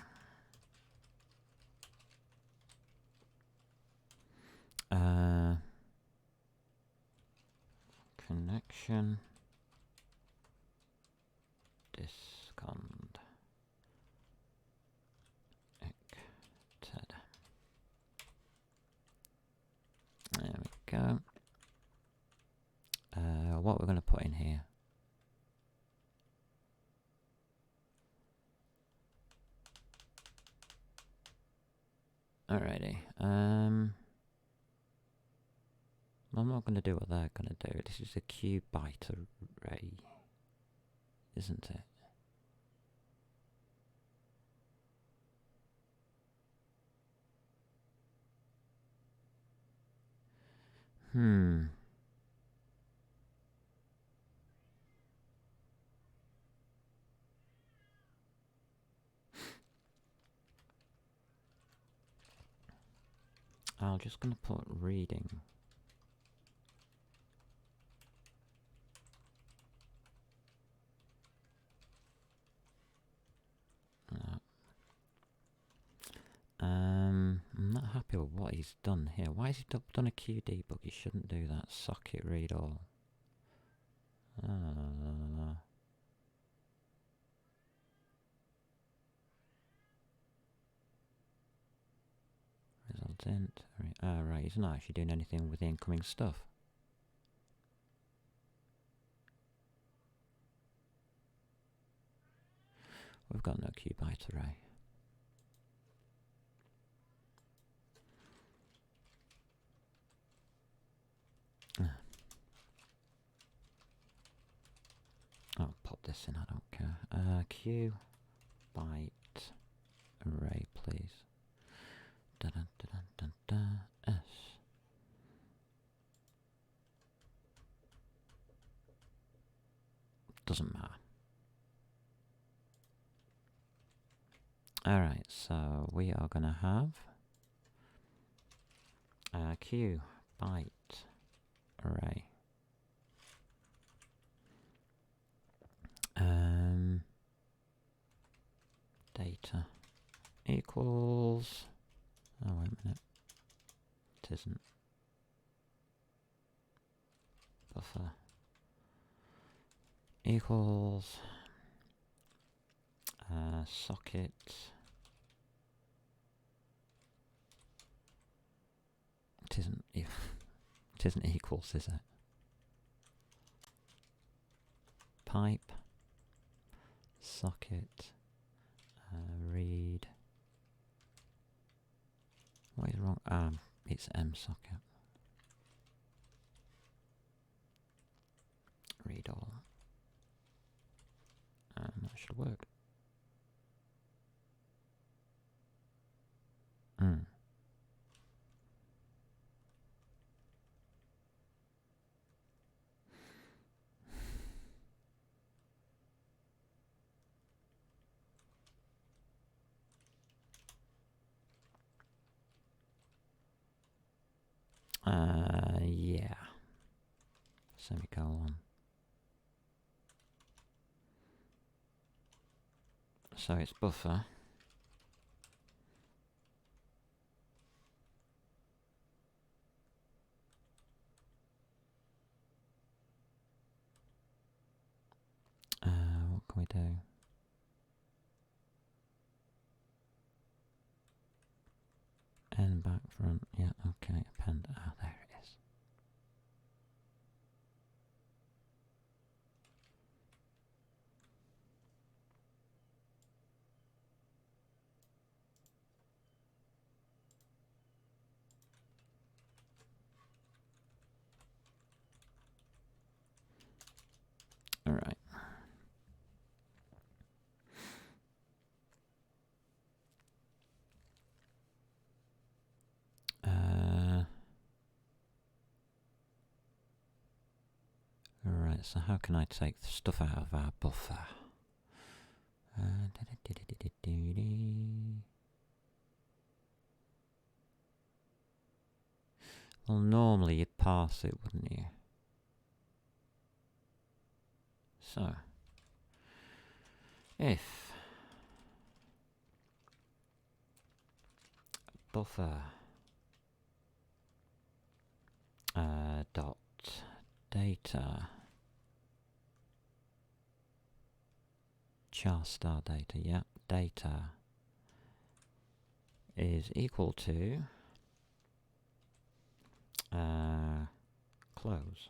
Connection disconned ted. There we go. What we're going to put in here? Alrighty. I'm not going to do what they're going to do. This is a Q byte array, isn't it? I'm just going to put reading. I'm not happy with what he's done here. Why has he done a QDebug? He shouldn't do that. Socket read all. Resultant. Right, he's not actually doing anything with the incoming stuff. We've got no Q byte array. I'll pop this in, I don't care. Q byte array, please. Da -da -da -da -da -da, S. Doesn't matter. Alright, so we are going to have Q byte array. Data equals. Oh, wait a minute. It isn't. Buffer equals socket it isn't equals, is it? Pipe socket read. What is wrong? It's M socket. Read all. And that should work. Yeah. Semicolon. So it's buffer. What can we do? And back front. Yeah, okay. Append. Ah, there it is. Right, so how can I take the stuff out of our buffer? Well, normally you'd parse it, wouldn't you? So, if buffer dot data char star data, yeah, data is equal to close.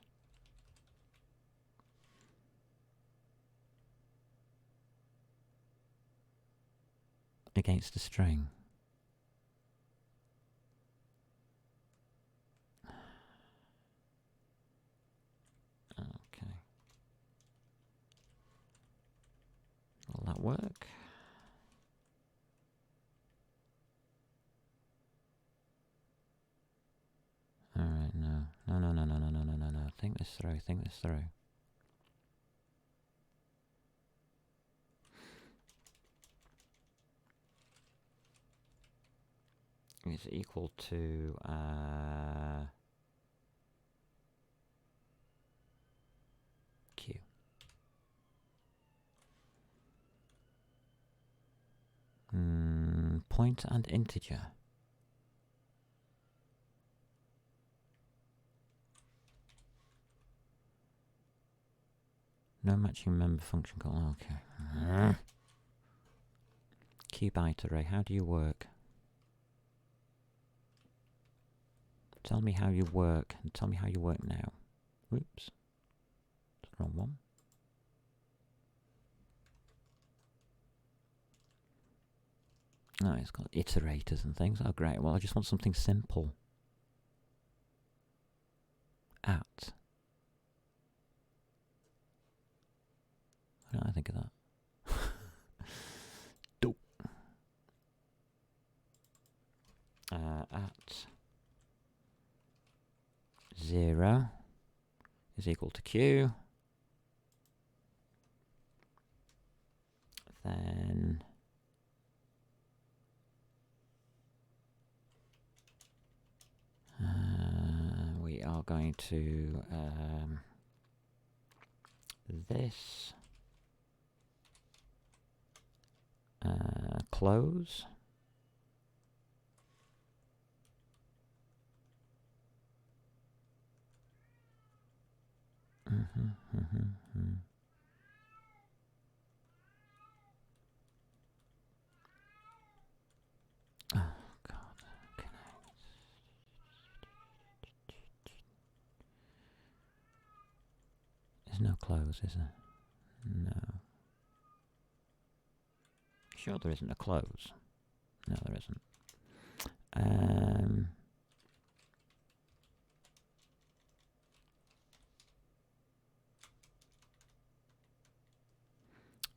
Against a string. Okay. Will that work? Alright, no. No. Think this through. Is equal to Q. Point and integer. No matching member function call. Okay. Q byte array. How do you work? Tell me how you work, and tell me how you work now. Oops. That's the wrong one. Oh, it's got iterators and things. Oh, great. Well, I just want something simple. At. What did I think of that? Do. At 0 is equal to Q. Then we are going to this close. Oh, God. Okay. There's no close, is there? No. Sure there isn't a close? No, there isn't.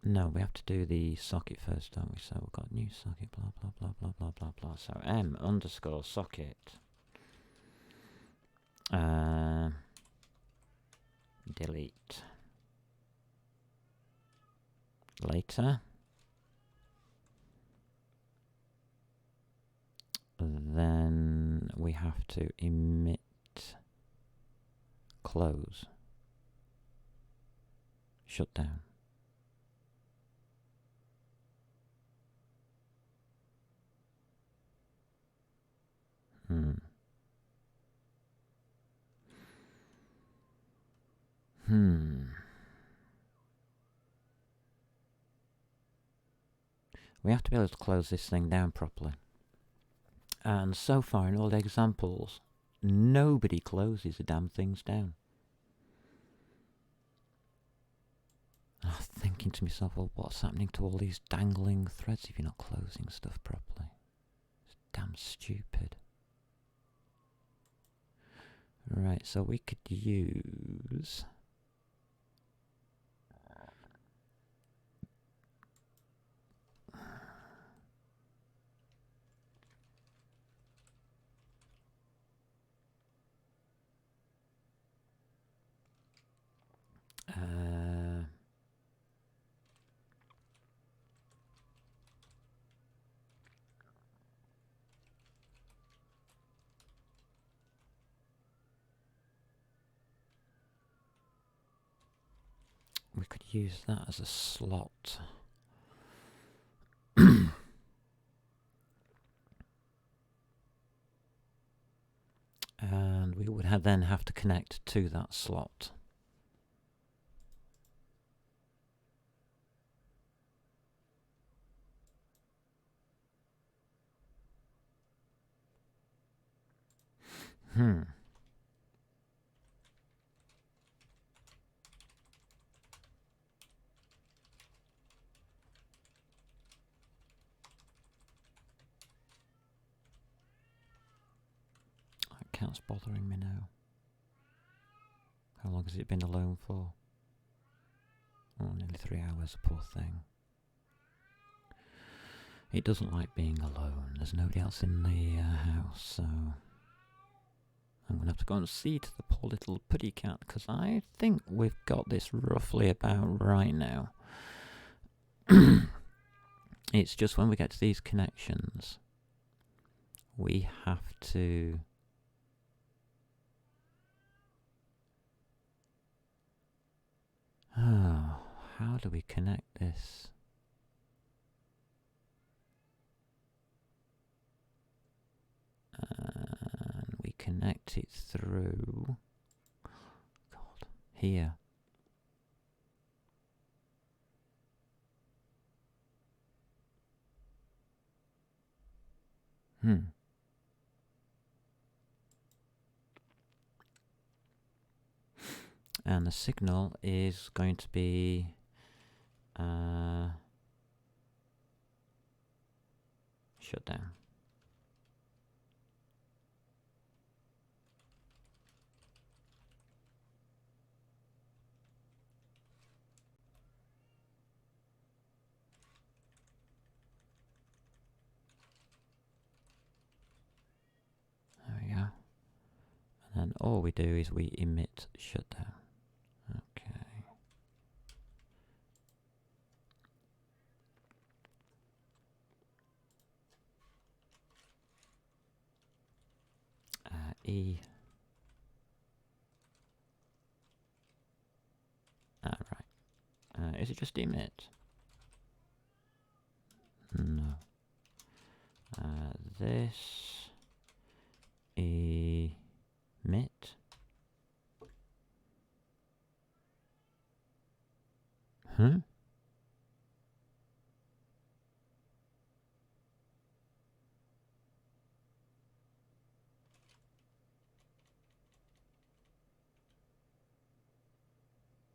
No, we have to do the socket first, don't we? So we've got new socket, blah, blah, blah, blah, blah, blah, blah. So m underscore socket. Delete. Later. Then we have to emit close. Shut down. We have to be able to close this thing down properly. And so far in all the examples, nobody closes the damn things down. I'm thinking to myself, well, what's happening to all these dangling threads if you're not closing stuff properly? It's damn stupid. Right, so we could use... we could use that as a slot. And we would then have to connect to that slot. Cat's bothering me now. How long has it been alone for? Oh, nearly 3 hours, poor thing. It doesn't like being alone. There's nobody else in the house, so I'm going to have to go and see to the poor little putty cat, because I think we've got this roughly about right now. It's just when we get to these connections, we have to... Oh, how do we connect this? And we connect it through... God, here. And the signal is going to be shut down. There we go. And then all we do is we emit shutdown. Okay. E. Right. Is it just emit? No. This emit. Huh?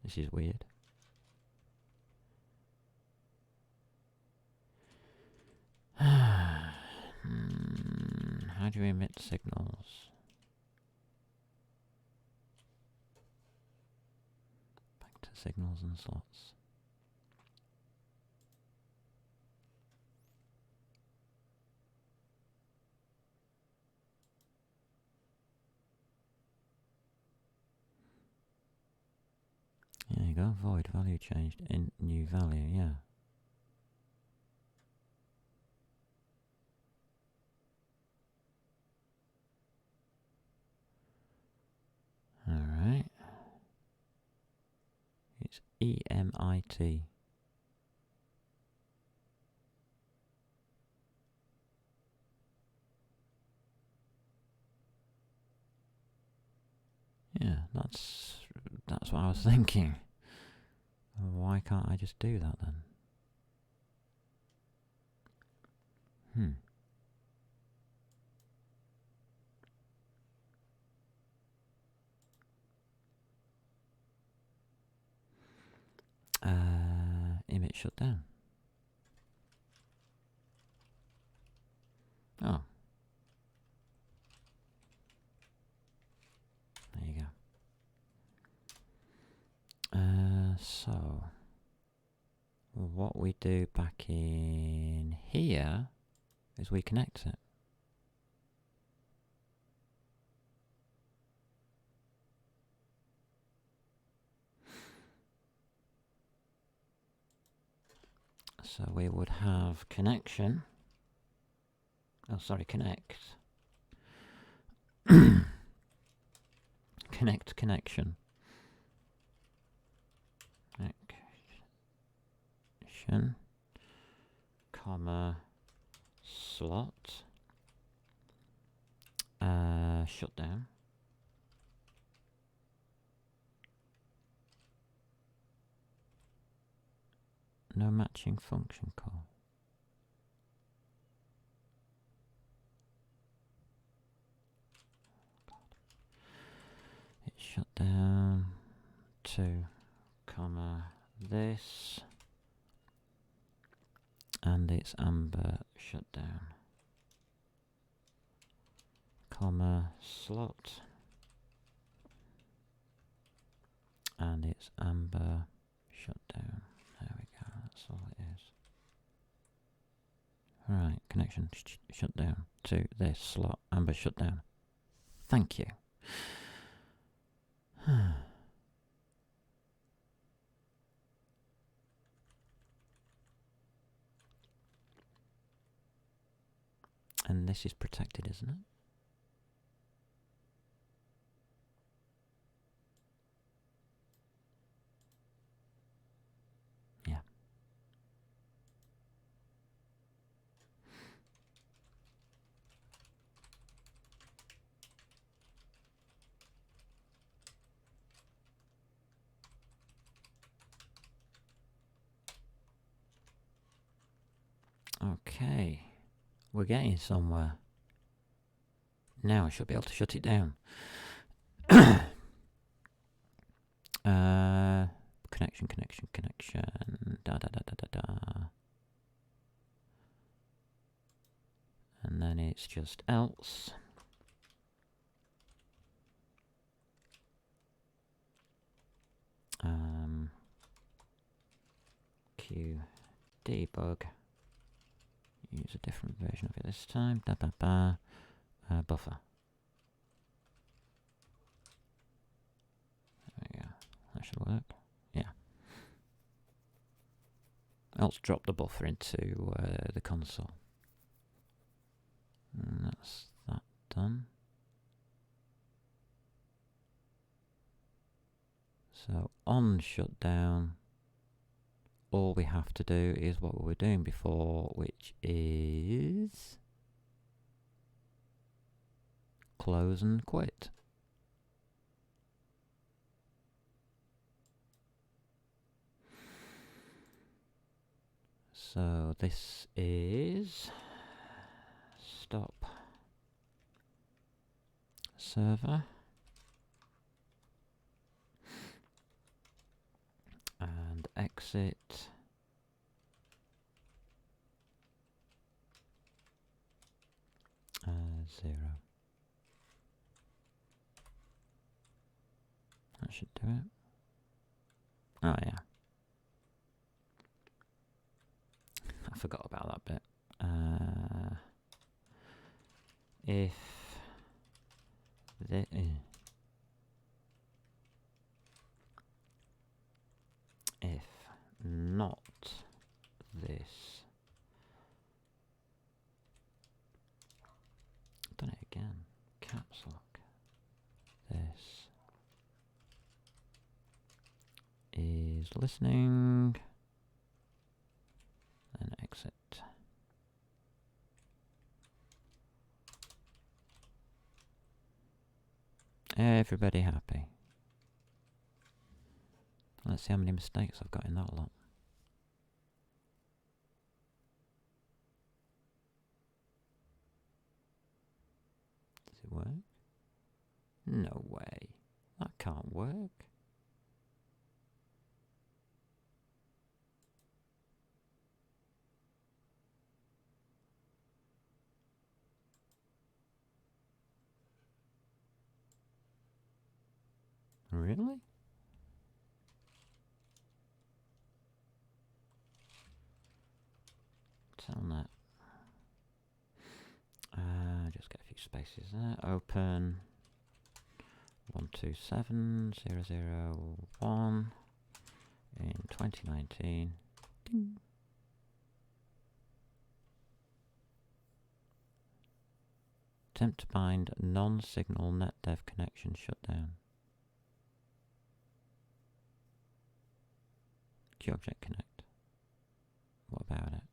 This is weird. How do you emit signals? Back to signals and slots. There you go, void value changed in new value, yeah. Alright. It's EMIT. Yeah, that's what I was thinking. Why can't I just do that then? Emit shutdown. Oh. There you go. So what we do back in here is we connect it. So we would have connection. Oh, sorry, connect. Connect connection. Okay. connection, comma, slot, shutdown. No matching function call. It's shut down to, comma, this, and it's Amber shutdown, comma, slot, and it's Amber shutdown. There we go, that's all it is. Alright, connection shut down to this slot, Amber shutdown. Thank you. And this is protected, isn't it? Yeah. Okay. We're getting somewhere. Now I should be able to shut it down. Connection. Da da da da da da. And then it's just else. Q debug. Use a different version of it this time. Buffer. There we go. That should work. Yeah. Else drop the buffer into the console. And that's that done. So on shutdown, all we have to do is what we were doing before, which is close and quit. So this is stop server and exit zero. That should do it. Oh yeah. I forgot about that bit. If not this, done it again. Caps lock. This is listening. Then exit. Everybody happy. Let's see how many mistakes I've got in that lot. Does it work? No way. That can't work. Really? Telnet. Just get a few spaces there. Open 127.0.0.1 in 2019. Ding. Attempt to bind non-signal NetDev connection shutdown. QObject connect. What about it?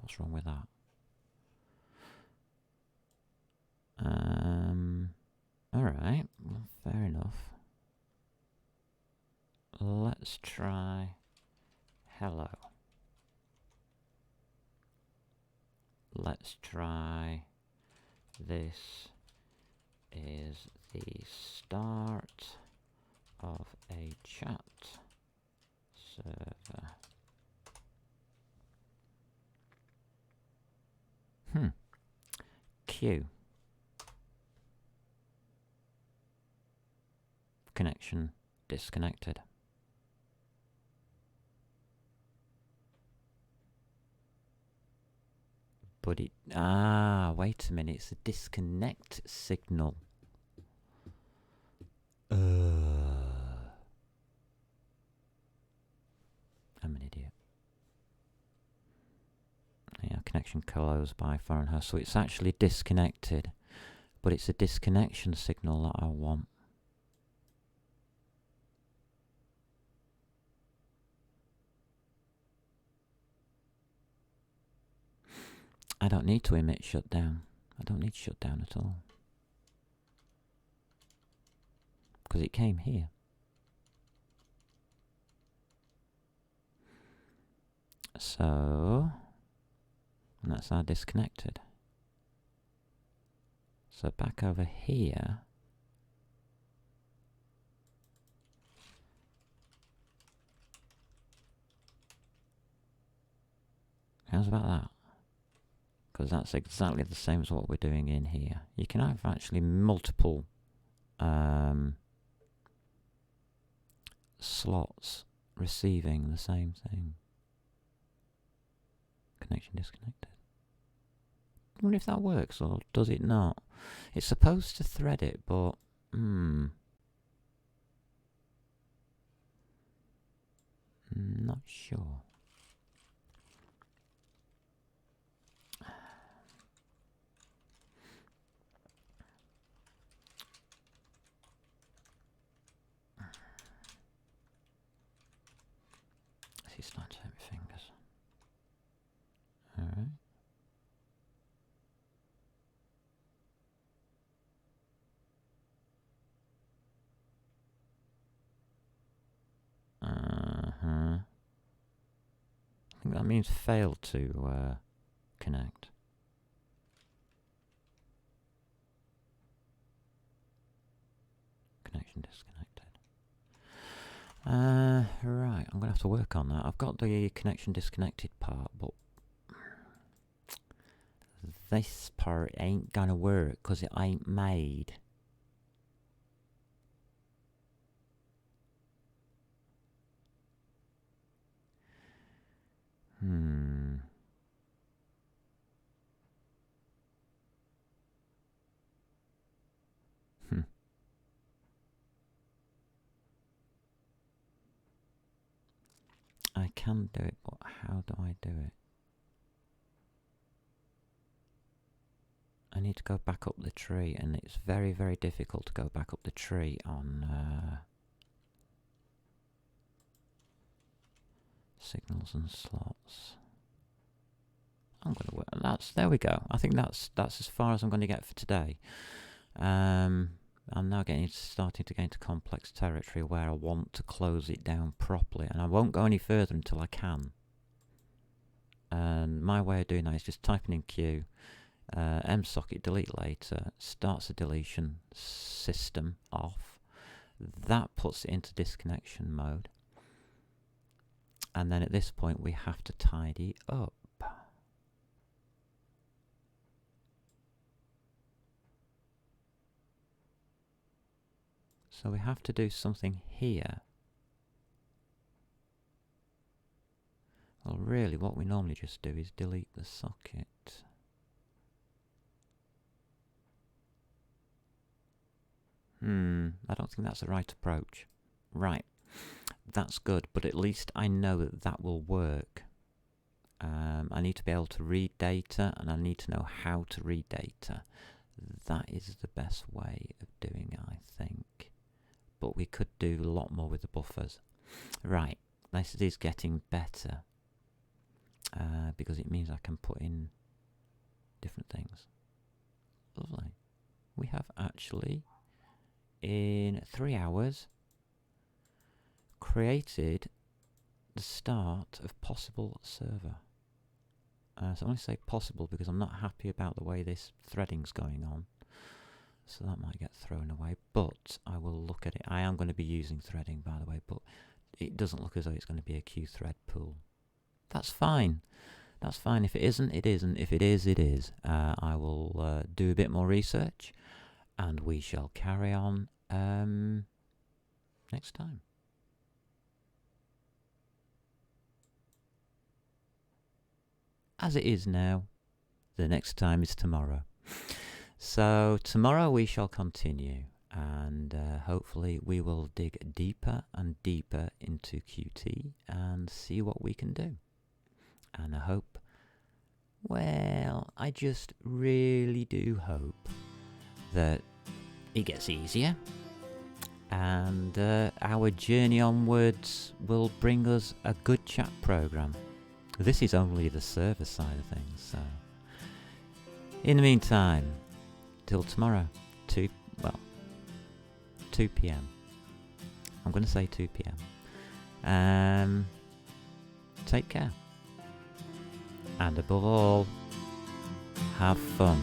What's wrong with that? Alright, well, fair enough. Let's try hello. Let's try this is the start of a chat server. Q. Connection disconnected. But it... wait a minute. It's a disconnect signal. I'm an idiot. Yeah, connection closed by foreign host. So it's actually disconnected. But it's a disconnection signal that I want. I don't need to emit shutdown. I don't need shutdown at all. Because it came here. So, and that's now disconnected. So back over here. How's about that? Because that's exactly the same as what we're doing in here. You can have actually multiple slots receiving the same thing. Connection disconnected. I wonder if that works or does it not? It's supposed to thread it, but not sure. He's starting to hurt my fingers. Alright. I think that means failed to connect. Connection disconnected. Right, I'm going to have to work on that. I've got the connection disconnected part, but this part ain't going to work because it ain't made. I can do it, but how do I do it? I need to go back up the tree, and it's very, very difficult to go back up the tree on signals and slots. I'm going to work. There we go. I think that's as far as I'm going to get for today. I'm now starting to get into complex territory where I want to close it down properly, and I won't go any further until I can. And my way of doing that is just typing in Q, msocket delete later, starts a deletion system off. That puts it into disconnection mode. And then at this point we have to tidy up. So we have to do something here. Well, really what we normally just do is delete the socket. I don't think that's the right approach. Right, that's good, but at least I know that that will work. I need to be able to read data, and I need to know how to read data. That is the best way of doing it, I think. But we could do a lot more with the buffers. Right, this is getting better. because it means I can put in different things. Lovely. We have actually, in 3 hours, created the start of possible server. So I only say possible because I'm not happy about the way this threading's going on. So that might get thrown away, but I will look at it. I am going to be using threading, by the way, but it doesn't look as though it's going to be a QThread pool. That's fine. That's fine. If it isn't, it isn't. If it is, it is. I will do a bit more research, and we shall carry on next time. As it is now, the next time is tomorrow. So tomorrow we shall continue, and hopefully we will dig deeper and deeper into Qt and see what we can do. And I hope, well, I just really do hope that it gets easier, and our journey onwards will bring us a good chat program. This is only the server side of things, so in the meantime, till tomorrow, 2 p.m. I'm going to say 2 p.m. Take care. And above all, have fun.